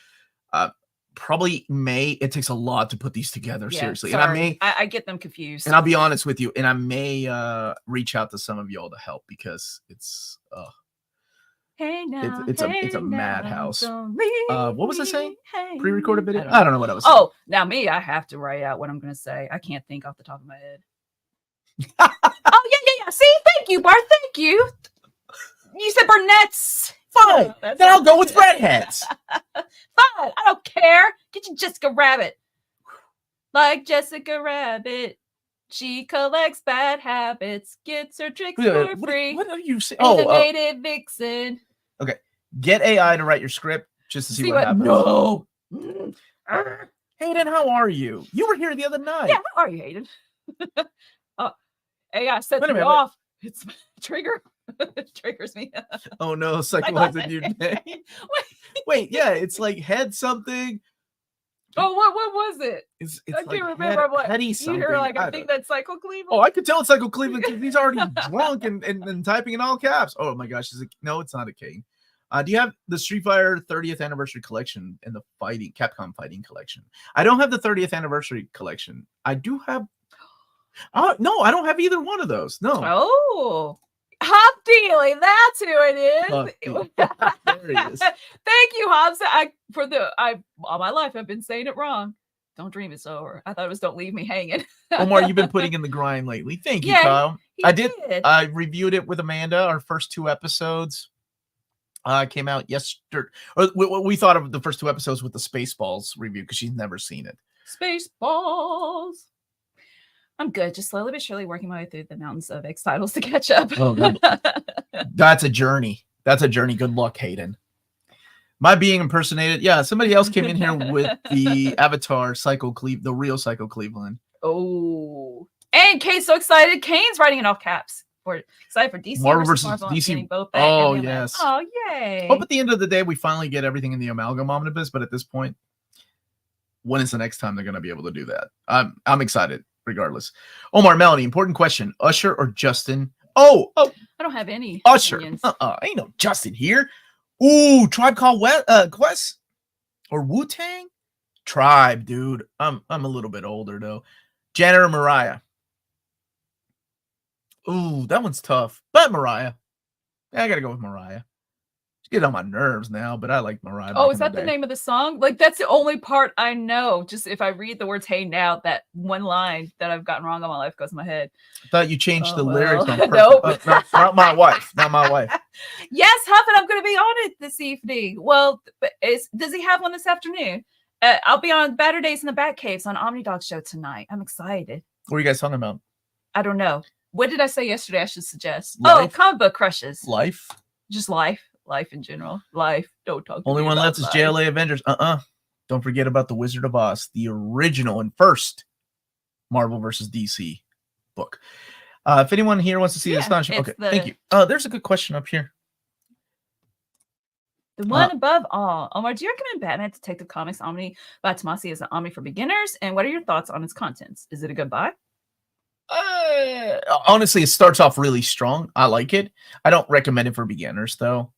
probably May. It takes a lot to put these together, seriously. Sorry. And I get them confused. And I'll be honest with you, and I may reach out to some of y'all to help, because it's hey now, it's a madhouse. What was I saying? Hey, pre-recorded video? I don't know what I was saying. Oh, now me, I have to write out what I'm gonna say. I can't think off the top of my head. Oh yeah. See, thank you, Bart. Thank you. You said Burnett's. Fine. Then I'll go with redheads. Fine. I don't care. Get you Jessica Rabbit. Like Jessica Rabbit, she collects bad habits, gets her tricks for free. What are you saying? Innovative vixen. Okay. Get AI to write your script just to see what happens. No. Hayden, how are you? You were here the other night. Yeah, how are you, Hayden? AI sets me off. It's trigger. It triggers me. Oh no, psychologizing your name. Wait, yeah, it's like head something. Oh, what was it? It's I like can't remember what Hetty you something. hear. Like I I think don't- that's Psycho Cleveland. Oh, I could tell it's Psycho Cleveland because he's already drunk and typing in all caps. Oh my gosh, no, it's not a Kane. Do you have the Street Fighter 30th anniversary collection and the Capcom fighting collection? I don't have the 30th anniversary collection. I do have. No, I don't have either one of those. No. Oh, Hop Dealy, that's who it is. There he is. Thank you, Hobbs. All my life I've been saying it wrong. Don't dream it's over. I thought it was don't leave me hanging. Omar, you've been putting in the grind lately. Thank you, Yeah, Kyle. He I did. I reviewed it with Amanda. Our first 2 episodes came out yesterday. Or we thought of the first 2 episodes with the Spaceballs review because she's never seen it. Spaceballs. I'm good. Just slowly but surely working my way through the mountains of X titles to catch up. Oh, that's a journey. That's a journey. Good luck, Hayden. My being impersonated. Yeah, somebody else came in here with the Avatar the real Psycho Cleveland. Oh, and Kate's so excited. Kane's writing it off caps. Excited for DC Marvel versus versus Marvel. DC. Both back Oh, and yes. Oh, yay. Hope at the end of the day we finally get everything in the Amalgam Omnibus. But at this point, when is the next time they're going to be able to do that? I'm excited. Regardless, Omar, Melanie, important question: Usher or Justin? Oh, I don't have any Usher. opinions. Ain't no Justin here. Ooh, Tribe Called Quest or Wu-Tang? Tribe, dude. I'm a little bit older though. Janet or Mariah? Ooh, that one's tough. But Mariah. Yeah, I gotta go with Mariah. She's getting on my nerves now, but I like Mariah. Oh, is that the name of the song? Like that's the only part I know. Just if I read the words "Hey Now," that one line that I've gotten wrong all my life goes in my head. I thought you changed the lyrics on purpose. Nope. No, not my wife. Not my wife. Yes, Huff, and I'm going to be on it this evening. Well, does he have one this afternoon? I'll be on Batter Days in the Bat Caves on Omnidog show tonight. I'm excited. What are you guys talking about? I don't know. What did I say yesterday? I should suggest. Life? Oh, comic book crushes. Life? Just life. Life in general. Life. Don't talk to Only me one about left is life. JLA Avengers. Don't forget about the Wizard of Oz, the original and first Marvel versus DC book. If anyone here wants to see the astonishment, okay, thank you. There's a good question up here. The one above all. Omar, do you recommend Batman Detective Comics Omni by Tomasi as an Omni for beginners? And what are your thoughts on its contents? Is it a good buy? Honestly, it starts off really strong. I like it. I don't recommend it for beginners though.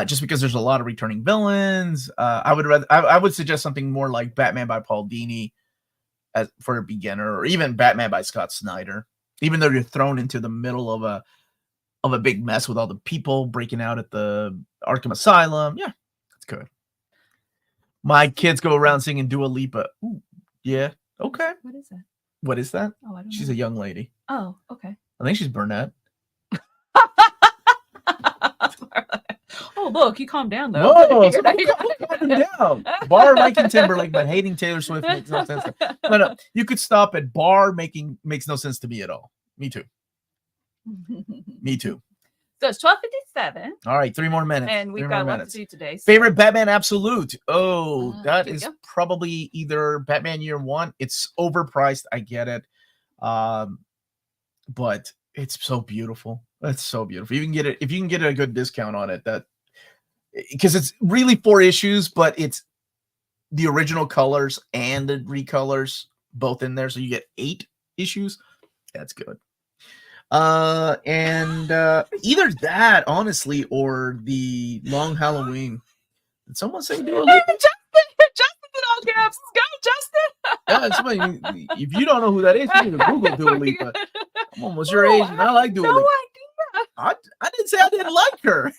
Just because there's a lot of returning villains. I would suggest something more like Batman by Paul Dini for a beginner, or even Batman by Scott Snyder. Even though you're thrown into the middle of a big mess with all the people breaking out at the Arkham Asylum. Yeah, it's good. My kids go around singing Dua Lipa. Ooh, yeah, okay. What is that? What is that? Oh, I don't She's know. a young lady. Oh, okay. I think she's brunette. Oh, look, you calmed down though. Whoa, calm down. Bar liking Timberlake, but hating Taylor Swift makes no sense. No, you could stop at bar makes no sense to me at all. Me too. Me too. So it's 12:57. All right, 3 more minutes. And we've got a lot to do today. So. Favorite Batman Absolute? Oh, that here we is go. probably either Batman Year One. It's overpriced. I get it. But it's so beautiful. It's so beautiful. You can get it if you can get a good discount on it. That because it's really 4 issues, but it's the original colors and the recolors both in there, so you get 8 issues. That's good. And either that, honestly, or the Long Halloween. Did someone say do a Lipa? Justin's in all caps. Let's go, Justin. Yeah, somebody, if you don't know who that is, you need to Google Dua Lipa. I'm almost your age, and I like Dua No Lipa. idea. I didn't say I didn't like her.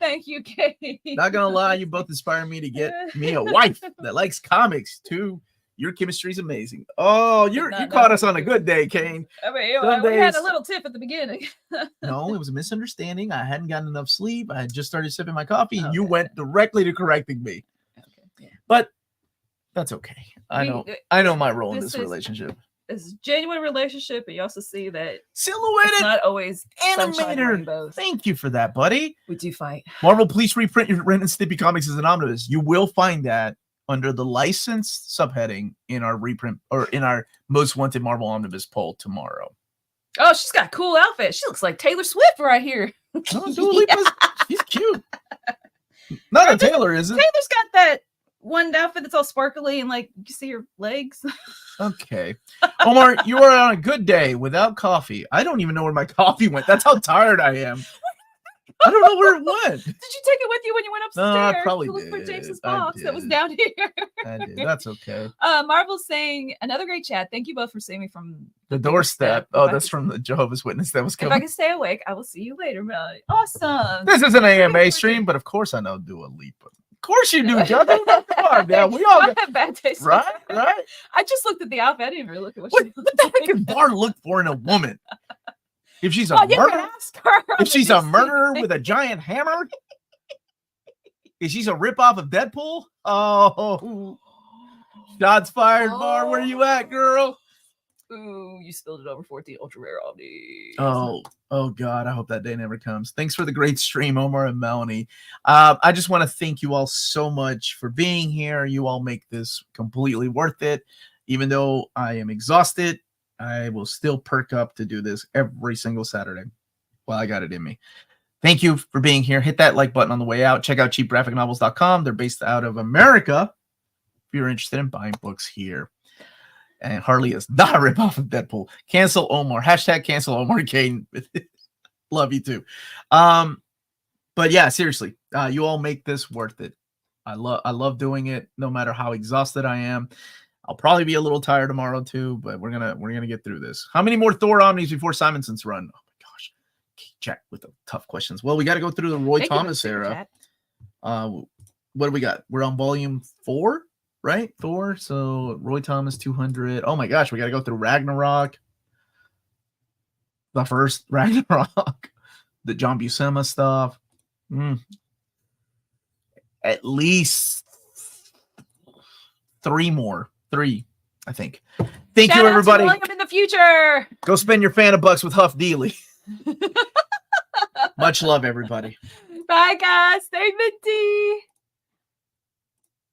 Thank you, Kate. Not gonna lie, you both inspire me to get me a wife that likes comics too. Your chemistry's amazing. Oh, you caught us on a good day, Kane. I mean, we had a little tip at the beginning. No, it was a misunderstanding. I hadn't gotten enough sleep. I had just started sipping my coffee, and you went directly to correcting me. Okay, yeah. But that's okay. I know my role in this relationship. It's a genuine relationship, but you also see that Silhouetted it's not always sunshine and animator. rainbows. Thank you for that, buddy. We do fight. Marvel, please reprint your Ren and Stimpy comics as an omnibus. You will find that under the licensed subheading in our reprint or in our most wanted Marvel omnibus poll tomorrow. Oh, she's got a cool outfit. She looks like Taylor Swift right here. No, Dua Lipa's, she's cute. Not a Taylor, is it? Taylor's got that one outfit that's all sparkly and like you see your legs. Okay. Omar, you are on a good day without coffee. I don't even know where my coffee went. That's how tired I am. I don't know where it went. Did you take it with you when you went upstairs? No, I probably to look for did. James's I box that was did. down here. I did. That's okay. Marvel's saying another great chat. Thank you both for saving me from The doorstep. Oh, that's from the Jehovah's Witness that was If I coming. can stay awake, I will see you later, Melody. Awesome. This is an AMA stream, but of course I know Dua Lipa. Of course you do, Jonathan. Come on, now we all I got, have bad taste. right, right. I just looked at the outfit. I didn't even look at what What she the heck is Bar look for in a woman? If she's a Oh, you can murderer, ask her. if she's a murderer with a giant hammer, if she's a ripoff of Deadpool, oh, shots fired, Bar. Where you at, girl? Ooh, you spilled it over 14 ultra rare Omnis. Oh God, I hope that day never comes. Thanks for the great stream, Omar and Melanie. I just want to thank you all so much for being here. You all make this completely worth it. Even though I am exhausted, I will still perk up to do this every single Saturday. Well, I got it in me. Thank you for being here. Hit that like button on the way out. Check out cheapgraphicnovels.com. They're based out of America. If you're interested in buying books here. And Harley is not a ripoff of Deadpool. Cancel Omar. Hashtag cancel Omar Kane. Love you too. But yeah, seriously, you all make this worth it. I love doing it no matter how exhausted I am. I'll probably be a little tired tomorrow too, but we're gonna get through this. How many more Thor Omnis before Simonson's run? Oh my gosh. Jack with the tough questions. Well, we got to go through the Roy Thomas era. What do we got? We're on volume 4, right? Thor. So Roy Thomas 200. Oh my gosh, we got to go through Ragnarok. The first Ragnarok, the John Buscema stuff. At least 3 more. 3, I think. Thank you, everybody. Shout out to William in the future. Go spend your fan of bucks with Huff Dealey. Much love, everybody. Bye, guys. Stay minty.